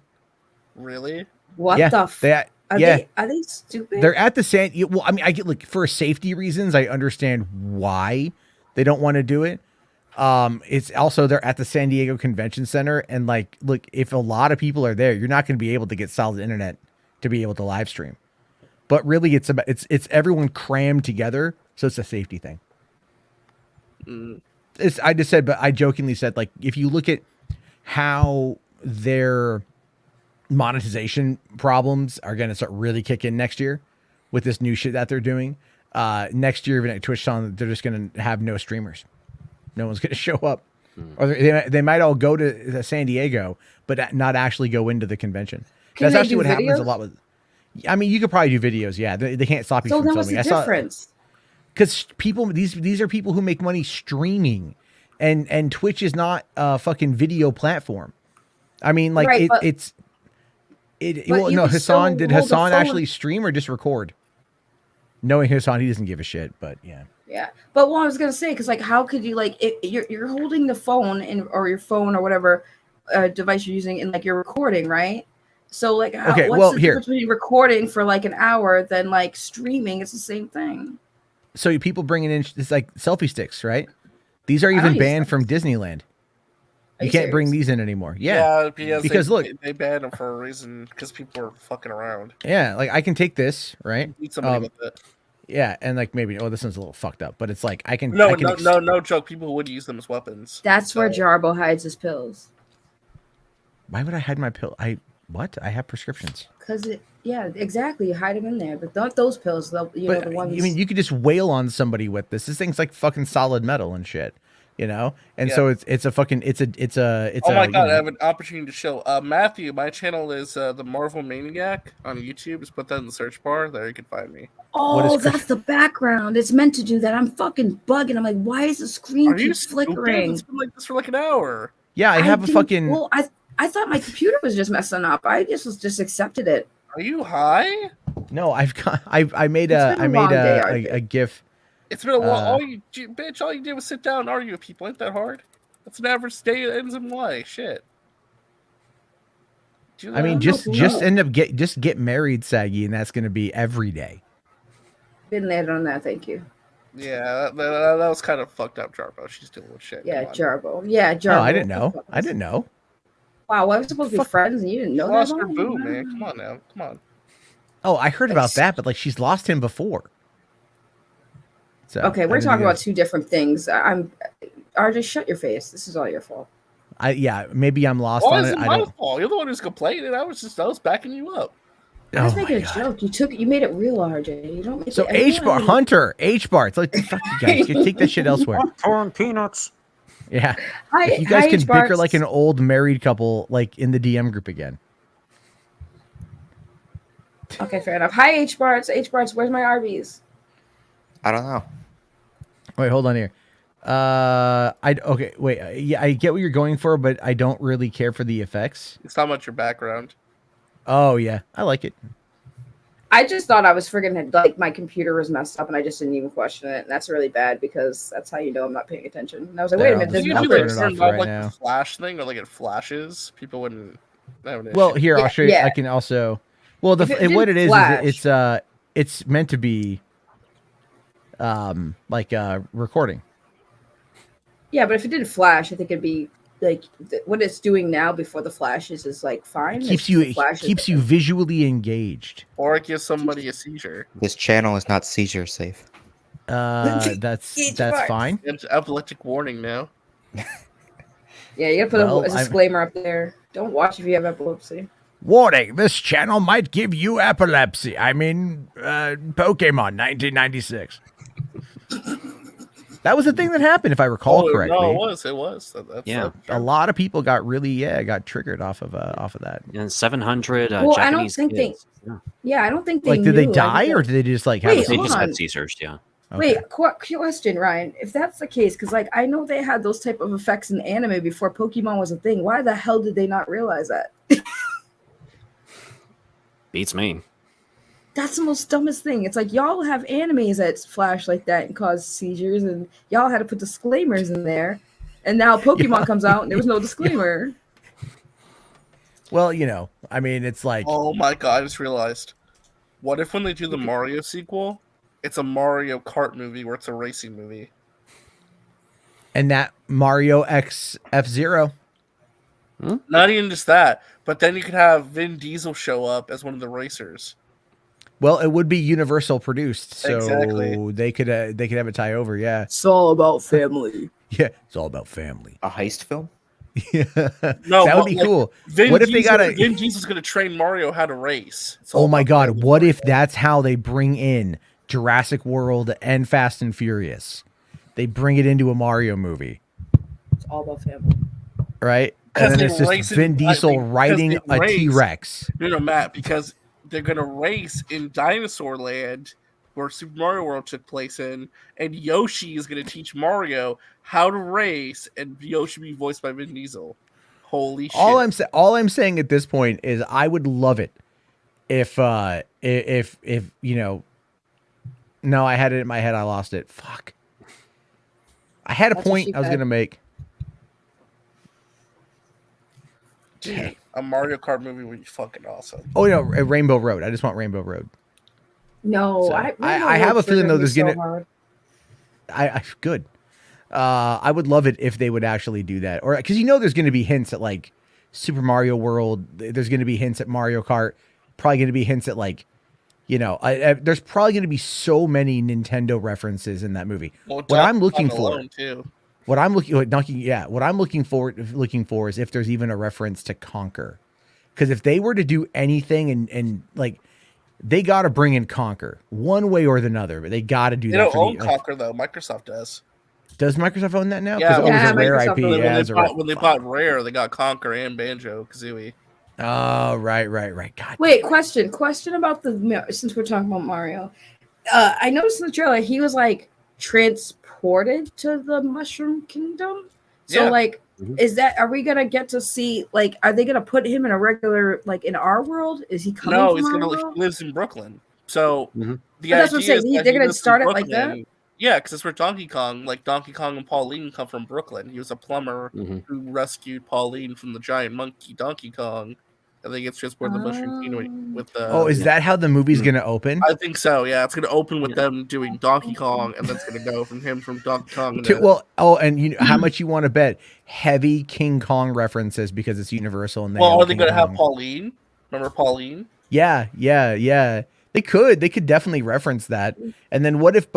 Really? What yeah, the? Are they stupid? They're at the well, I mean, I get like for safety reasons, I understand why they don't want to do it. It's also they're at the San Diego Convention Center, and like, look, if a lot of people are there, you're not going to be able to get solid internet to be able to live stream. But really, it's everyone crammed together, so it's a safety thing. I just said, but I jokingly said, like, if you look at how their monetization problems are going to start really kick in next year with this new shit that they're doing, next year, even at TwitchCon, they're just going to have no streamers. No one's going to show up. Or they might all go to San Diego, but not actually go into the convention. That's actually what happens a lot with. I mean, you could probably do videos. Yeah, they can't stop you from filming. So what's the difference? because people these are people who make money streaming, and Twitch is not a fucking video platform. I mean, like Right, but it's well, you no, can still Hassan, did hold the Hassan phone. actually stream or just record? Knowing Hassan, he doesn't give a shit, but yeah. Yeah, but what I was gonna say, because like, how could you like you're holding the phone or your phone or whatever device you're using, and like you're recording, right? So like, Okay, what's well, the here. difference between recording for like an hour than like streaming? It's the same thing. So people bringing in it's like selfie sticks, right? These are I don't even use banned those. from Disneyland. Are You you can't bring serious? these in anymore. Yeah, because they, look, they banned them for a reason because people were fucking around. yeah, like I can take this, right? Beat somebody with it. Yeah, and like maybe this one's a little fucked up, but it's like I can No, I can no joke. People would use them as weapons. That's where So- Jarbo hides his pills. Why would I hide my pill? I have prescriptions. Cause yeah, exactly. You hide them in there, but not those pills. The But ones. I mean, you could just wail on somebody with this. This thing's like fucking solid metal and shit, you know. And so it's a fucking it's a Oh my you god, know- I have an opportunity to show. Matthew, my channel is the Marvel Maniac on YouTube. Just put that in the search bar. There you can find me. Oh, that's the background. It's meant to do that. I'm fucking bugging. I'm like, why is the screen Are you keep stupid? flickering? It's been like this for like an hour. Yeah, I have a didn't- fucking. Well, I thought my computer was just messing up. I just accepted it. Are you high? No, I made It's a been a long day, Arthur. a GIF. It's been a while. All you did was sit down and argue with people. Ain't that hard? That's an average day that ends in Y. Shit. Do you I mean, know? just end up get married, Saggy, and that's gonna be every day. Didn't land on that. Thank you. Yeah, that was kind of fucked up, Jarbo. She's dealing with shit. Yeah, Come on. Jarbo. Yeah, Jarbo. Oh, I didn't know. I didn't know. Wow, I was supposed to be friends, and you didn't know She that. lost her about me? boo, man. Come on now. Come on. Oh, I heard about that, but like she's lost him before. So Okay, I we're didn't talking know. about two different things. RJ, shut your face. This is all your fault. Maybe I'm lost Why on is it. it I my don't. fault? You're the one who's complaining. I was backing you up. I was Oh making my a God. joke. You made it real, RJ. You don't make So it. H bar Hunter, H bar. It's like fuck you guys. You take that shit elsewhere. Torn peanuts. Yeah. Hi, If you guys hi, can bicker H-Barts. like an old married couple, like in the DM group again. Okay, fair enough. Hi, H Barts. H Barts, where's my Arby's? I don't know. Wait, hold on here. Okay, wait. Yeah, I get what you're going for, but I don't really care for the effects. It's not much your background. Oh yeah, I like it. I just thought I was friggin' like my computer was messed up, and I just didn't even question it. And that's really bad because that's how you know I'm not paying attention. And I was like, wait a Yeah, minute, I'll there's just- You I'll do turn like it turn off off right like now. the flash thing or like it flashes. People wouldn't have an issue. Well, here Yeah, I'll show you. yeah. I can also. Well, If it what it didn't is flash- it's meant to be, recording. Yeah, but if it didn't flash, I think it'd be like what it's doing now before the flashes is like fine. Keeps It's you the flashes keeps that- you visually engaged. Or it gives somebody a seizure. This channel is not seizure safe. That's part. fine. It's epileptic warning now. Yeah, you gotta put Well, a disclaimer up there. Don't watch if you have epilepsy. Warning: this channel might give you epilepsy. I mean, Pokemon 1996. That was the thing that happened, if I recall correctly. No, it was. That's Yeah. A lot of people got really got triggered off of that. And 700 Well, I don't Japanese think they- kids. Yeah. Yeah, I don't think they Like, did they knew. I die think or that- did they just like have? Wait, a They hold just on. had Caesars, yeah. Okay. Wait, question, Ryan. If that's the case, because like I know they had those type of effects in anime before Pokemon was a thing. Why the hell did they not realize that? Beats me. That's the most dumbest thing. It's like y'all have animes that flash like that and cause seizures, and y'all had to put disclaimers in there. And now Pokemon comes out and there was no disclaimer. Well, I mean, it's like Oh my god, I just realized. What if when they do the Mario sequel, it's a Mario Kart movie where it's a racing movie? and that Mario X F-Zero. Not even just that, but then you could have Vin Diesel show up as one of the racers. Well, it would be Universal produced, so Exactly. they could have it tie over. Yeah, It's all about family. yeah, it's all about family. A heist film? Yeah, No, that would but, be like, cool. Vin What if they Diesel- got a? Vin Diesel's going to train Mario how to race? It's all Oh my about God! family. What if that's how they bring in Jurassic World and Fast and Furious? They bring it into a Mario movie, It's all about family. right? 'Cause And then they it's just race in- Vin Diesel because riding they a race. T-Rex. No, Matt, because they're going to race in Dinosaur Land where Super Mario World took place in, and Yoshi is going to teach Mario how to race, and Yoshi be voiced by Vin Diesel. Holy shit! All I'm saying at this point is I would love it if you know. No, I had it in my head. I lost it. Fuck. I had a point I was gonna make. Dude, a Mario Kart movie would be fucking awesome. Oh no, Rainbow Road. I just want Rainbow Road. No, So, I have a feeling though there's gonna. I good. I would love it if they would actually do that, or because there's going to be hints at like Super Mario World. There's going to be hints at Mario Kart. Probably going to be hints at like, there's probably going to be so many Nintendo references in that movie. Well, what I'm looking for, too. what I'm looking for is if there's even a reference to Conquer, because if they were to do anything and like. They got to bring in Conquer one way or another, but they got to do that. They don't own Conquer though. Microsoft does. Does Microsoft own that now? Yeah, Rare IP. When they bought Rare, they got Conquer and Banjo-Kazooie. Oh, right. God. Wait, question about since we're talking about Mario. I noticed in the trailer he was like transported to the Mushroom Kingdom. So like, are we gonna get to see like? Are they gonna put him in a regular like in our world? Is he coming? No, he lives in Brooklyn. So that's what I'm saying. They're gonna start it like that. Yeah, because that's where Donkey Kong, like Donkey Kong and Pauline, come from Brooklyn. He was a plumber who rescued Pauline from the giant monkey Donkey Kong, and then gets transported to the Mushroom Kingdom with the. Oh, is that how the movie's gonna open? I think so. Yeah, it's gonna open with them doing Donkey Kong, and then it's gonna go from Donkey Kong. And how much you want to bet? Heavy King Kong references because it's Universal. And are they gonna have Pauline? Remember Pauline? Yeah. They could definitely reference that. And then what if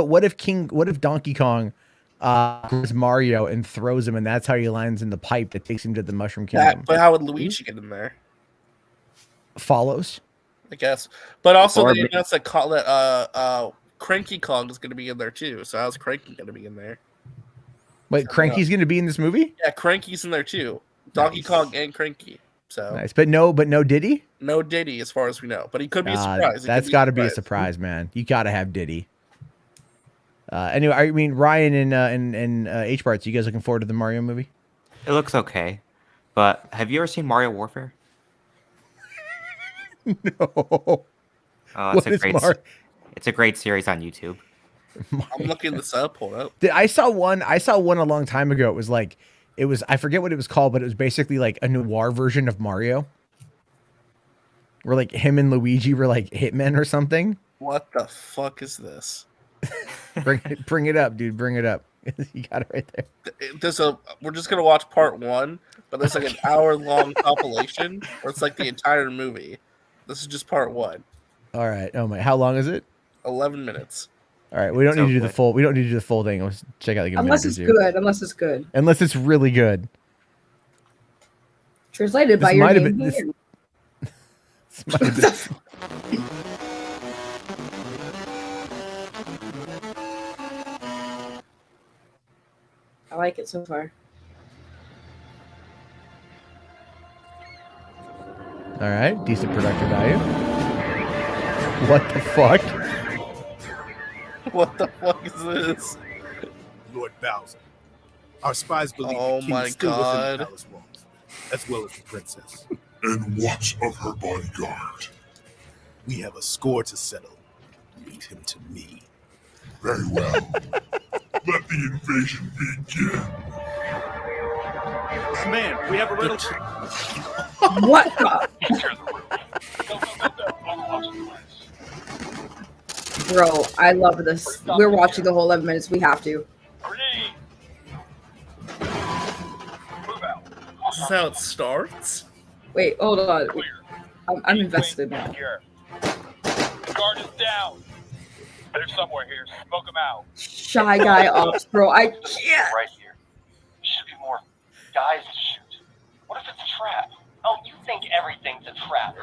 Donkey Kong grabs Mario and throws him, and that's how he lands in the pipe that takes him to the Mushroom Kingdom? But how would Luigi get in there? Follows, I guess. But also they announced that Cranky Kong is going to be in there too. So how's Cranky going to be in there? Wait, Cranky's going to be in this movie? Yeah, Cranky's in there too. Donkey Kong and Cranky. So nice, but no Diddy. No Diddy, as far as we know. But he could be a surprise. That's got to be a surprise, man. You got to have Diddy. Anyway, I mean Ryan and H-Barts, you guys looking forward to the Mario movie? It looks okay, but have you ever seen Mario Warfare? No. It's a great series on YouTube. I'm looking this up. Hold up. I saw one a long time ago. It was I forget what it was called, but it was basically like a noir version of Mario. Where like him and Luigi were like hitmen or something. What the fuck is this? Bring it up, dude. Bring it up. You got it right there. We're just gonna watch part 1, but there's like an hour-long compilation where it's like the entire movie. This is just part 1. All right. Oh my! How long is it? 11 minutes. All right. We don't need to do the full. We don't need to do the full thing. Let's check out like unless it's good. Unless it's good. Unless it's really good. Translated by your name. This might have been. I like it so far. All right, decent production value. What the fuck? What the fuck is this? Lord Bowser. Our spies believe the king is still within the palace walls, as well as the princess. And what of her bodyguard? We have a score to settle. Lead him to me. Very well. Let the invasion begin. Command, we have a riddle. What? Bro, I love this. We're watching the whole 11 minutes. We have to. This is how it starts? Wait, hold on. I'm invested now. The guard is down. They're somewhere here. Smoke them out. Shy guy ops, bro. I can't. Right here. Should be more guys to shoot. What if it's a trap? Oh, you think everything's a trap?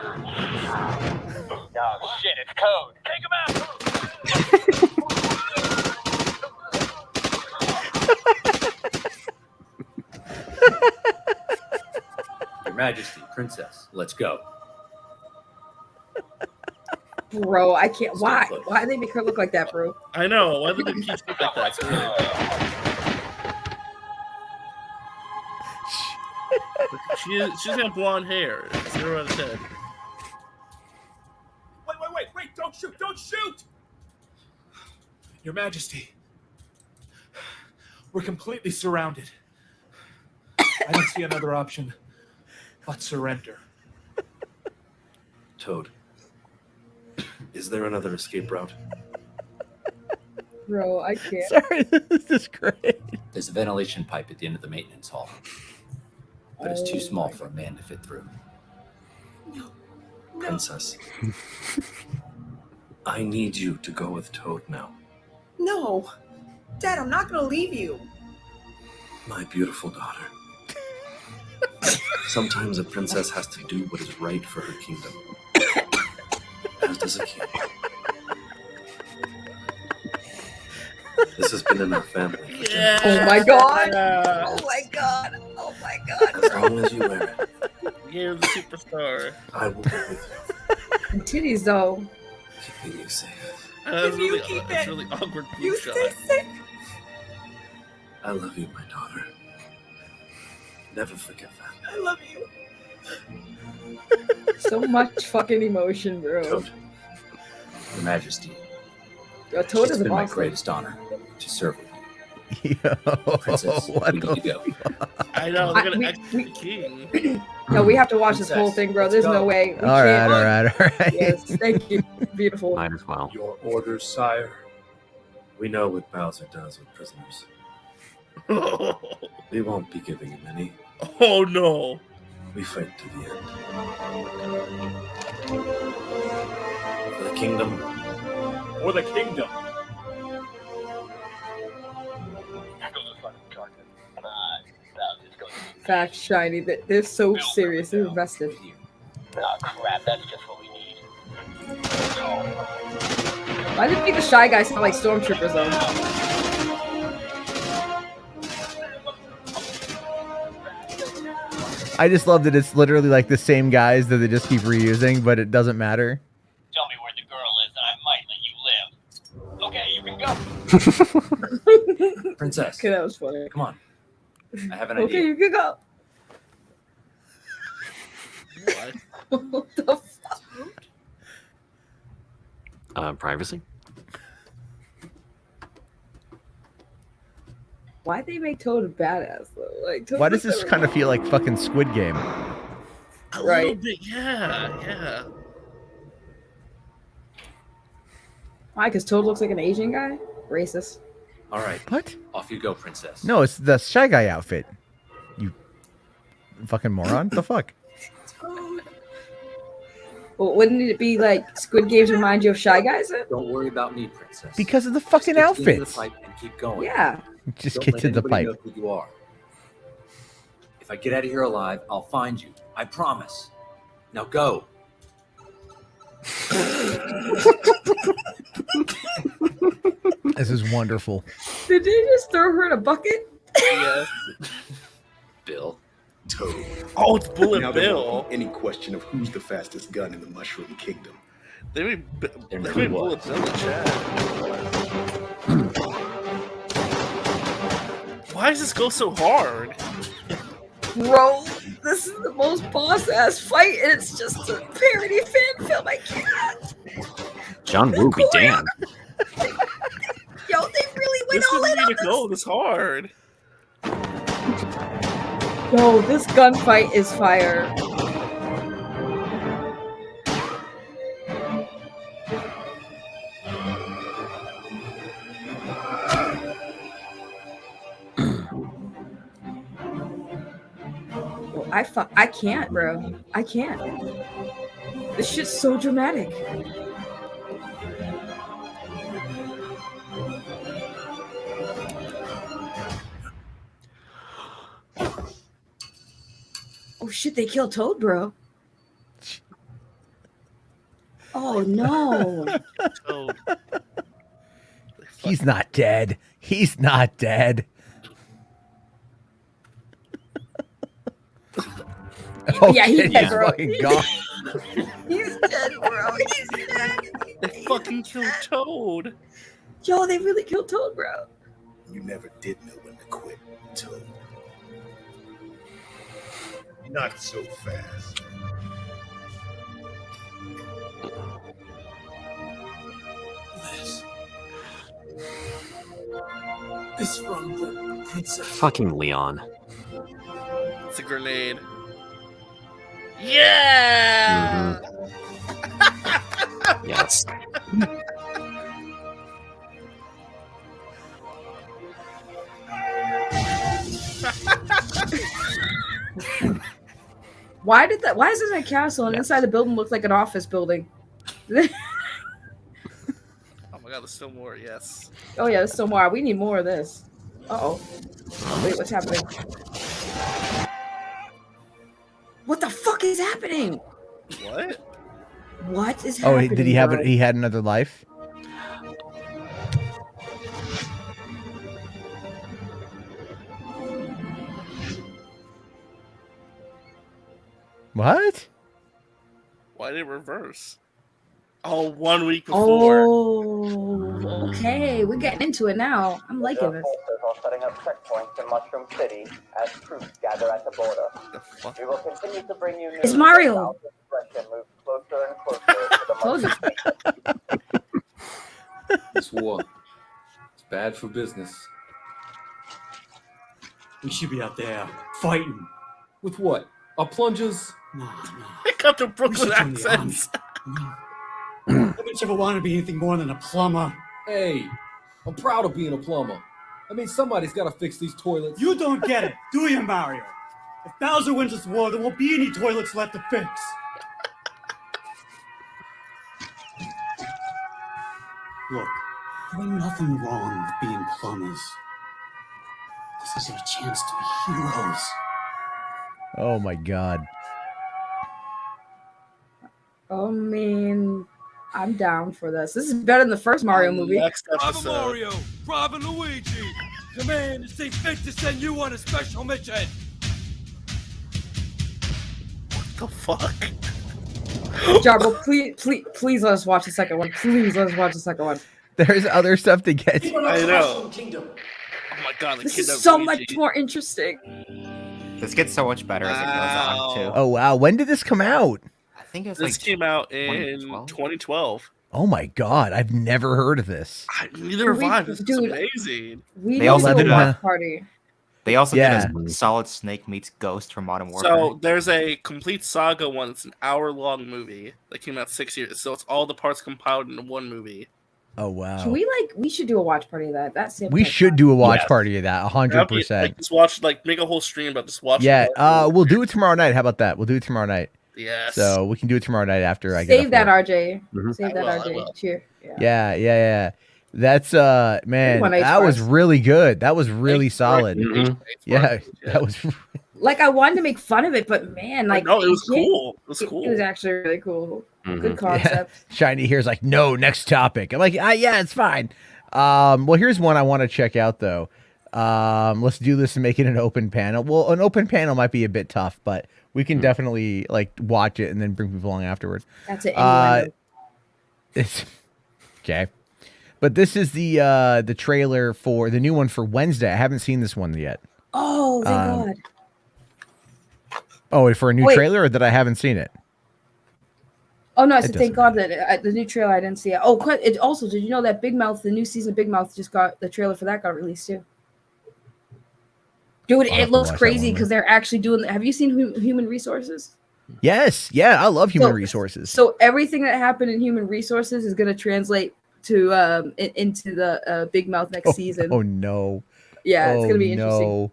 No, shit, it's code. Take him out! Your Majesty, Princess, let's go. Bro, I can't. Why? Why did they make her look like that, bro? I know. Why did they keep look like that? It's weird. She's got blonde hair. 0 out of 10. Wait! Don't shoot! Don't shoot! Your Majesty, we're completely surrounded. I don't see another option but surrender. Toad, is there another escape route? Bro, I can't. Sorry, this is great. There's a ventilation pipe at the end of the maintenance hall, but it's too small for a man to fit through. Princess, I need you to go with Toad now. No. Dad, I'm not going to leave you. My beautiful daughter. Sometimes a princess has to do what is right for her kingdom. As does a king. This has been in our family. Yeah. Oh my god! Oh my god! Oh my god! As long as you wear it, You're the superstar. I will be with And titties, though. you, keeping you safe. That's If you really, keep that's it, really awkward. You blue shot. stay safe. I love you, my daughter. Never forget that. I love you. So much fucking emotion, bro. Toad, Your Majesty, Toad it's is been my awesome. greatest honor to serve with you. Yo, Princess, what we the need to go. I know. They're gonna we- execute the king. No, we have to watch this whole Princess, thing, bro. let's There's go. no way. We all right, can't. all right. Yes, thank you. Beautiful. Might as well. Your orders, sire. We know what Bowser does with prisoners. We won't be giving him any. Oh no. We fight to the end. For the kingdom. For the kingdom. Fact, shiny. They're so serious. They're invested. Oh crap, that's just what we need. Why did you make the Shy Guys sound like stormtroopers, though? I just love that it's literally like the same guys that they just keep reusing, but it doesn't matter. Tell me where the girl is and I might let you live. Okay, you can go. Princess, Okay, that was funny. come on. I have an Okay, idea. you can go. What? What the fuck? Privacy? Why'd they make Toad a badass, though? Like, Toad Why does was this never- kind of feel like fucking Squid Game? A Right. little bit, yeah. Why? Because Toad looks like an Asian guy? Racist. All right, What? off you go, Princess. No, it's the Shy Guy outfit. You fucking moron. The fuck? Well, wouldn't it be like Squid Games remind you of Shy Guys? Then? Don't worry about me, Princess. Because of the fucking Just get into the outfits. fight and keep going. Yeah. Just Don't get let to the anybody pipe. know who you are. If I get out of here alive, I'll find you. I promise. Now go. This is wonderful. Did they just throw her in a bucket? Yes. Bill. Toad. Oh, it's Bullet Now there won't Bill. be any question of who's the fastest gun in the Mushroom Kingdom. They made, There they never made was. Bullet Bill in chat. Why does this go so hard? Bro, this is the most boss ass fight, and it's just a parody fan film. I can't. John Woo be damned. Yo, they really went This all in didn't on need to go this hard. Yo, this gunfight is fire. Yo, I can't, bro. I can't. This shit's so dramatic. Oh shit, they killed Toad, bro. Oh no. Toad. He's not dead. He's not dead. Yeah, he's shit, dead, he's bro. fucking gone. He's dead, bro. He's dead. fucking killed Toad. Yo, they really killed Toad, bro. You never did know when to quit, Toad. Not so fast. This from the princess. Fucking Leon. It's a grenade. Yeah. Yes. Why is this a castle and inside the building looks like an office building? Oh my god, there's still more. Yes. Oh yeah, there's still more. We need more of this. Uh-oh. Wait, what's happening? What the fuck is happening? What? What is Oh, happening? did he have bro? it? He had another life. What? Why did it reverse? Oh, 1 week before. Oh, okay. We're getting into it now. I'm liking this. Are setting up checkpoints in Mushroom City as troops gather at the border. We will continue to bring you news. It's Mario. Expression moves closer and closer to the Told you. This war, it's bad for business. We should be out there fighting. With what? Our plungers? No. They got the Brooklyn We should join the accents. Haven't you ever wanted to be anything more than a plumber? Hey, I'm proud of being a plumber. I mean, somebody's got to fix these toilets. You don't get it, do you, Mario? If Bowser wins this war, there won't be any toilets left to fix. Look, there ain't nothing wrong with being plumbers. This is our chance to be heroes. Oh my god. I mean, I'm down for this. This is better than the first Mario movie. Next Private episode. Mario, Private Luigi, command to see fit to send you on a special mission. What the fuck? Jarbo, please let us watch the second one. Please let us watch the second one. There's other stuff to get. I know. Oh my god, the This kid is that so Luigi. much more interesting. This gets so much better as it goes on, too. Oh wow, when did this come out? I think it's This like came out in 2012. Oh my god, I've never heard of this. Neither have I. This is Dude, amazing. We They need also to did do a a- watch party. They also Yeah. did a Solid Snake meets Ghost from Modern Warfare. So there's a complete saga one. It's an hour-long movie that came out 6 years. So it's all the parts compiled into one movie. Oh wow. Can we should do a watch party of that. That's We should do a watch Yes. party of that, That'd be- 100%. Like, just watch, make a whole stream about just watching. Yeah, the whole movie. we'll do it tomorrow night. How about that? We'll do it tomorrow night. Yes. So we can do it tomorrow night after I get Save off that, work. RJ. Mhm. Save that, I RJ. will. Cheer. Yeah. That's man, One H that was bars. really good. That was really solid. Mhm. Yeah, that was. Like, I wanted to make fun of it, but man, like, no, it was you can't- cool. It was cool. It was actually really cool. Mhm. Good concept. Yeah. Shiny here's like, no, next topic. I'm like, yeah, it's fine. Well, here's one I want to check out though. Let's do this and make it an open panel. Well, an open panel might be a bit tough, but we can definitely watch it and then bring people along afterwards. That's it. It's okay. But this is the trailer for the new one for Wednesday. I haven't seen this one yet. Oh, thank God. Oh, for a new Wait. trailer, or that I haven't seen it? Oh no! I It said thank God that the new trailer I didn't see it. Oh, it also, did you know that Big Mouth, the new season of Big Mouth, just got the trailer for that got released too? Dude, I'll have it to looks watch that crazy one, because they're actually doing. Have you seen Human Resources? Yes. Yeah, I love human So- resources. So everything that happened in Human Resources is going to translate to into the Big Mouth next season. Oh no. Yeah, it's gonna be interesting. No.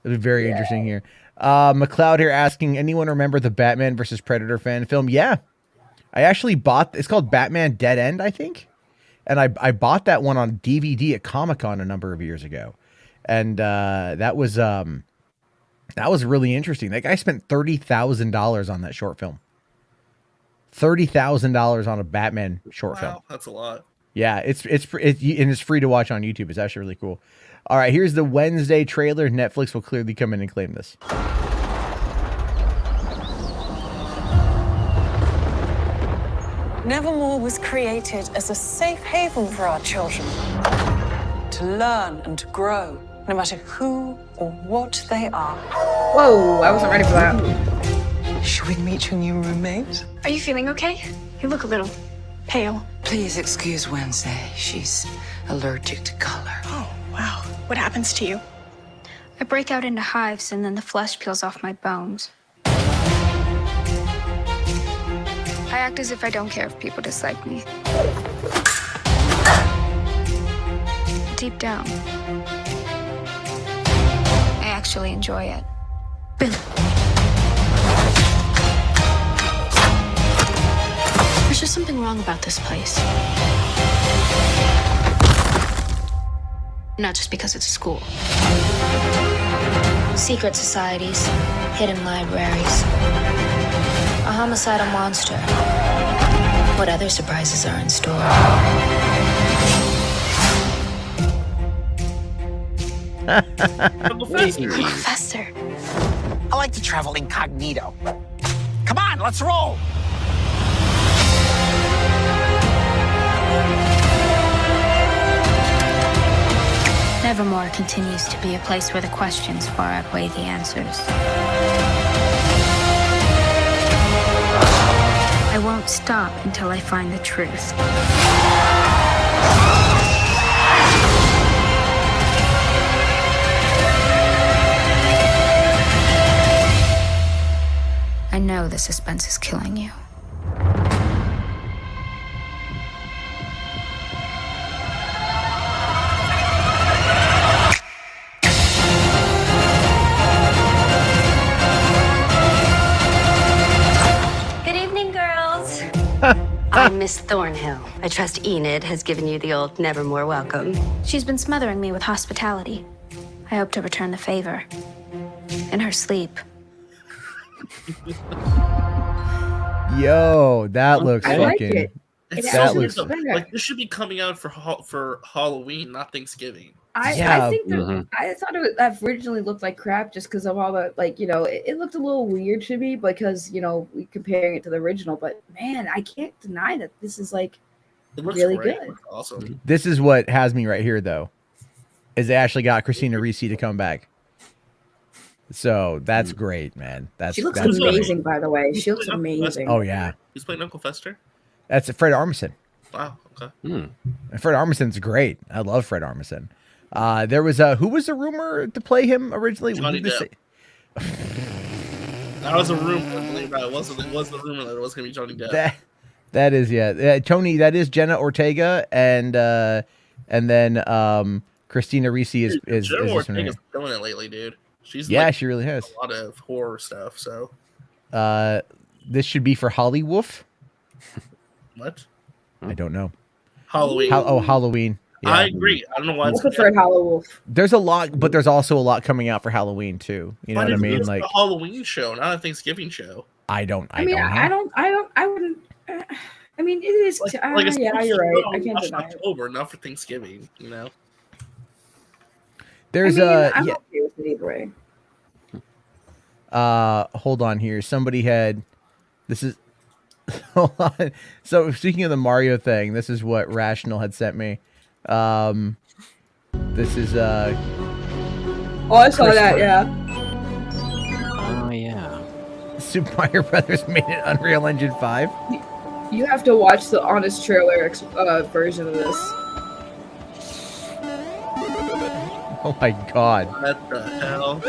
It'll be very interesting here. McLeod here asking, anyone remember the Batman versus Predator fan film? Yeah. I actually bought, it's called Batman Dead End, I think. And I bought that one on DVD at Comic-Con a number of years ago. And that was really interesting. That guy spent $30,000 on that short film. $30,000 on a Batman short film. Wow, that's a lot. Yeah, and it's free to watch on YouTube. It's actually really cool. All right, here's the Wednesday trailer. Netflix will clearly come in and claim this. Nevermore was created as a safe haven for our children to learn and to grow, no matter who or what they are. Whoa, I wasn't ready for that. Should we meet your new roommate? Are you feeling okay? You look a little pale. Please excuse Wednesday. She's allergic to color. Oh, wow. What happens to you? I break out into hives and then the flesh peels off my bones. I act as if I don't care if people dislike me. Deep down, I actually enjoy it. There's just something wrong about this place. Not just because it's a school. Secret societies, hidden libraries, a homicidal monster. What other surprises are in store? Professor. I like to travel incognito. Come on, let's roll. Nevermore continues to be a place where the questions far outweigh the answers. I won't stop until I find the truth. I know the suspense is killing you. Good evening, girls. I'm Miss Thornhill. I trust Enid has given you the old Nevermore welcome. She's been smothering me with hospitality. I hope to return the favor. In her sleep. Yo, that looks I like fucking. it. That looks. Like this should be coming out for Halloween, not Thanksgiving. I think that I thought that originally looked like crap just because of all the it looked a little weird to me because we comparing it to the original. But man, I can't deny that this is like really great. good. Awesome. This is what has me right here, though, is they actually got Christina Ricci to come back. So that's great, man. She looks that's amazing, great. by the way. She looks amazing. Oh yeah, He's playing Uncle Fester. that's Fred Armisen. Wow. Okay. And Fred Armisen's great. I love Fred Armisen. There was who was the rumor to play him originally? Johnny Who did Depp. That was a rumor. Believe it, it was the rumor that it was going to be Johnny Depp. That is Tony. That is Jenna Ortega, and then Christina Ricci is Jenna this one Ortega's here. killing it lately, dude. She's She really has a lot of horror stuff. So this should be for Hollywoof. what? I don't know. Halloween. Halloween. Yeah. I agree. I don't know why. I prefer Halloween. There's a lot, but there's also a lot coming out for Halloween too. You know what I mean? It's Like a Halloween show, not a Thanksgiving show. I wouldn't. I mean, it is. It's Yeah, you're right. I can't deny it. October, not for Thanksgiving. You know. There's I'm okay with it either way. hold on here. Somebody had this is hold on. So speaking of the Mario thing, this is what Rational had sent me. This is Oh, I saw that. Yeah. Oh yeah. Super Mario Brothers made it Unreal Engine 5. You have to watch the honest trailer version of this. Oh my god. What the hell?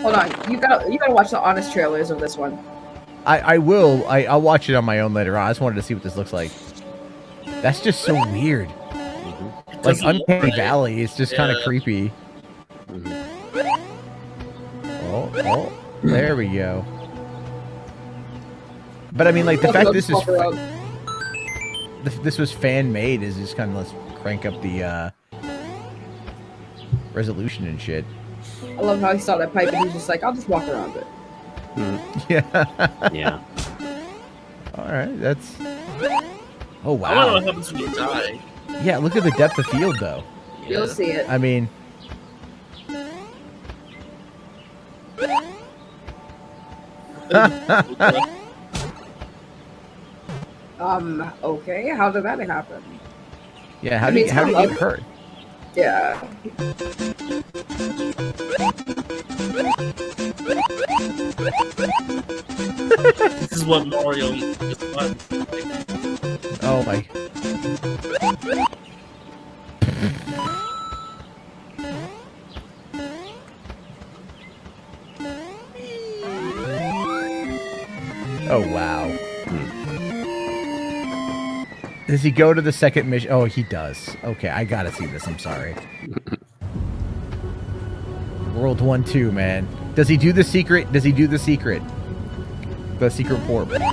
Hold on, you gotta watch the honest trailers of this one. I will. I'll watch it on my own later on. I just wanted to see what this looks like. That's just so weird. Like Uncanny Valley, it's just kind of creepy. Oh, there we go. But I mean, like the fact this was fan made is just kind of let's crank up the resolution and shit. I love how he saw that pipe and he's just like, I'll just walk around it. Yeah. Yeah. All right, that's. Oh wow. I don't know what happens when you die. Yeah, look at the depth of field though. You'll see it. I mean. Okay. How did that happen? Yeah, how did you get hurt? Yeah. This is what Mario is fun. Oh my. Oh wow. Does he go to the second mission? Oh, he does. Okay, I gotta see this. I'm sorry. World 1-2, man. Does he do the secret? Does he do the secret? The secret port. Great.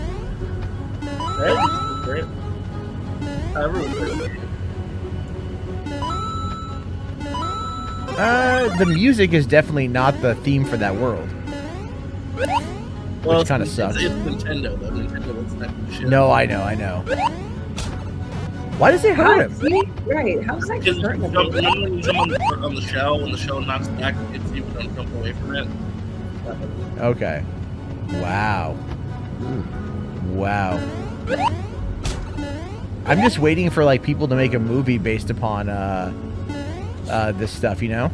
The music is definitely not the theme for that world. Well, which kind of sucks. It's Nintendo, though. Nintendo lets that shit. No, I know. Why does it hurt him? Right. How's that Because hurting him? when you jump on the shell, when the shell knocks back, if you don't jump away from it. Okay. Wow. Wow. I'm just waiting for like people to make a movie based upon this stuff, you know?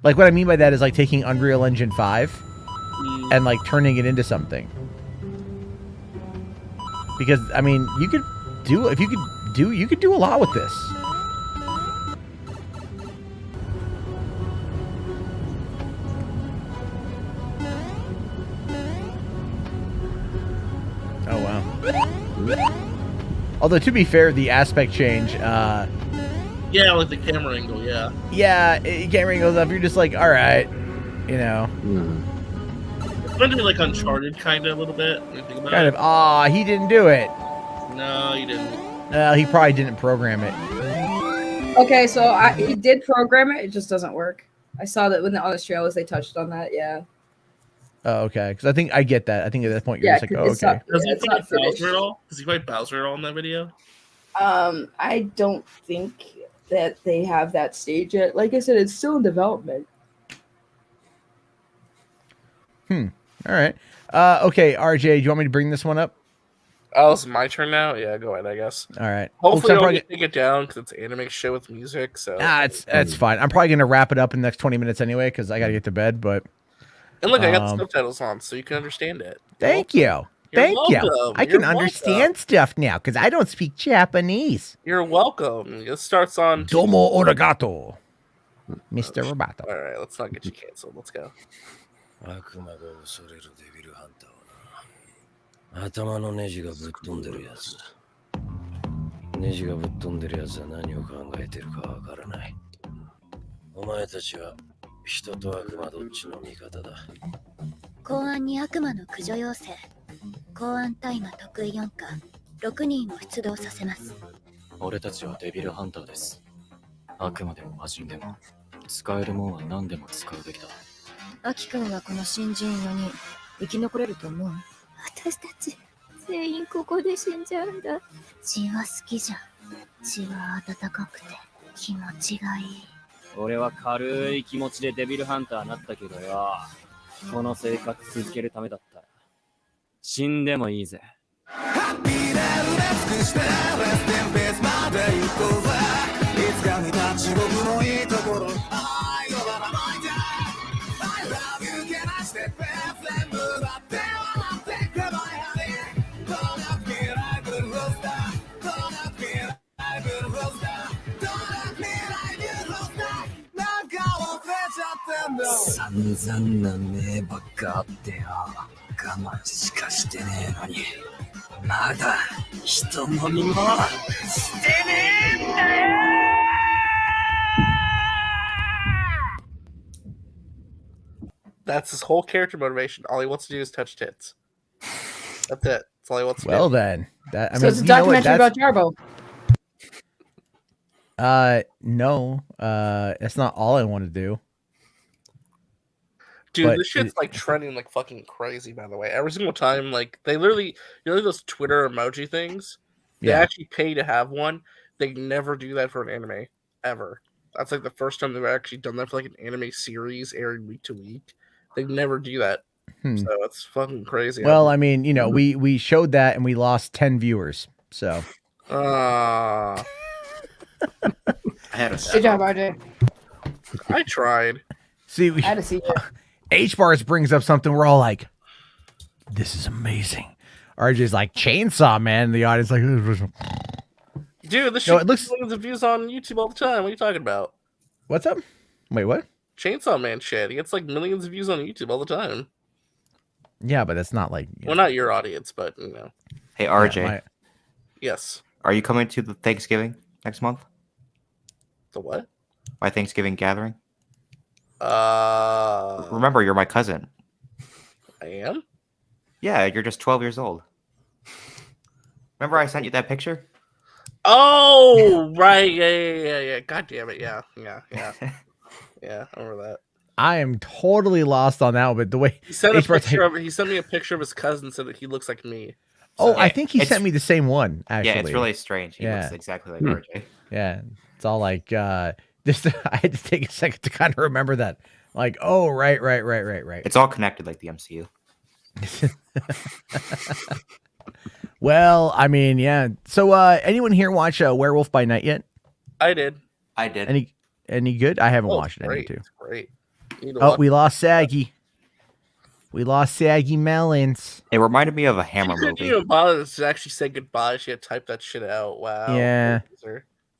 Like what I mean by that is like taking Unreal Engine 5 and like turning it into something. Because I mean, you could do a lot with this. Oh wow. Although to be fair, the aspect change, yeah, like the camera angle, yeah. Yeah, camera angle stuff. You're just like, all right, you know. It's meant to be like Uncharted, kind of a little bit. When you think about Kind it. of. He didn't do it. No, you didn't. He probably didn't program it. Okay, so he did program it. It just doesn't work. I saw that when on the trailers they touched on that. Yeah. Oh, okay. Because I think I get that. I think at that point you're just like, oh, okay. Does he fight Bowser at all? Does he fight Bowser at all in that video? I don't think that they have that stage yet. Like I said, it's still in development. All right. Okay, RJ, do you want me to bring this one up? Oh, it's my turn now? Yeah, go ahead, I guess. All right. Hopefully, Oops, I'll take it down because it's an anime show with music. So it's fine. I'm probably gonna wrap it up in the next 20 minutes anyway because I gotta get to bed. But and look, I got the subtitles on, so you can understand it. Thank you. Thank you. I can understand stuff now because I don't speak Japanese. You're welcome. It starts on Domo Origato, Mr. Roboto. All right, let's not get you canceled. Let's go. 頭のネジがぶっ飛んでるやつ。ネジがぶっ飛んでるやつは何を考えてるかわからない。お前たちは人と悪魔どっちの味方だ。公安に悪魔の駆除要請。公安大麻得意4課6人を出動させます。俺たちはデビルハンターです。悪魔でも魔人でも使えるもんは何でも使うべきだ。アキ君はこの新人4人生き残れると思う？私たち全員ここで死んじゃうんだ。血は好きじゃん。血は温かくて気持ちがいい。俺は軽い気持ちでデビルハンターになったけどよ、この生活続けるためだったら死んでもいいぜ。ハッピーで埋め尽くしてレステンペースまで行こうぜ。いつか見た地獄のいいところ。I love my day I love you can I step back 全部だって笑ってくればいい。Don't let me like a rooster Don't let me like a rooster Don't let me like a rooster なんか忘れちゃってんだ。散々な目ばっかあってよ。我慢しかしてねえのにまだ人飲みもしてねえんだよ。That's his whole character motivation. All he wants to do is touch tits. That's it. That's all he wants to do. Well then, that I So mean, it's a you know what, documentary about Jarbo. No, that's not all I want to do. Dude, But this shit's like trending like fucking crazy, by the way. Every single time, like they literally, you know, those Twitter emoji things? They Yeah. actually pay to have one. They never do that for an anime, ever. That's like the first time they've actually done that for like an anime series airing week to week. They never do that. So it's fucking crazy. Well, I mean, you know, we showed that and we lost 10 viewers. So. I had a Good job, RJ. I tried. See, I had to see it. H-Bars brings up something. We're all like, this is amazing. RJ's like, Chainsaw Man. The audience like, dude, this shit gets millions of views on YouTube all the time. What are you talking about? What's up? Wait, what? Chainsaw Man shit. He gets like millions of views on YouTube all the time. Yeah, but that's not like... Well, not your audience, but, you know. Hey, RJ. Yeah, yes. Are you coming to the Thanksgiving next month? The what? My Thanksgiving gathering? Remember, you're my cousin. I am? Yeah, you're just 12 years old. Remember I sent you that picture? Oh, right. Yeah. God damn it. Yeah. Yeah, I remember that. I am totally lost on that, but the way he sent me a picture of his cousin, so that he looks like me. So, I think he sent me the same one, actually. Yeah, it's really strange. He looks exactly like RJ. Yeah. It's all like just I had to take a second to kind of remember that. Like, oh, right. It's all connected like the MCU. Well, I mean, yeah. So anyone here watch Werewolf by Night yet? I did. Any good? I haven't watched it. I need to. Great. We lost Saggy. We lost Saggy Melons. It reminded me of a Hammer movie. Didn't even bother to actually say goodbye. She had typed that shit out. Wow. Yeah.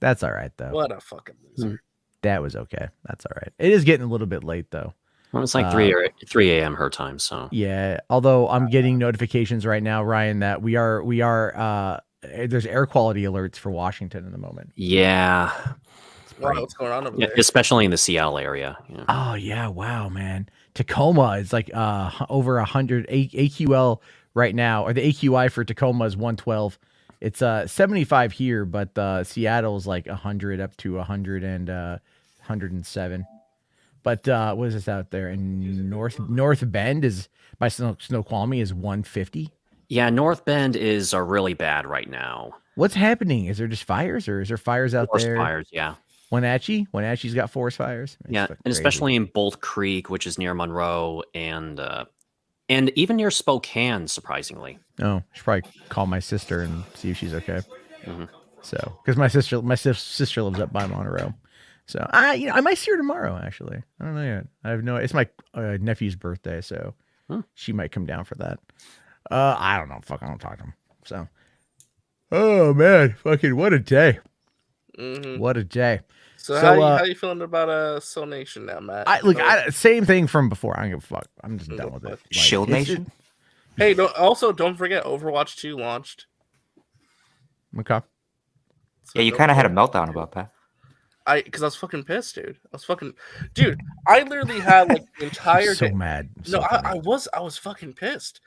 That's all right, though. What a fucking loser. That was okay. That's all right. It is getting a little bit late, though. Well, it's like 3 a.m. her time, so. Yeah, although I'm getting notifications right now, Ryan, that we are there's air quality alerts for Washington in the moment. Yeah. Wow, what's going on over there? Especially in the Seattle area. Yeah. Oh, yeah. Wow, man. Tacoma is like over 100 AQL right now, or the AQI for Tacoma is 112. It's 75 here, but Seattle's like 100 up to 100 and 107. But what is this out there in North Bend is by Snoqualmie is 150. Yeah, North Bend is really bad right now. What's happening? Is there just fires, or is there fires out Forest there? Fires, yeah. Wenatchee's got forest fires. Yeah, and especially in Bolt Creek, which is near Monroe, and even near Spokane, surprisingly. Oh, I should probably call my sister and see if she's okay. So, because my sister lives up by Monroe. So I might see her tomorrow. Actually, I don't know yet. I have no. It's my nephew's birthday, so she might come down for that. I don't know. Fuck, I don't talk to him. So, oh man, fucking what a day! What a day! So how you feeling about Soul Nation now, Matt? Same thing from before. I don't give a fuck. I'm just done with it. Shield Nation. Hey, don't forget Overwatch 2 launched. Okay. Yeah, you kind of had a meltdown about that. Because I was fucking pissed, dude. I literally had like the entire so day. Mad. No, I was fucking pissed.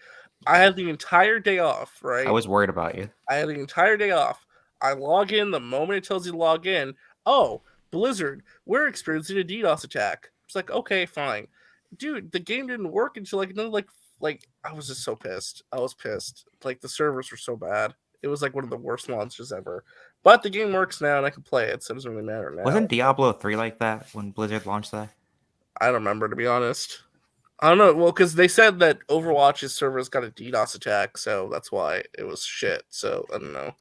I had the entire day off, right? I was worried about you. I had the entire day off. I log in the moment it tells you to log in. Oh, Blizzard, we're experiencing a DDoS attack. It's like, okay, fine. Dude, the game didn't work until like I was just so pissed. I was pissed. Like the servers were so bad. It was like one of the worst launches ever. But the game works now and I can play it, so it doesn't really matter now. Wasn't Diablo 3 like that when Blizzard launched that? I don't remember, to be honest. I don't know. Well, because they said that Overwatch's servers got a DDoS attack, so that's why it was shit. So I don't know.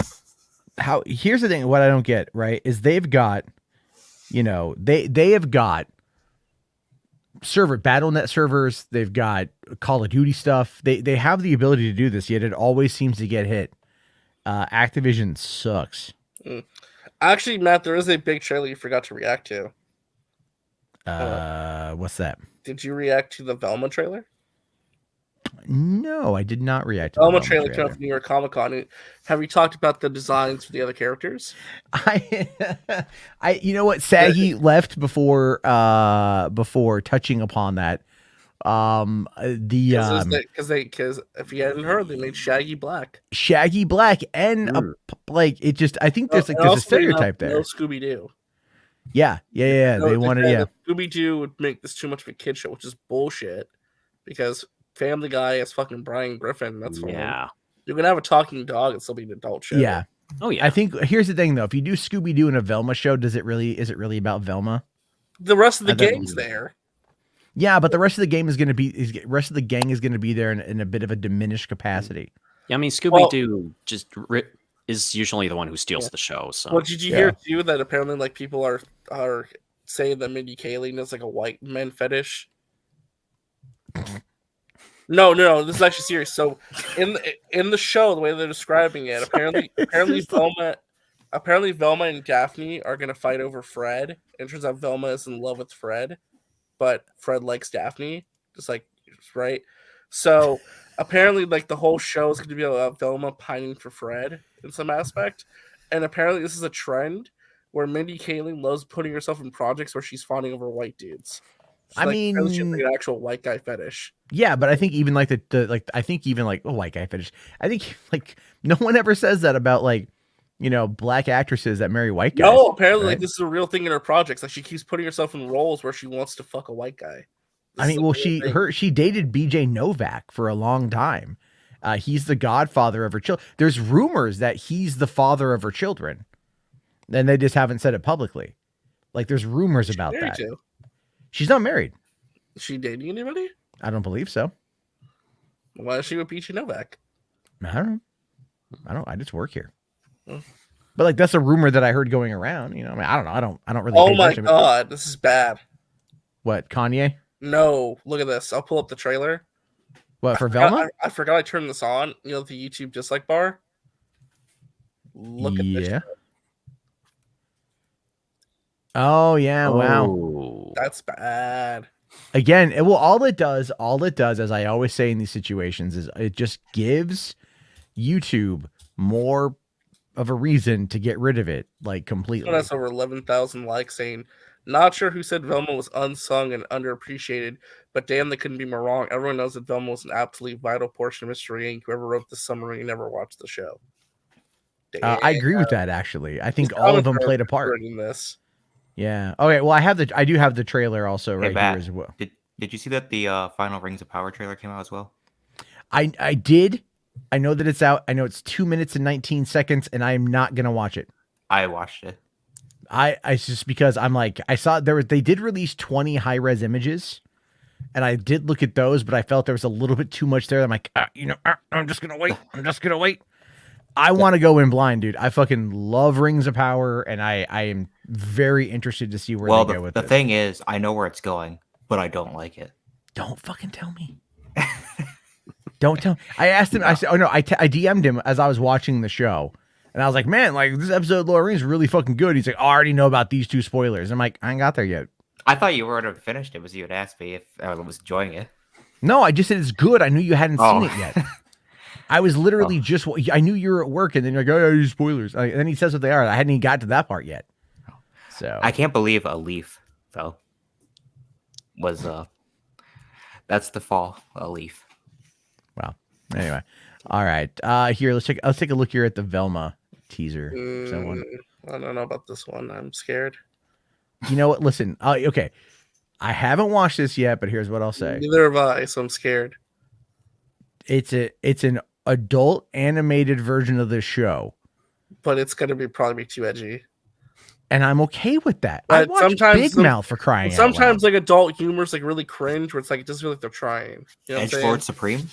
Here's the thing. What I don't get, right, is they've got, they have got BattleNet servers. They've got Call of Duty stuff. They have the ability to do this, yet it always seems to get hit. Activision sucks. Actually, Matt, there is a big trailer you forgot to react to. What's that? Did you react to the Velma trailer? No, I did not react to the Velma trailer came out from New York Comic Con. Have you talked about the designs for the other characters? You know what? Saggy left before touching upon that. Because if you hadn't heard, they made Shaggy black. And it just, I think there's a stereotype there. No Scooby Doo. Yeah. They wanted Scooby Doo would make this too much of a kid show, which is bullshit. Because Family Guy has fucking Brian Griffin. That's fine. Yeah. You can have a talking dog and still be an adult show. Yeah. Oh yeah. I think here's the thing though. If you do Scooby Doo in a Velma show, is it really about Velma? The rest of the gang's there. Yeah, but the rest of the gang is going to be there in a bit of a diminished capacity. Yeah, I mean, Scooby-Doo is usually the one who steals the show. So, well, did you hear too that apparently like people are saying that Mindy Kaling is like a white man fetish? No, this is actually serious. So in the show, the way they're describing it, apparently Velma and Daphne are gonna fight over Fred. And it turns out Velma is in love with Fred, but Fred likes Daphne, just like right. So apparently, like the whole show is going to be about Velma pining for Fred in some aspect, and apparently this is a trend where Mindy Kaling loves putting herself in projects where she's fawning over white dudes. So, I she's like an actual white guy fetish. Yeah, but I think even like white guy fetish. I think like no one ever says that about like black actresses that marry white guys. No, apparently right? like this is a real thing in her projects. Like she keeps putting herself in roles where she wants to fuck a white guy. I mean, well, she dated BJ Novak for a long time. He's the godfather of her children. There's rumors that he's the father of her children, and they just haven't said it publicly. Like there's rumors about that. She's not married. Is she dating anybody? I don't believe so. Why is she with BJ Novak? I don't know. I just work here. But like that's a rumor that I heard going around. I mean, I don't know. I don't really. Oh my god, this is bad. What, Kanye? No, look at this. I'll pull up the trailer. What, for Velma? I forgot I turned this on. The YouTube dislike bar. Look at this. Shit. Oh yeah! Wow, that's bad. Again, all it does, as I always say in these situations, is it just gives YouTube more of a reason to get rid of it, like completely. That's over 11,000 likes saying, "Not sure who said Velma was unsung and underappreciated, but damn, they couldn't be more wrong. Everyone knows that Velma was an absolutely vital portion of Mystery Inc. Whoever wrote the summary never watched the show." I agree with that. Actually, I think all of them played a part in this. Yeah. Okay. Well, I do have the trailer also right here as well. Did you see that the final Rings of Power trailer came out as well? I did. I know that it's out. I know it's 2 minutes and 19 seconds, and I am not gonna watch it. I watched it. It's just because I'm like, I saw they did release 20 high-res images, and I did look at those, but I felt there was a little bit too much there. I'm like, I'm just gonna wait. I want to go in blind, dude. I fucking love Rings of Power, and I am very interested to see where they go with it. The thing is, I know where it's going, but I don't like it. Don't fucking tell me. Don't tell me. I asked him. I said, I DM'd him as I was watching the show, and I was like, man, like this episode of Lord of the Rings is really fucking good. He's like, I already know about these 2 spoilers. I'm like, I ain't got there yet. I thought you would have finished it, because you had asked me if I was enjoying it. No, I just said it's good. I knew you hadn't seen it yet. I was literally I knew you were at work, and then you're like, oh, yeah, spoilers. And then he says what they are. I hadn't even got to that part yet. So I can't believe a leaf, though, was that's the fall, a leaf. Wow. Anyway, all right. Here, let's take a look here at the Velma teaser. I don't know about this one. I'm scared. You know what? Listen. Okay. I haven't watched this yet, but here's what I'll say. Neither have I, so I'm scared. It's an adult animated version of this show, but it's gonna probably be too edgy, and I'm okay with that. But I watch Big Mouth for crying out loud. Sometimes like adult humor is like really cringe, where it's like it doesn't feel like they're trying. You know Edgelord Supreme,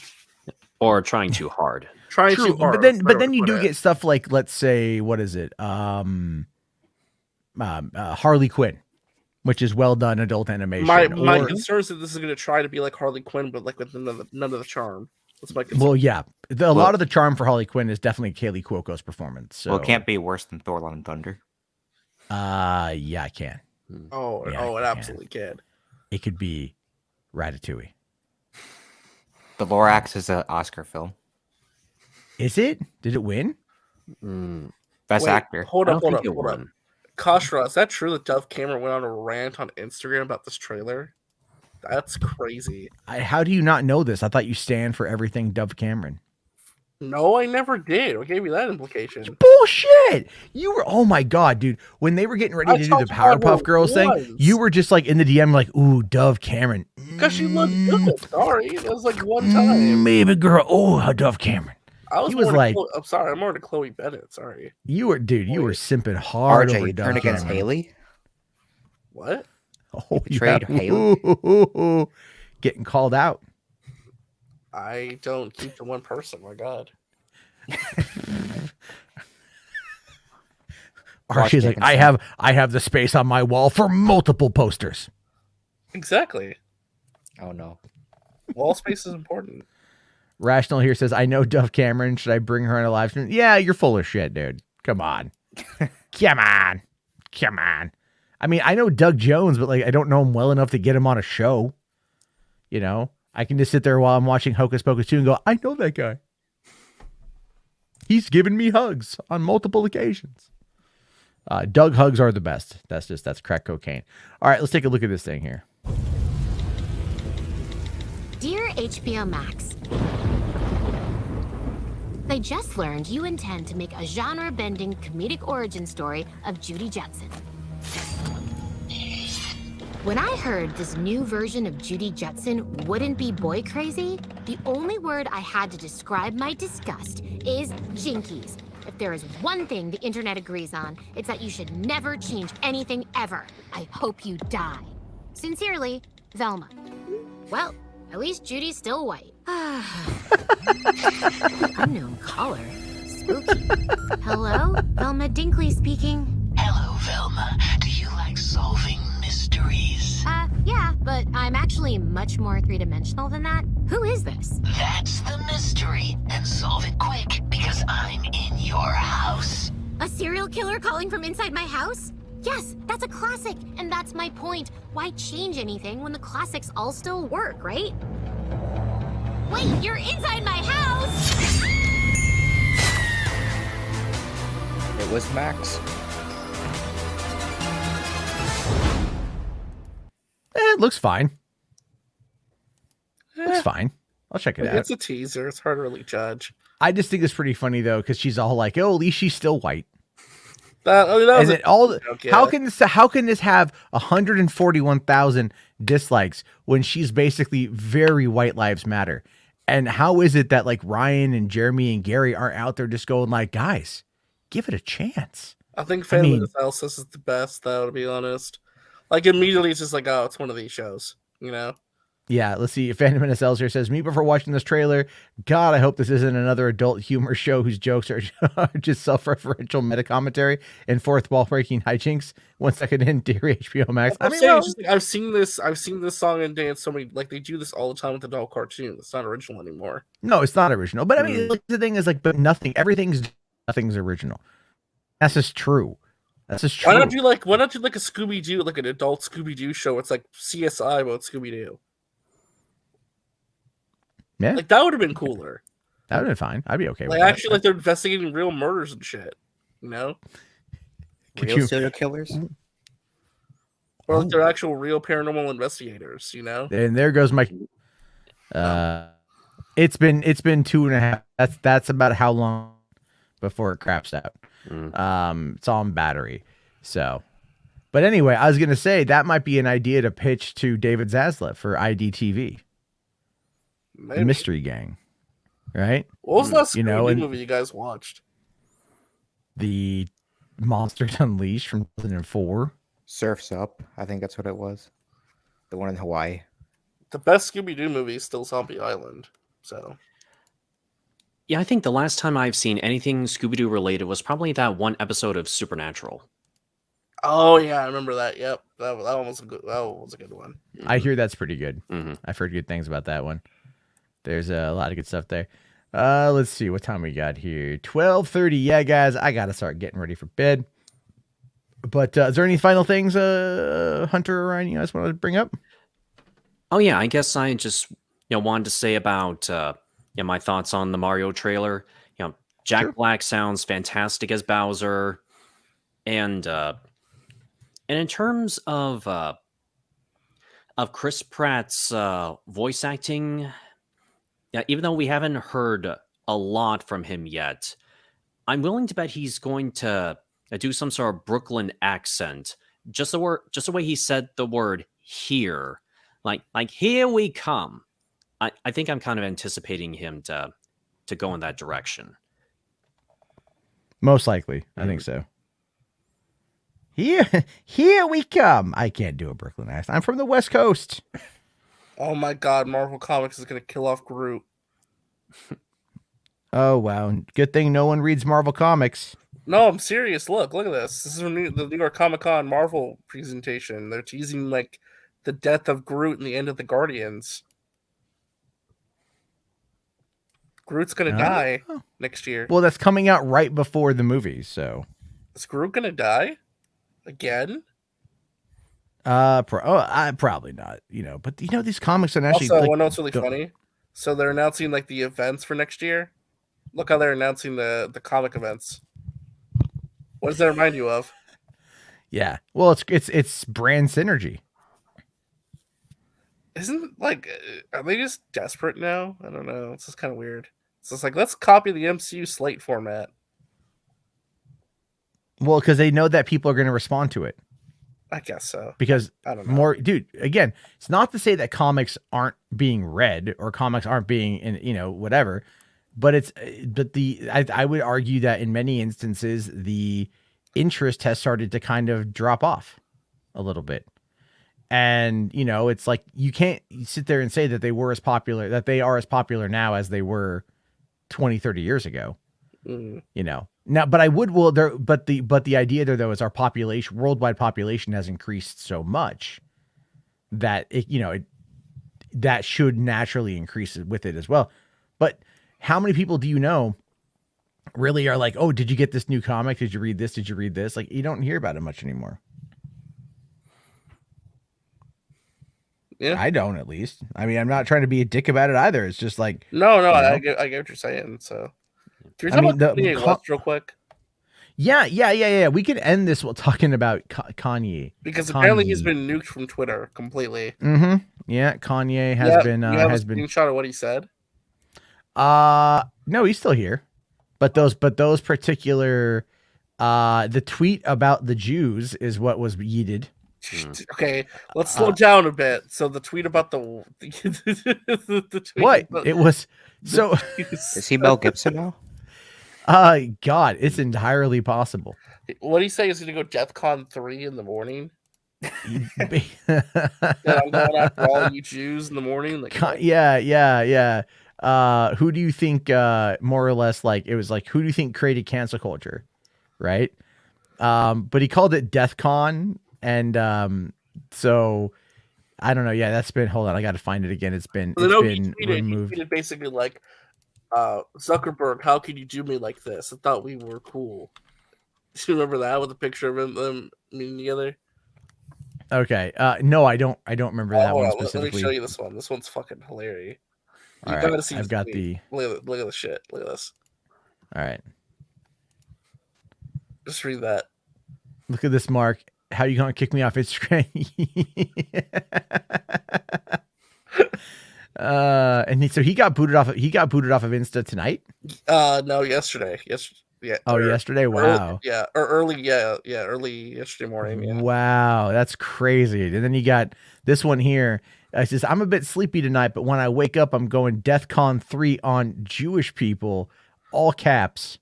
or trying too hard. Too hard. But then you do get stuff like, let's say, what is it? Harley Quinn, which is well done adult animation. My concern is that this is going to try to be like Harley Quinn, but like with none of the charm. That's my concern. Well, yeah, a lot of the charm for Harley Quinn is definitely Kaylee Cuoco's performance. So it can't be worse than Thor: Love and Thunder. Yeah, I can. It absolutely can. It could be Ratatouille. The Lorax is an Oscar film. Is it? Did it win? Best actor. Hold up. Kashra, is that true that Dove Cameron went on a rant on Instagram about this trailer? That's crazy. How do you not know this? I thought you stand for everything Dove Cameron. No, I never did. What gave you that implication? Bullshit! You were, oh my god, dude. When they were getting ready to do the Powerpuff Girls thing, you were just like in the DM, like, ooh, Dove Cameron. Because she looked good. Sorry, it was like one time. Maybe girl. Oh, Dove Cameron. He was like, I'm sorry, I'm more to Chloe Bennett. Sorry. You were, dude. You were simping hard RJ, over you Dove turn against Cameron. Haley. What? Oh, betrayed yeah. Halo. Ooh, getting called out. I don't keep to one person. My God. Archie's like, I have the space on my wall for multiple posters. Exactly. Oh no. Wall space is important. Rational here says, I know Duff Cameron. Should I bring her on a live stream? Yeah, you're full of shit, dude. Come on. Come on. Come on. I mean, I know Doug Jones, but like I don't know him well enough to get him on a show. You know? I can just sit there while I'm watching Hocus Pocus 2 and go, I know that guy. He's given me hugs on multiple occasions. Doug hugs are the best. That's crack cocaine. All right, let's take a look at this thing here. Dear HBO Max, I just learned you intend to make a genre-bending comedic origin story of Judy Jetson. When I heard this new version of Judy Jetson wouldn't be boy crazy, the only word I had to describe my disgust is jinkies. If there is one thing the internet agrees on, it's that you should never change anything ever. I hope you die. Sincerely, Velma. Well, at least Judy's still white. Unknown caller. Spooky. Hello? Velma Dinkley speaking. Hello, Velma. Do you like solving mysteries? Yeah, but I'm actually much more three-dimensional than that. Who is this? That's the mystery. And solve it quick, because I'm in your house. A serial killer calling from inside my house? Yes, that's a classic, and that's my point. Why change anything when the classics all still work, right? Wait, you're inside my house! It was Max. It looks fine. Looks fine. I'll check it out. It's a teaser. It's hard to really judge. I just think it's pretty funny though, because she's all like, "Oh, at least she's still white." And how can this have 141,000 dislikes when she's basically very white lives matter? And how is it that like Ryan and Jeremy and Gary aren't out there just going like, guys, give it a chance? I think Phantom of the Celsus is the best, though, to be honest. Like, immediately it's just like, oh, it's one of these shows, you know? Yeah, let's see. Phantom of the Celsus says, me before watching this trailer, God, I hope this isn't another adult humor show whose jokes are just self-referential meta commentary and fourth wall breaking hijinks. 1 second in, dear HBO Max. I've seen this song and dance so many, like, they do this all the time with adult cartoons. It's not original anymore. No, it's not original. But I mean, the thing is, like, but nothing's original. That's just true. That's just true. Why not do like a Scooby-Doo, like an adult Scooby-Doo show? It's like CSI about Scooby-Doo. Yeah, like that would have been cooler. That would have been fine. I'd be okay with that. that. Actually, like they're investigating real murders and shit. You know, serial killers, or like they're actual real paranormal investigators. You know, and there goes my. It's been 2.5. That's about how long before it craps out. It's on battery. So, but anyway, I was gonna say that might be an idea to pitch to David Zaslav for IDTV. Maybe. The Mystery Gang, right? What was the last movie you guys watched? The Monsters Unleashed from 2004. Surf's Up, I think that's what it was. The one in Hawaii. The best Scooby-Doo movie is still Zombie Island. So, yeah, I think the last time I've seen anything Scooby-Doo related was probably that one episode of Supernatural. Oh yeah, I remember that. Yep, that one was a good one. I hear that's pretty good. I've heard good things about that one. There's a lot of good stuff there. Let's see what time we got here. 12:30. Yeah, guys, I gotta start getting ready for bed. But is there any final things, Hunter or Ryan, you guys want to bring up? Oh yeah, I guess I just wanted to say about my thoughts on the Mario trailer. Jack Black sounds fantastic as Bowser, and in terms of Chris Pratt's voice acting. Yeah, even though we haven't heard a lot from him yet, I'm willing to bet he's going to do some sort of Brooklyn accent. Just the way he said the word "here," like "here we come." I think I'm kind of anticipating him to go in that direction. Most likely, I think so. Here we come. I can't do a Brooklyn accent. I'm from the West Coast. Oh my God, Marvel Comics is gonna kill off Groot. Oh wow! Good thing no one reads Marvel Comics. No, I'm serious. Look at this. This is the New York Comic Con Marvel presentation. They're teasing like the death of Groot and the end of the Guardians. Groot's gonna die next year. Well, that's coming out right before the movie, so is Groot gonna die again? Probably not. But these comics are actually. Also, one note's really funny. So they're announcing like the events for next year. Look how they're announcing the comic events. What does that remind you of? Yeah. Well, it's brand synergy. Isn't like are they just desperate now? I don't know. It's just kind of weird. So it's like let's copy the MCU slate format. Well, because they know that people are going to respond to it. I guess so. Because I don't know. Again, it's not to say that comics aren't being read or comics aren't being whatever, but I would argue that in many instances the interest has started to kind of drop off a little bit. And it's like you can't sit there and say that they are as popular now as they were 20, 30 years ago. Now, but I would, but the idea there though is our worldwide population has increased so much that that should naturally increase with it as well. But how many people do you know really are like, oh, did you get this new comic? Did you read this? Did you read this? Like, you don't hear about it much anymore. Yeah, I don't, at least. I mean, I'm not trying to be a dick about it either. It's just like, no, I get what you're saying. So, can we talk about Kanye West real quick? Yeah. We can end this while talking about Kanye because apparently he's been nuked from Twitter completely. Mm-hmm. Yeah, Kanye has been. You have a screenshot of what he said. No, he's still here, but those particular, the tweet about the Jews is what was yeeted. Okay, let's slow down a bit. So the tweet about the tweet what it was. So is he Mel Gibson now? God, it's entirely possible. What do you say is going to go DEFCON 3 in the morning? That I'm going after all you Jews in the morning. Like, yeah. Who do you think? More or less, like it was like, who do you think created cancel culture, right? But he called it DEFCON. And so I don't know. Yeah, that's been. Hold on, I got to find it again. It's been removed. He tweeted basically like, Zuckerberg, how can you do me like this? I thought we were cool. Do you remember that with a picture of them meeting together? Okay. No, I don't remember that one specifically. Let me show you this one. This one's fucking hilarious. All right, I've got the. Look at the shit. Look at this. All right. Just read that. Look at this, Mark. How you gonna kick me off Instagram? So he got booted off. He got booted off of Insta tonight. No, yesterday. Yeah. Oh, yesterday. Wow. Early yesterday morning. Yeah. Wow, that's crazy. And then you got this one here. It says, "I'm a bit sleepy tonight, but when I wake up, I'm going DEFCON 3 on Jewish people, all caps."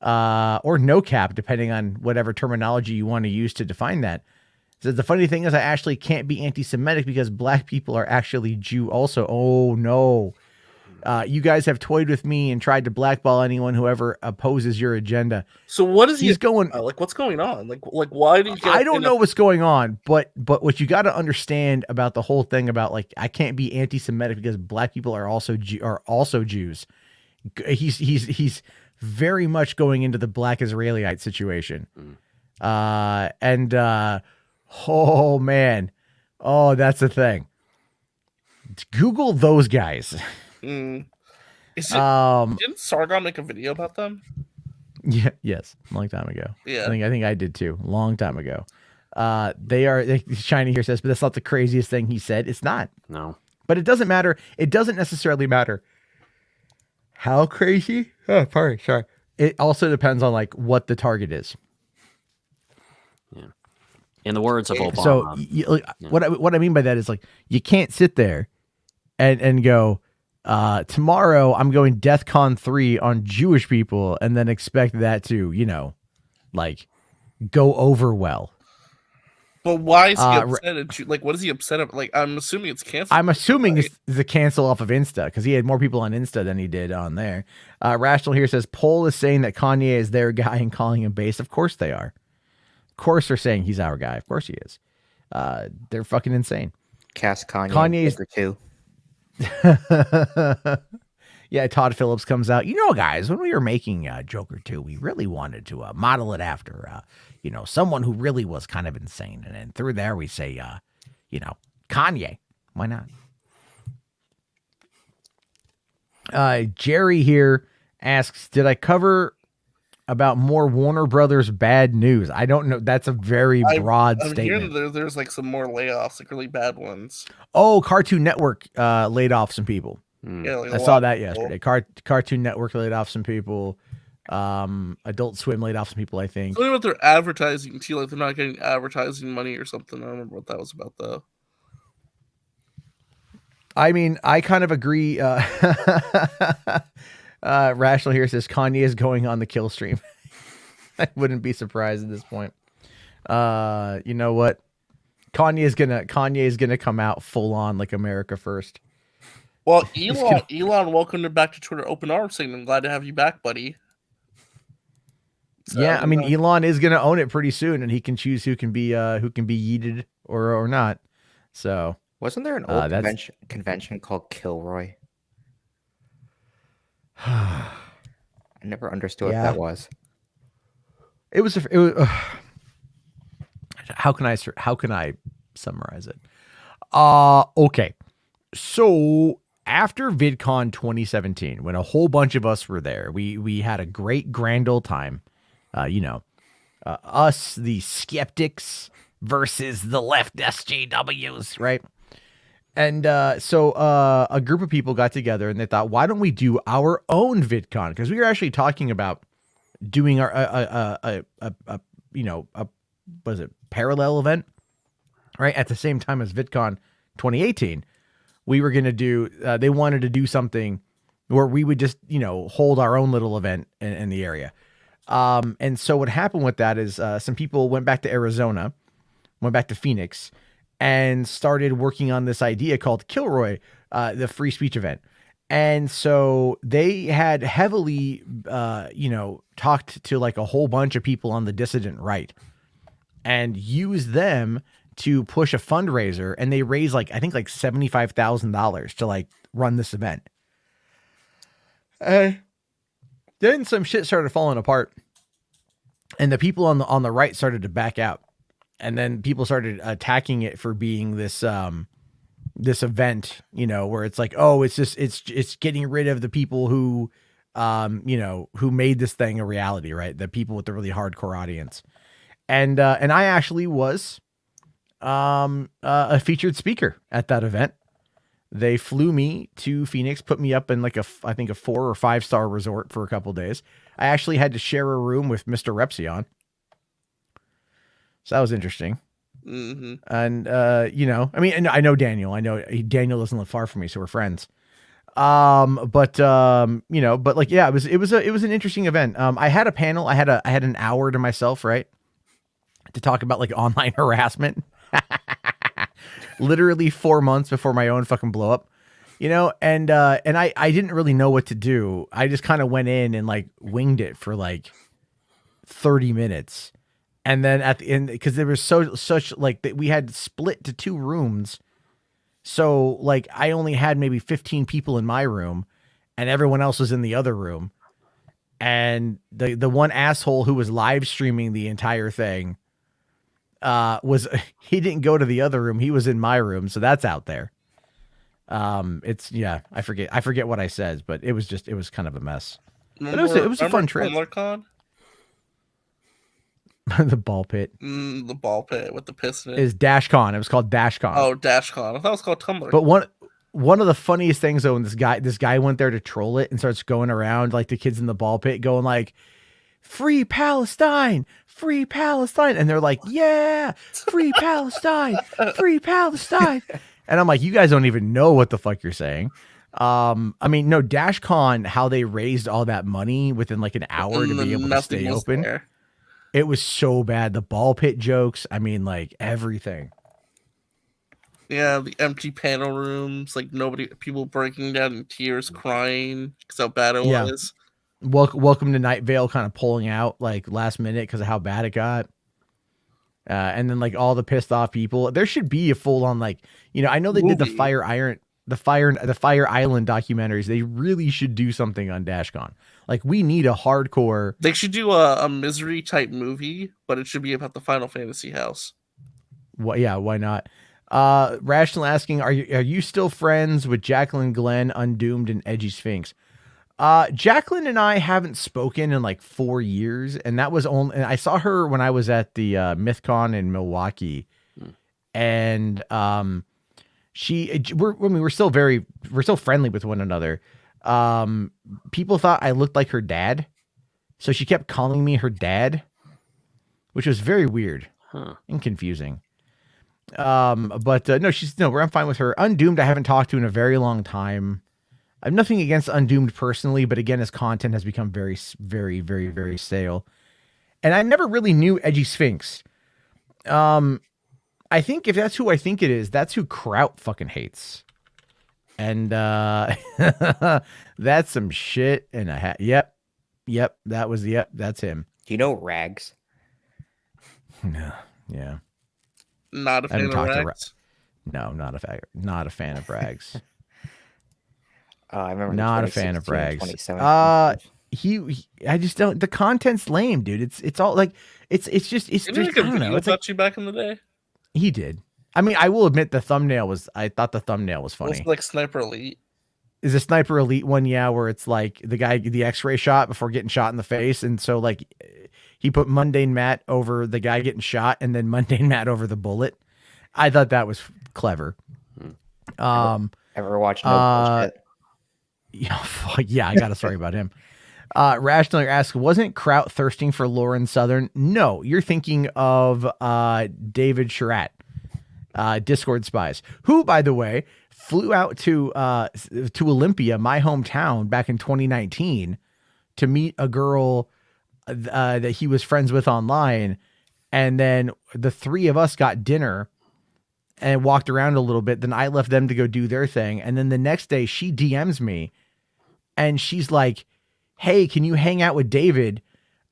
Or no cap, depending on whatever terminology you want to use to define that. So the funny thing is, I actually can't be anti-Semitic because black people are actually Jew also. Oh no. You guys have toyed with me and tried to blackball anyone who ever opposes your agenda. So what is he's going? Like, what's going on? Like why did you? I don't know what's going on, but what you got to understand about the whole thing about like I can't be anti-Semitic because black people are also Jews. He's very much going into the black Israelite situation. Oh man. Oh, that's the thing. Google those guys. Didn't Sargon make a video about them? Yeah, yes. A long time ago. Yeah. I think I did too. A long time ago. Shiny here says, but that's not the craziest thing he said. It's not. No. But it doesn't matter. It doesn't necessarily matter how crazy? Oh, sorry. It also depends on like what the target is. Yeah. In the words of Obama. So what I mean by that is like you can't sit there and go tomorrow I'm going DEFCON 3 on Jewish people and then expect that to like go over well. But why is he upset? Like, what is he upset about? Like, I'm assuming it's canceled. I'm assuming it's the cancel off of Insta because he had more people on Insta than he did on there. Rational here says Poll is saying that Kanye is their guy and calling him base. Of course they are. Of course they're saying he's our guy. Of course he is. They're fucking insane. Cast Kanye's Joker 2. Yeah, Todd Phillips comes out. You know, guys, when we were making Joker 2, we really wanted to model it after, someone who really was kind of insane. And then through there, we say, Kanye. Why not? Jerry here asks, did I cover about more Warner Brothers bad news? I don't know. That's a very broad statement. There's like some more layoffs, like really bad ones. Oh, Cartoon Network laid off some people. Yeah, like I saw that yesterday. Cartoon Network laid off some people. Adult Swim laid off some people, I think. Something about their advertising too, like they're not getting advertising money or something. I don't remember what that was about though. I mean, I kind of agree. Rational here says Kanye is going on the kill stream. I wouldn't be surprised at this point. You know what? Kanye is gonna come out full on like America first. Well, Elon welcomed him back to Twitter open arms, saying, "I'm glad to have you back, buddy." So, yeah, I mean, Elon is gonna own it pretty soon, and he can choose who can be yeeted or not. So, wasn't there an old convention called Kilroy? I never understood what that was. It was. How can I summarize it? Okay, so after VidCon 2017, when a whole bunch of us were there, we had a great grand old time. Us, the skeptics versus the left SJWs, right? And so a group of people got together and they thought, why don't we do our own VidCon? Because we were actually talking about doing our what is it, parallel event, right? At the same time as VidCon 2018, we were going to do, they wanted to do something where we would just, hold our own little event in the area. And so what happened with that is some people went back to Arizona, went back to Phoenix, and started working on this idea called Kilroy, the free speech event. And so they had heavily, talked to like a whole bunch of people on the dissident right and used them to push a fundraiser. And they raised I think $75,000 to like run this event. Then some shit started falling apart and the people on the right started to back out. And then people started attacking it for being this, this event, where it's like, oh, it's getting rid of the people who, who made this thing a reality, right? The people with the really hardcore audience. And I actually was, a featured speaker at that event. They flew me to Phoenix, put me up in I think a 4 or 5 star resort for a couple days. I actually had to share a room with Mr. Repsion. So that was interesting. Mm-hmm. And, I mean, I know Daniel. I know Daniel doesn't live far from me, so we're friends. But yeah, it was an interesting event. I had a panel. I had an hour to myself, right, to talk about online harassment. Literally 4 months before my own fucking blow up, and I didn't really know what to do. I just kind of went in and winged it for 30 minutes. And then at the end, because there was such we had split to 2 rooms. So I only had maybe 15 people in my room and everyone else was in the other room. And the one asshole who was live streaming the entire thing, he didn't go to the other room. He was in my room. So that's out there. I forget what I said, but it was kind of a mess. But it was a fun trip. The ball pit. The ball pit with the piss in it. Is DashCon. It was called DashCon. Oh, DashCon. I thought it was called Tumblr. But one of the funniest things though, when this guy went there to troll it and starts going around the kids in the ball pit going free Palestine, free Palestine. And they're like, yeah, free Palestine, free Palestine. And I'm like, you guys don't even know what the fuck you're saying. I mean, no, DashCon, how they raised all that money within an hour to be able to stay open. There. It was so bad. The ball pit jokes. I mean, like everything. Yeah, the empty panel rooms, like people breaking down in tears, crying because how bad it was. Welcome to Night Vale kind of pulling out like last minute because of how bad it got. And then like all the pissed off people. There should be a full on like, I know they did the Fire Island documentaries. They really should do something on DashCon. Like we need a hardcore. They should do a misery type movie, but it should be about the Final Fantasy house. Yeah, why not? Rational asking, are you still friends with Jacqueline Glenn, Undoomed, and Edgy Sphinx? Jacqueline and I haven't spoken in like 4 years, and that was only. And I saw her when I was at the MythCon in Milwaukee, and we're still friendly with one another. People thought I looked like her dad, so she kept calling me her dad, which was very weird and confusing. But no, I'm fine with her. Undoomed, I haven't talked to in a very long time. I have nothing against Undoomed personally, but again, his content has become very, very, very, very stale. And I never really knew Edgy Sphinx. I think if that's who I think it is, that's who Kraut fucking hates. And that's some shit in a hat. Yep, that's him. Do you know Rags? No, yeah. Not a fan of Rags? No, not a fan of Rags. I remember not a fan of Rags. I just don't. The content's lame, dude. It's all like it's just I don't know. It's about you back in the day. He did. I mean, I will admit I thought the thumbnail was funny. It's like Sniper Elite. Is a Sniper Elite one, yeah, where it's like the X-ray shot before getting shot in the face, and so like he put Mundane Matt over the guy getting shot, and then Mundane Matt over the bullet. I thought that was clever. Ever watched No Bullshit? Yeah, I got a story about him. Rational asks, wasn't Kraut thirsting for Lauren Southern? No, you're thinking of David Sharat, Discord Spies, who, by the way, flew out to Olympia, my hometown, back in 2019 to meet a girl that he was friends with online. And then the three of us got dinner and walked around a little bit. Then I left them to go do their thing. And then the next day she DMs me and she's like, hey, can you hang out with David?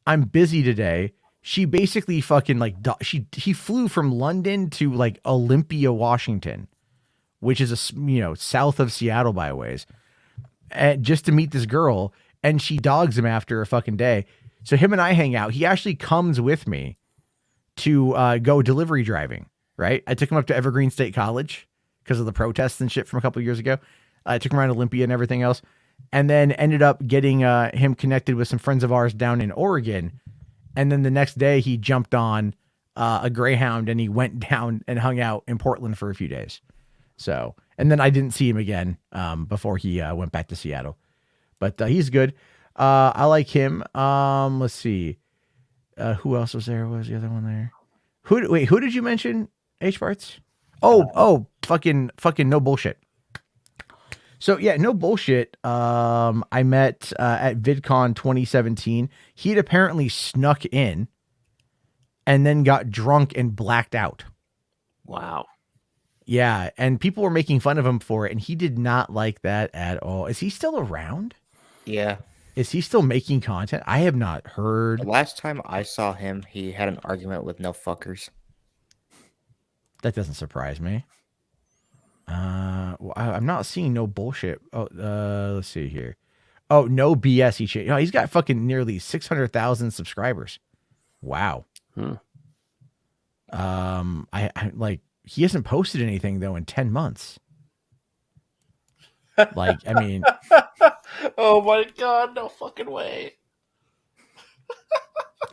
I'm busy today. She basically fucking like, he flew from London to like Olympia, Washington, which is south of Seattle by a ways, and just to meet this girl. And she dogs him after a fucking day. So him and I hang out. He actually comes with me to go delivery driving. Right. I took him up to Evergreen State College because of the protests and shit from a couple of years ago. I took him around Olympia and everything else, and then ended up getting him connected with some friends of ours down in Oregon. And then the next day he jumped on a Greyhound and he went down and hung out in Portland for a few days. So, and then I didn't see him again before he went back to Seattle, but he's good. I like him. Let's see. Who else was there? What was the other one there? Who did you mention? H-Parts? Fucking no bullshit. So yeah, no bullshit. I met at VidCon 2017. He had apparently snuck in and then got drunk and blacked out. Wow. Yeah, and people were making fun of him for it, and he did not like that at all. Is he still around? Yeah. Is he still making content? I have not heard. The last time I saw him, he had an argument with No Fuckers. That doesn't surprise me. I'm not seeing no bullshit. Let's see here. Oh, no BS. He's got fucking nearly 600,000 subscribers. Wow. I like, he hasn't posted anything though in 10 months. Like, I mean, oh my God, no fucking way.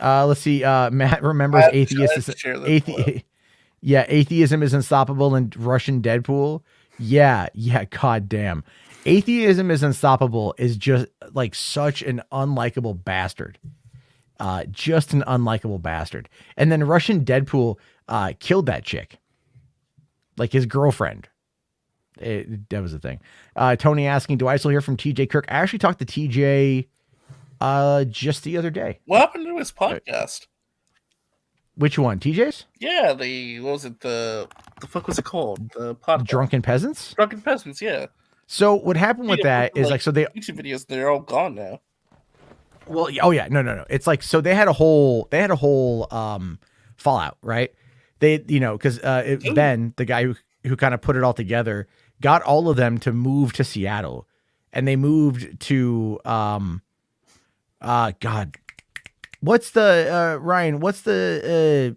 Let's see. Matt remembers atheism is unstoppable in Russian Deadpool. Yeah, goddamn. Atheism is unstoppable is just like such an unlikable bastard. Just an unlikable bastard. And then Russian Deadpool killed that chick. Like his girlfriend. That was the thing. Tony asking, do I still hear from TJ Kirk? I actually talked to TJ just the other day. What happened to his podcast? Which one? TJ's? Yeah, what was it? The fuck was it called? The podcast. Drunken Peasants? Drunken Peasants, yeah. So what happened with that is like, so they YouTube videos, they're all gone now. Well, oh yeah, no. It's like, so they had a whole fallout, right? They, because Ben, the guy who kind of put it all together, got all of them to move to Seattle, and they moved to God, what's the Ryan? What's the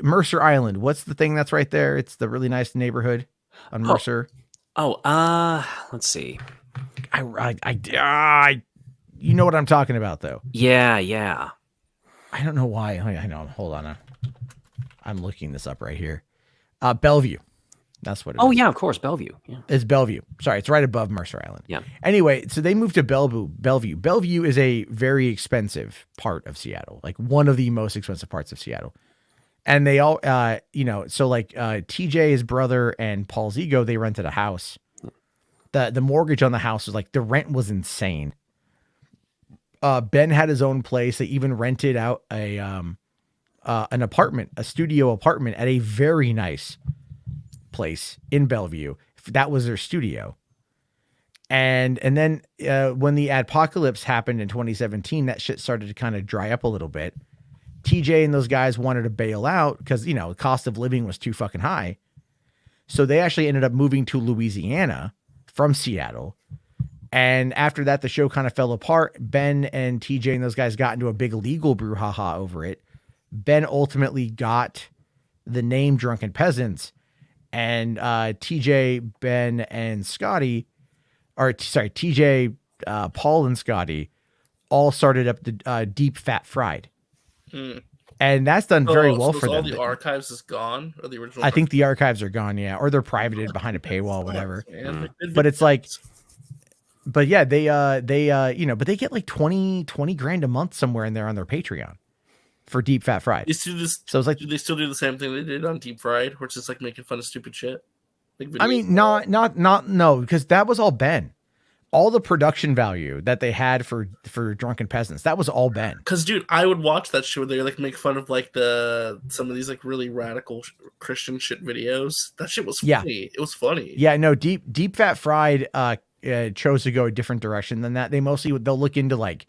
Mercer Island? What's the thing that's right there? It's the really nice neighborhood on Mercer. Let's see. I you know what I'm talking about, though. Yeah. I don't know why. I know. Hold on. I'm looking this up right here. Bellevue. That's what it is. Yeah, of course. Bellevue. Yeah. It's Bellevue. Sorry, it's right above Mercer Island. Yeah. Anyway, so they moved to Bellevue. Bellevue is a very expensive part of Seattle, like one of the most expensive parts of Seattle. And they all, so like TJ, his brother, and Paul's ego, they rented a house. The mortgage on the house was like, the rent was insane. Ben had his own place. They even rented out an apartment, a studio apartment at a very nice place in Bellevue. That was their studio. And then when the apocalypse happened in 2017, that shit started to kind of dry up a little bit. TJ and those guys wanted to bail out because, the cost of living was too fucking high. So they actually ended up moving to Louisiana from Seattle. And after that, the show kind of fell apart. Ben and TJ and those guys got into a big legal brouhaha over it. Ben ultimately got the name Drunken Peasants, and TJ, Ben, and Scotty, TJ, Paul, and Scotty all started up the Deep Fat Fried. And that's done very well for them. All the archives is gone, or the original. I think the archives are gone, yeah, or they're privated behind a paywall, whatever. But it's like, but yeah, they but they get like 20 grand a month somewhere in there on their Patreon for Deep Fat Fried. So it's like, do they still do the same thing they did on Deep Fried, where it's just like making fun of stupid shit? Like I mean, no, because that was all Ben. All the production value that they had for Drunken Peasants, that was all Ben. Because, dude, I would watch that show where they like make fun of like some of these like really radical Christian shit videos. That shit was funny. Yeah. It was funny. Yeah, no, Deep Fat Fried chose to go a different direction than that. They'll look into like,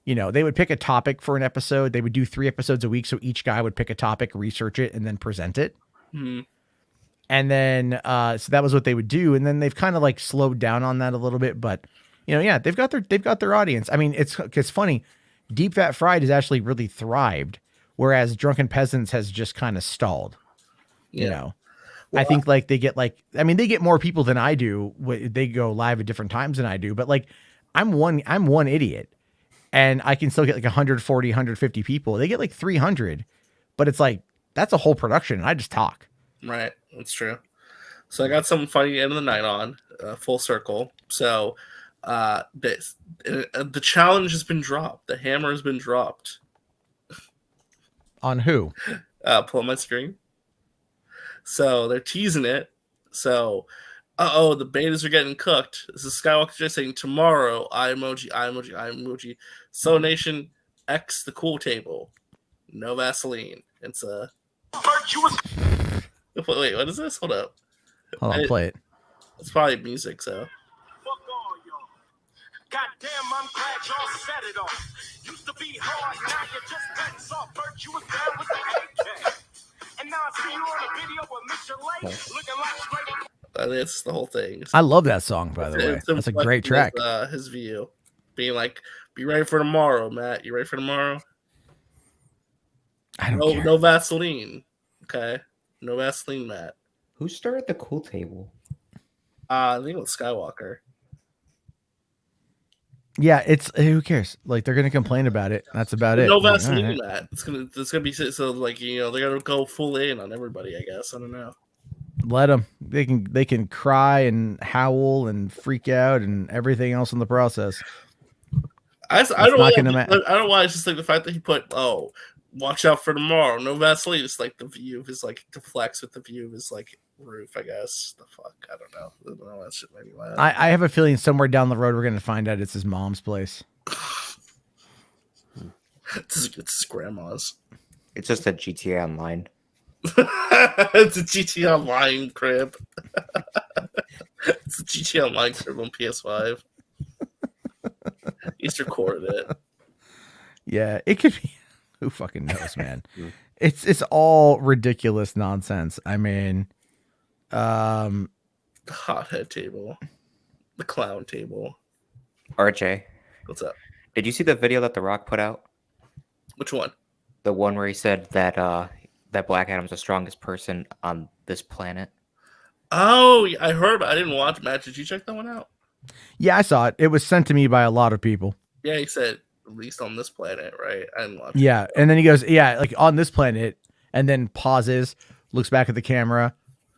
they would pick a topic for an episode. They would do 3 episodes a week, so each guy would pick a topic, research it, and then present it. Mm-hmm. And then, so that was what they would do. And then they've kind of like slowed down on that a little bit, but they've got their audience. I mean, it's funny. Deep Fat Fried has actually really thrived, whereas Drunken Peasants has just kind of stalled. Well, I think like they get more people than I do. They go live at different times than I do, but like I'm one idiot and I can still get like 140, 150 people. They get like 300, but it's like, that's a whole production. And I just talk. Right. That's true. So I got something funny end of the night on full circle. So the challenge has been dropped. The hammer has been dropped. On who? Pull up my screen. So they're teasing it. So, the betas are getting cooked. This is Skywalker just saying tomorrow, I emoji. So Nation X the cool table. No Vaseline. It's a virtuous. Wait, what is this? Hold up. Hold on, play it. It's probably music, so. Goddamn, I'm glad y'all set it off. Used to be hard, now you just got soft. Virtuous down with the AK. And now I see you on a video with Mr. Lake looking like straight. That's the whole thing. I love that song, by the way. That's a great track. His view being like, be ready for tomorrow, Matt. You ready for tomorrow? I don't care. No Vaseline. Okay. No Vaseline, Matt. Who started the cool table? I think it was Skywalker. Yeah, it's who cares? Like they're gonna complain about it. That's about it. No Vaseline, Matt. It's gonna be so like they're gonna go full in on everybody. I guess I don't know. Let them. They can cry and howl and freak out and everything else in the process. I don't know why. It's just like the fact that he put watch out for tomorrow. No Vaseline. It's like the view of his like deflects with the view of his like roof. I guess the fuck. I don't know. That shit made me laugh. I have a feeling somewhere down the road we're gonna find out it's his mom's place. It's his grandma's. It's just a GTA Online. It's a GTA Online crib. It's a GTA Online crib on PS5. He's recorded it. Yeah, it could be. Who fucking knows, man? It's all ridiculous nonsense. I mean, the hothead table, the clown table. RJ, what's up? Did you see the video that The Rock put out? Which one? The one where he said that that Black Adam's the strongest person on this planet. Oh, I heard, but I didn't watch. Matt, did you check that one out? yeah, I saw it. It was sent to me by a lot of people. Yeah, he said at least on this planet, right? I didn't watch. Yeah, and then he goes, yeah, like on this planet, and then pauses, looks back at the camera,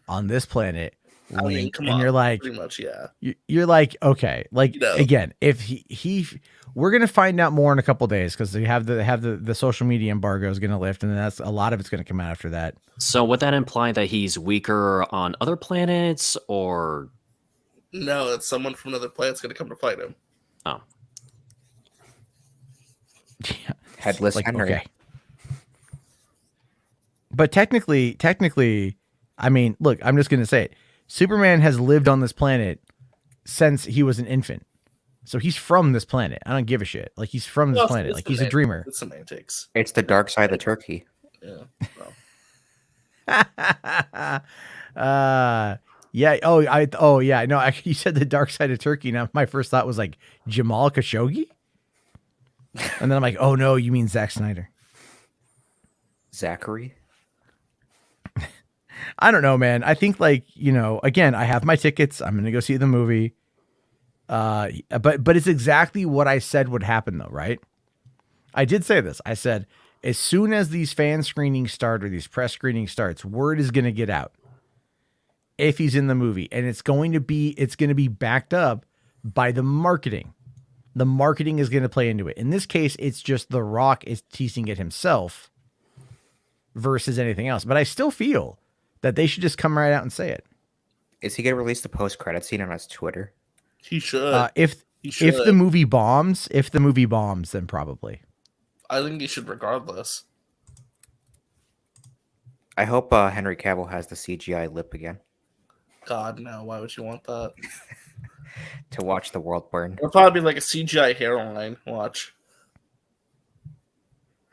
on this planet. I mean, Link, come and on, you're like, pretty much, yeah. You're like, okay, like You know. again, if he we're gonna find out more in a couple days because they have the social media embargo is gonna lift, and then that's a lot of it's gonna come out after that. So would that imply that he's weaker on other planets, or No, it's someone from another planet's going to come to fight him. Oh, Headless like, Henry. okay. But technically, I mean, look, I'm just gonna say it. Superman has lived on this planet since he was an infant. So he's from this planet. I don't give a shit. Like he's from this Well, planet. it's Like he's a dreamer. It's semantics. It's the dark side of the turkey. Yeah. Yeah. Yeah. No, you said the dark side of turkey. Now my first thought was like Jamal Khashoggi. And then I'm like, oh no, you mean Zack Snyder. Zachary? I don't know, man. I think like, again, I have my tickets. I'm going to go see the movie. But it's exactly what I said would happen though, right? I did say this. I said, as soon as these fan screenings start or these press screenings starts, word is going to get out if he's in the movie, and it's going to be backed up by the marketing. The marketing is going to play into it. In this case, it's just The Rock is teasing it himself versus anything else. But I still feel that they should just come right out and say it. Is he going to release the post-credit scene on his Twitter? He should. If the movie bombs, then probably. I think he should regardless. I hope Henry Cavill has the CGI lip again. God, no. Why would you want that? To watch the world burn. It'll probably be like a CGI hairline. Watch.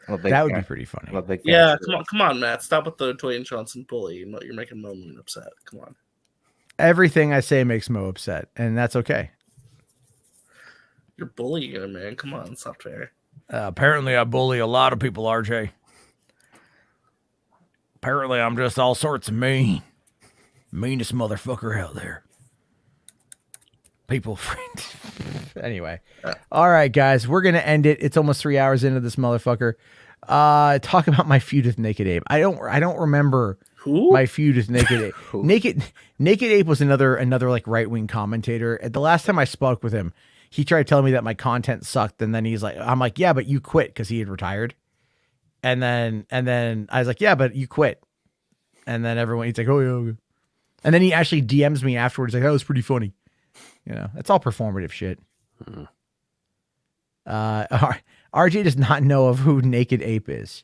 That would be pretty funny. I'm a big fan Yeah, of come on, Matt. Stop with the Dwayne Johnson bully. You're making Mo Moon upset. Come on. Everything I say makes Mo upset, and that's okay. You're bullying him, man. Come on, it's not fair. Apparently, I bully a lot of people, RJ. Apparently, I'm just all sorts of mean. Meanest motherfucker out there. People friend. Anyway. All right, guys. We're going to end it. It's almost 3 hours into this motherfucker. Talk about my feud with Naked Ape. I don't remember my feud with Naked Ape. Naked Ape was another like right-wing commentator. At the last time I spoke with him, he tried telling me that my content sucked, and then I'm like, yeah, but you quit, because he had retired. And then I was like, yeah, but you quit. And then he's like, oh yeah. Okay. And then he actually DMs me afterwards, like, that was pretty funny. That's all performative shit. RJ does not know of who Naked Ape is.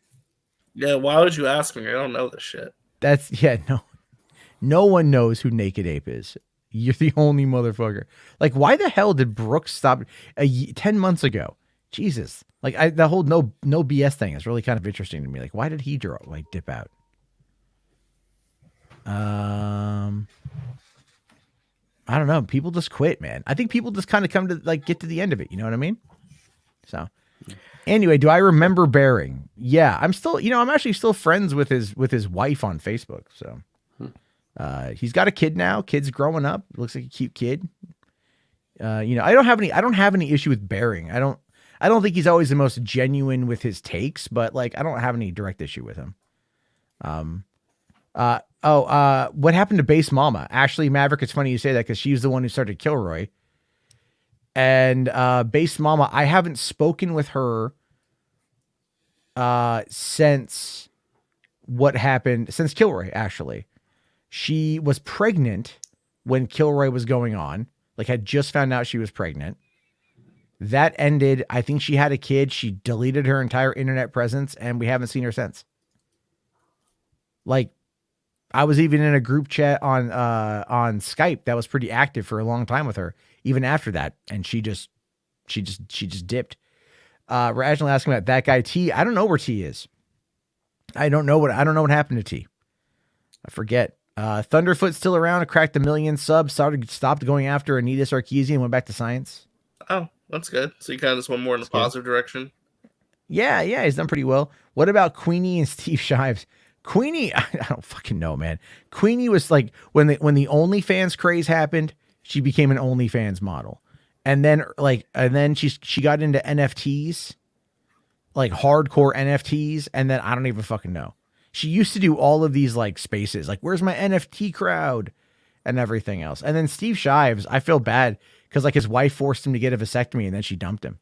Yeah, why would you ask me? I don't know this shit. No one knows who Naked Ape is. You're the only motherfucker. Like, why the hell did Brooks stop 10 months ago? Jesus. Like, the whole no BS thing is really kind of interesting to me. Like, why did he dip out? I don't know. People just quit, man. I think people just kind of come to get to the end of it. You know what I mean? So anyway, do I remember Bearing? Yeah, I'm still, I'm actually still friends with his wife on Facebook. So he's got a kid now. Kid's growing up. Looks like a cute kid. I don't have any issue with Bearing. I don't think he's always the most genuine with his takes, but I don't have any direct issue with him. What happened to Base Mama? Ashley Maverick, it's funny you say that because she's the one who started Kilroy. And Base Mama, I haven't spoken with her since what happened, since Kilroy, actually. She was pregnant when Kilroy was going on, had just found out she was pregnant. That ended. I think she had a kid. She deleted her entire internet presence, and we haven't seen her since. Like, I was even in a group chat on Skype that was pretty active for a long time with her, even after that, and she just dipped. Rational asking about that guy T. I don't know where T is. I don't know what happened to T. I forget. Thunderfoot's still around. Cracked 1 million subs. Stopped going after Anita Sarkeesian. Went back to science. Oh, that's good. So you kind of just went more in the positive direction. Yeah, he's done pretty well. What about Queenie and Steve Shives? Queenie, I don't fucking know, man. Queenie was like when the OnlyFans craze happened, she became an OnlyFans model, and then she got into NFTs, like hardcore NFTs, and then I don't even fucking know. She used to do all of these like spaces, like where's my NFT crowd, and everything else. And then Steve Shives, I feel bad because like his wife forced him to get a vasectomy, and then she dumped him.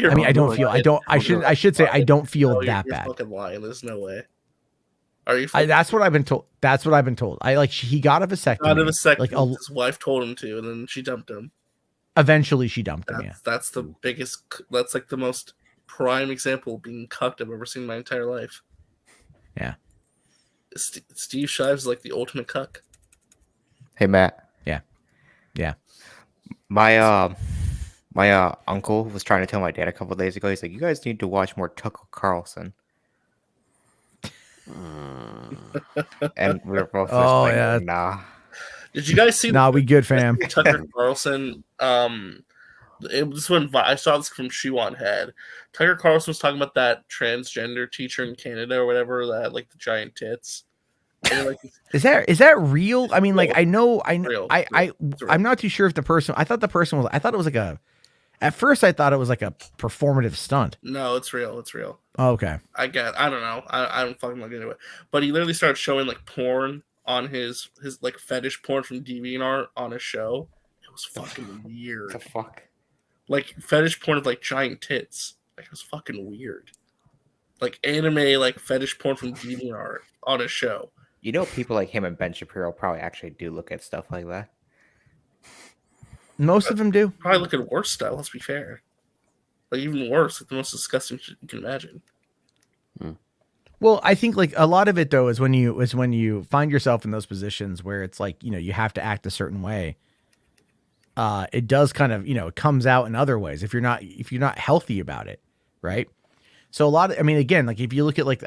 I mean, I should say I don't feel that bad. You're fucking lying. There's no way. Are you? That's what I've been told. That's what I've been told. He got a vasectomy. Like his wife told him to, and then she dumped him. Eventually, she dumped him. Yeah, that's the biggest. That's like the most prime example of being cucked I've ever seen in my entire life. Yeah. Steve Shives is like the ultimate cuck. Hey Matt. Yeah. My uncle was trying to tell my dad a couple of days ago. He's like, "You guys need to watch more Tucker Carlson." And we were both like, "Nah." Did you guys see? Nah, we good, fam. Tucker Carlson. This one I saw this from Shoe on Head. Tucker Carlson was talking about that transgender teacher in Canada or whatever that had like the giant tits. Like, is that real? I mean, like I'm not too sure if the person. I thought it was like a. At first, I thought it was like a performative stunt. No, it's real. It's real. Oh, okay. I don't know. I don't fucking look into it. But he literally started showing like porn on his like fetish porn from DeviantArt on his show. It was fucking weird. What the fuck? Like fetish porn of like giant tits. Like it was fucking weird. Like anime like fetish porn from DeviantArt on his show. You know, people like him and Ben Shapiro probably actually do look at stuff like that. Most of them do. Probably look at worse stuff. Let's be fair. Like even worse, like the most disgusting shit you can imagine. Well, I think like a lot of it though is when you find yourself in those positions where it's like you have to act a certain way. It does kind of it comes out in other ways if you're not healthy about it, right? So again, like if you look at like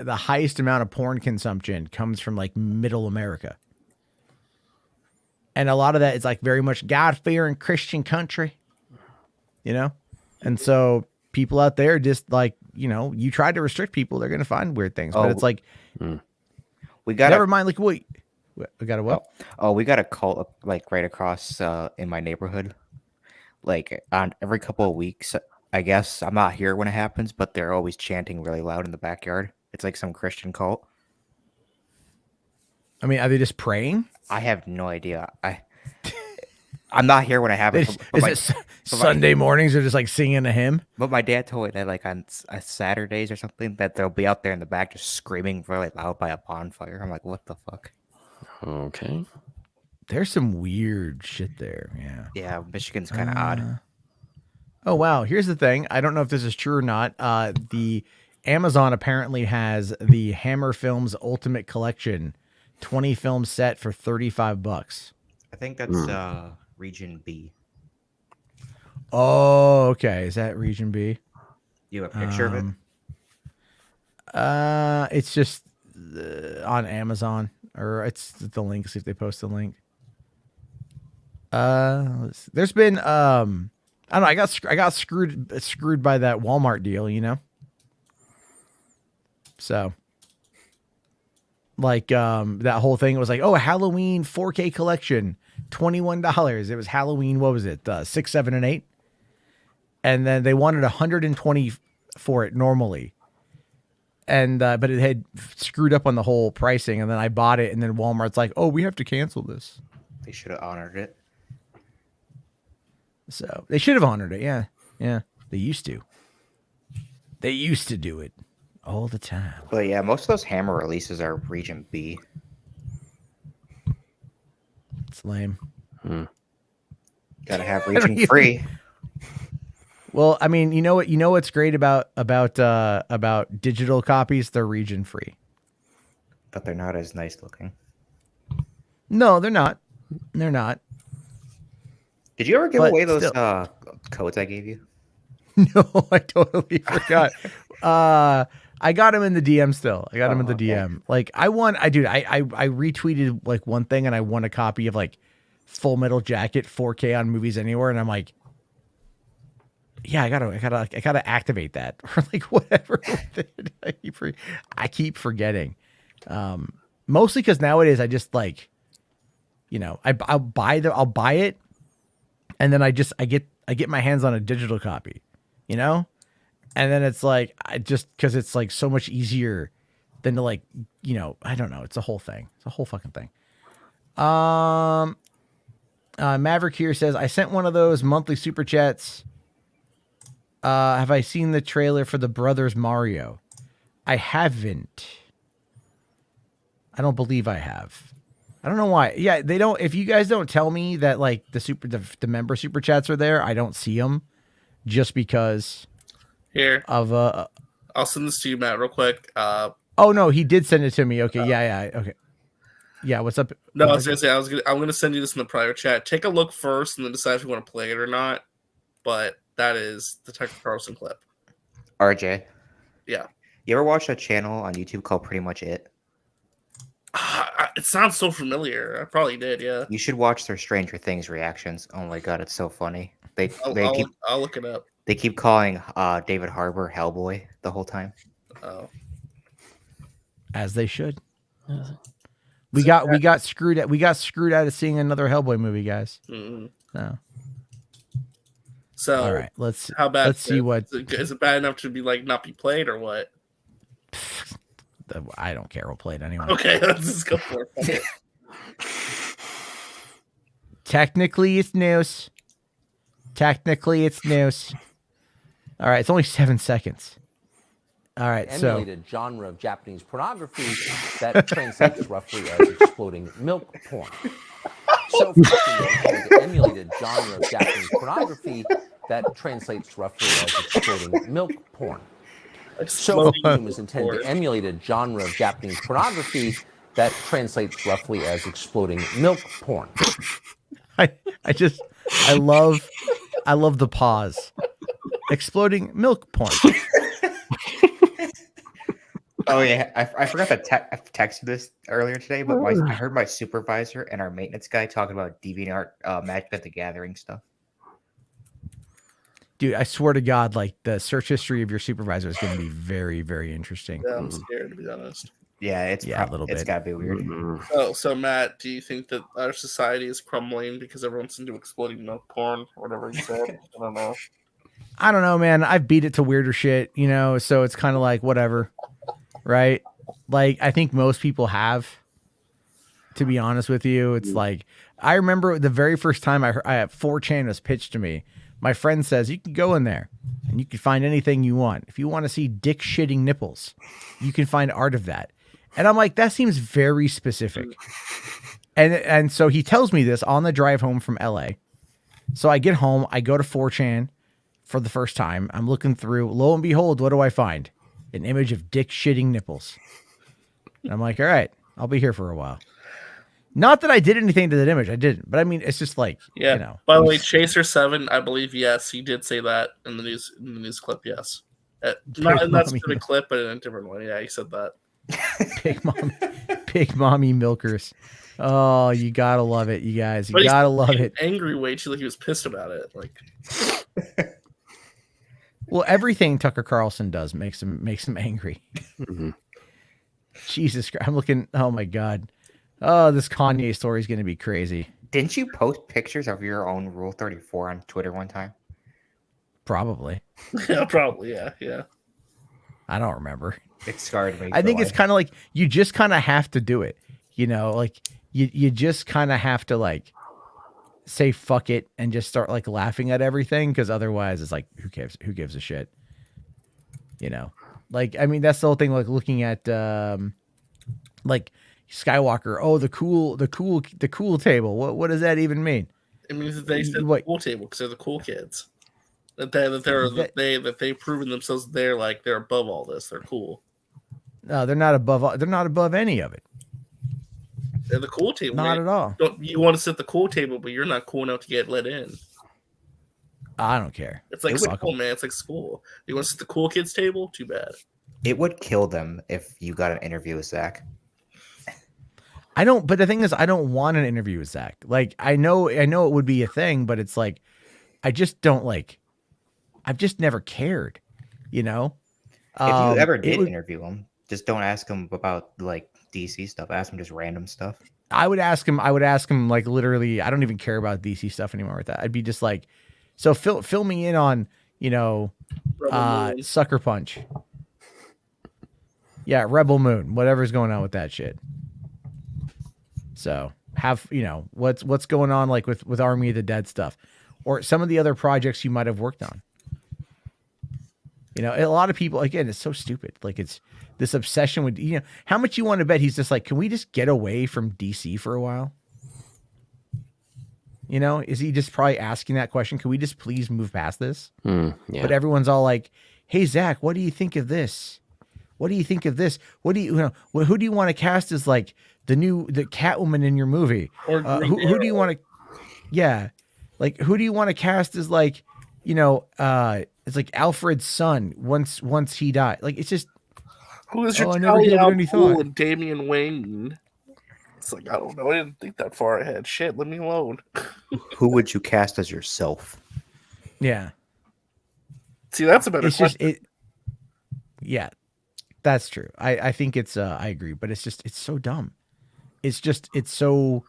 the highest amount of porn consumption comes from like middle America. And a lot of that is like very much God-fearing Christian country, and so people out there just like, you try to restrict people, they're going to find weird things, but it's like, we got never mind. Like we got a what? Oh, we got a cult like right across in my neighborhood. Like on every couple of weeks, I guess I'm not here when it happens, but they're always chanting really loud in the backyard. It's like some Christian cult. I mean, are they just praying? I have no idea. I'm not here when it happens. Sunday mornings are just like singing a hymn? But my dad told me that like on Saturdays or something that they'll be out there in the back just screaming really loud by a bonfire. I'm like, what the fuck? Okay. There's some weird shit there. Yeah. Yeah, Michigan's kind of odd. Oh, wow. Here's the thing. I don't know if this is true or not. The Amazon apparently has the Hammer Films Ultimate Collection 20 film set for $35. I think that's Region B. Oh, okay. Is that Region B? You have a picture of it? It's just on Amazon, or it's the link. See if they post the link. There's been I don't know. I got screwed by that Walmart deal, So. Like that whole thing, it was like, oh, a Halloween 4K collection, $21. It was Halloween, what was it, 6, 7, and 8? And then they wanted $120 for it normally. And but it had screwed up on the whole pricing, and then I bought it, and then Walmart's like, oh, we have to cancel this. They should have honored it. So they should have honored it, yeah. They used to. They used to do it all the time. But yeah, most of those Hammer releases are Region B. It's lame. Gotta have Region free. Well, I mean, you know what's great about digital copies? They're region free. But they're not as nice looking. No, they're not. They're not. Did you ever give But away those still. codes I gave you? No, I totally forgot. I got him in the DM still. I got him in the okay. DM. Like I retweeted like one thing and I won a copy of like Full Metal Jacket 4K on Movies Anywhere, and I'm like, yeah, I gotta activate that or like whatever. I keep forgetting. Mostly because nowadays I just like, I'll buy it, and then I get my hands on a digital copy, and then it's like because it's like so much easier than to like, I don't know. It's a whole thing. It's a whole fucking thing. Maverick here says, I sent one of those monthly super chats. Have I seen the trailer for the Brothers Mario? I haven't. I don't believe I have. I don't know why. Yeah, they don't. If you guys don't tell me that like the member super chats are there, I don't see them. Just because. Here. Of I'll send this to you, Matt, real quick. Oh no, he did send it to me. Okay, yeah, okay. Yeah, what's up? No, I was gonna say I'm gonna send you this in the private chat. Take a look first, and then decide if you want to play it or not. But that is the Tucker Carlson clip. RJ. Yeah. You ever watch a channel on YouTube called Pretty Much It? It sounds so familiar. I probably did. Yeah. You should watch their Stranger Things reactions. Oh my god, it's so funny. I'll look it up. They keep calling David Harbour Hellboy the whole time. Oh. As they should. We got screwed out of seeing another Hellboy movie, guys. Mm-hmm. No. So all right, let's see what is it bad enough to be like not be played or what? I don't care. We'll play it anyway. Okay, let's just go for it. Technically, it's news. All right, it's only 7 seconds. All right, emulated genre of Japanese pornography that translates roughly as exploding milk porn. So emulated genre of Japanese pornography that translates roughly as exploding milk porn. So is intended to emulate a genre of Japanese pornography that translates roughly as exploding milk porn. I love the pause. Exploding milk porn. Oh yeah, I forgot to text you this earlier today, but I heard my supervisor and our maintenance guy talking about DeviantArt Magic at the Gathering stuff. Dude, I swear to God, like the search history of your supervisor is going to be very, very interesting. Yeah, I'm scared to be honest. Yeah, it's a little bit. It's got to be weird. So Matt, do you think that our society is crumbling because everyone's into exploding milk porn or whatever you said? I don't know, man. I've beat it to weirder shit, so it's kind of like whatever, right? Like I think most people have. To be honest with you, it's like I remember the very first time I heard 4chan was pitched to me. My friend says you can go in there and you can find anything you want. If you want to see dick shitting nipples, you can find art of that. And I'm like, that seems very specific. And so he tells me this on the drive home from LA. So I get home, I go to 4chan for the first time. I'm looking through, lo and behold, what do I find? An image of dick shitting nipples. And I'm like, all right, I'll be here for a while. Not that I did anything to that image. I didn't. But I mean, it's just like, yeah. By the way, Chaser7, I believe, yes, he did say that in the news clip, yes. Not in that specific clip, but in a different one. Yeah, he said that. Big mommy milkers. Oh, you gotta love it, you guys. You gotta love it. Angry way too, like he was pissed about it. Like, well, everything Tucker Carlson does makes him angry. Mm-hmm. Jesus Christ, I'm looking. Oh my God. Oh, this Kanye story is going to be crazy. Didn't you post pictures of your own Rule 34 on Twitter one time? Probably. Yeah, probably. Yeah. I don't remember. It scarred me. I think it's kind of like you just kind of have to do it. Like you just kind of have to like say fuck it and just start like laughing at everything because otherwise it's like who gives a shit. Like I mean that's the whole thing. Like looking at like Skywalker. Oh, the cool table. What does that even mean? It means that they said the cool table because they're the cool kids. that they've proven themselves. They're above all this. They're cool. No, they're not above. They're not above any of it. They're the cool table. Not at all. You want to sit the cool table, but you're not cool enough to get let in. I don't care. It's like school, man. It's like school. You want to sit the cool kids table? Too bad. It would kill them if you got an interview with Zach. I don't. But the thing is, I don't want an interview with Zach. Like, I know it would be a thing, but it's like, I just don't like. I've just never cared, you know. If you ever did interview him, just don't ask him about like DC stuff. Ask him just random stuff. I would ask him like literally. I don't even care about DC stuff anymore with that. I'd be just like, so fill me in on, you know, Sucker Punch. Yeah, Rebel Moon, whatever's going on with that shit. So what's going on like with Army of the Dead stuff, or some of the other projects you might have worked on. You know, a lot of people, again, it's so stupid. Like, it's this obsession with, you know, how much you want to bet he's just like, can we just get away from DC for a while? You know, is he just probably asking that question? Can we just please move past this? Yeah. But everyone's all like, hey, Zach, what do you think of this? What do you think of this? What do you know? Who do you want to cast as like the Catwoman in your movie? Who do you want to? Yeah, like who do you want to cast as like, you know, it's like Alfred's son once he died. Like, it's just, who is your and Damian Wayne? It's like, I don't know. I didn't think that far ahead. Shit, let me alone. Who would you cast as yourself? Yeah. See, that's a better question. Just yeah, that's true. I think it's I agree, but it's so dumb. It's the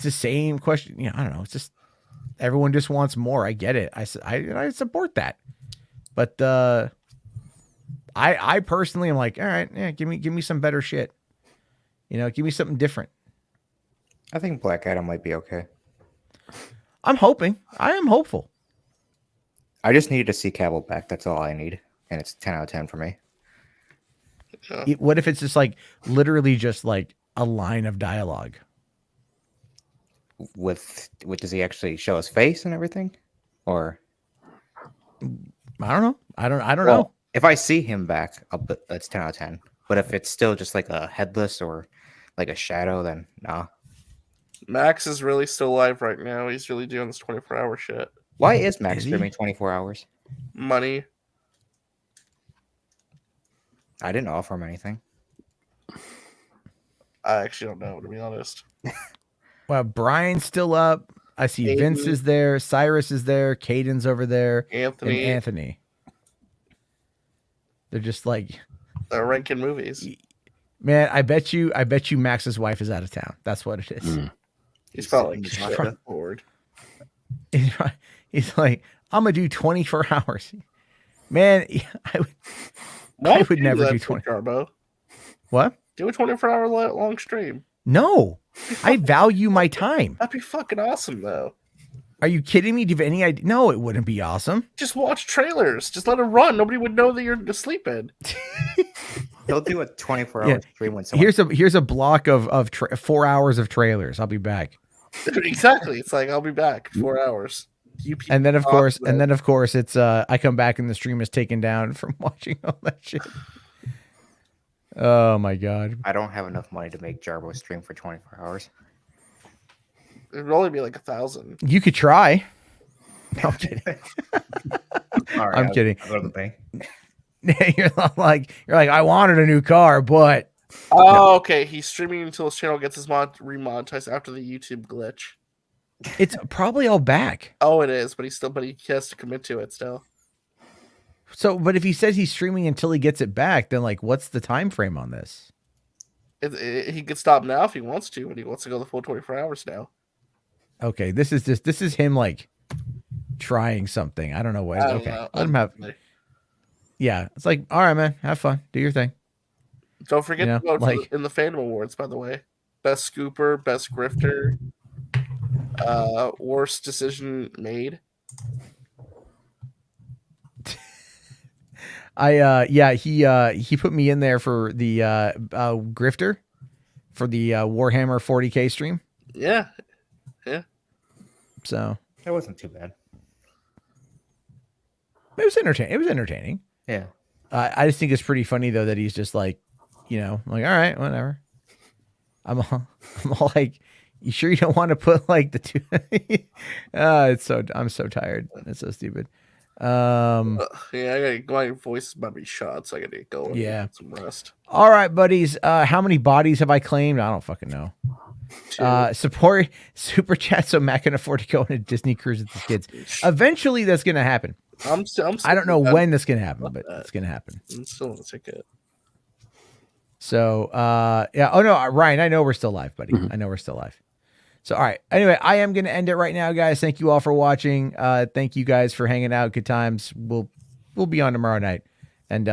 same question. You know, I don't know. It's just, everyone just wants more. I get it. I support that. But I personally am like, all right, yeah, give me some better shit. You know, give me something different. I think Black Adam might be okay. I'm hoping. I am hopeful. I just needed to see Cavill back. That's all I need. And it's 10 out of 10 for me. What if it's just like literally just like a line of dialogue? With does he actually show his face and everything? Or I don't know. I don't know. If I see him back, that's 10 out of 10. But if it's still just like a headless or like a shadow, then nah. Max is really still alive right now. He's really doing this 24-hour shit. Why is Max streaming 24 hours? Money. I didn't offer him anything. I actually don't know, to be honest. Well, Brian's still up. I see Aiden. Vince is there. Cyrus is there. Caden's over there. Anthony. And Anthony. They're just like, they're ranking movies. Man, I bet you Max's wife is out of town. That's what it is. He's probably bored. He's like, I'm gonna do 24 hours. Man, I would never do 20. Garbo. What? Do a 24-hour long stream. No, I value my time. That'd be fucking awesome, though. Are you kidding me? Do you have any idea? No, it wouldn't be awesome. Just watch trailers. Just let it run. Nobody would know that you're sleeping. He'll do a 24-hour stream when someone... Here's a block of 4 hours of trailers. I'll be back. Exactly. It's like, I'll be back 4 hours. And then of course, it's I come back and the stream is taken down from watching all that shit. Oh my god. I don't have enough money to make Jarbo stream for 24 hours. It'd only be like 1,000. You could try. No, I'm kidding. All right, I'm kidding. I'll go to the bank. you're like, I wanted a new car, but okay. He's streaming until his channel gets his remonetized after the YouTube glitch. It's probably all back. Oh, it is, but he has to commit to it still. So, but if he says he's streaming until he gets it back, then like, what's the time frame on this? He could stop now if he wants to, but he wants to go the full 24 hours now. Okay, this is him like trying something. I don't know what. Okay, let him have. Yeah, it's like, all right, man, have fun, do your thing. Don't forget to vote in the Fandom Awards, by the way. Best Scooper, Best Grifter, Worst Decision Made. He put me in there for the Grifter for the Warhammer 40K stream. Yeah. So that wasn't too bad. It was entertaining. It was entertaining. Yeah. I just think it's pretty funny though that he's just like, like, all right, whatever. I'm all like, you sure you don't want to put like the two? I'm so tired. It's so stupid. Yeah, my voice is about to be shot, so I gotta go and get some rest. All right, buddies. How many bodies have I claimed? I don't fucking know. Support super chat so Matt can afford to go on a Disney cruise with his kids. Eventually, that's gonna happen. I don't know when that's gonna happen, but it's gonna happen. I'm still on the ticket. So, yeah. Oh no, Ryan, I know we're still live, buddy. I know we're still live. So, all right. Anyway, I am going to end it right now, guys. Thank you all for watching. Thank you guys for hanging out. Good times. We'll be on tomorrow night. And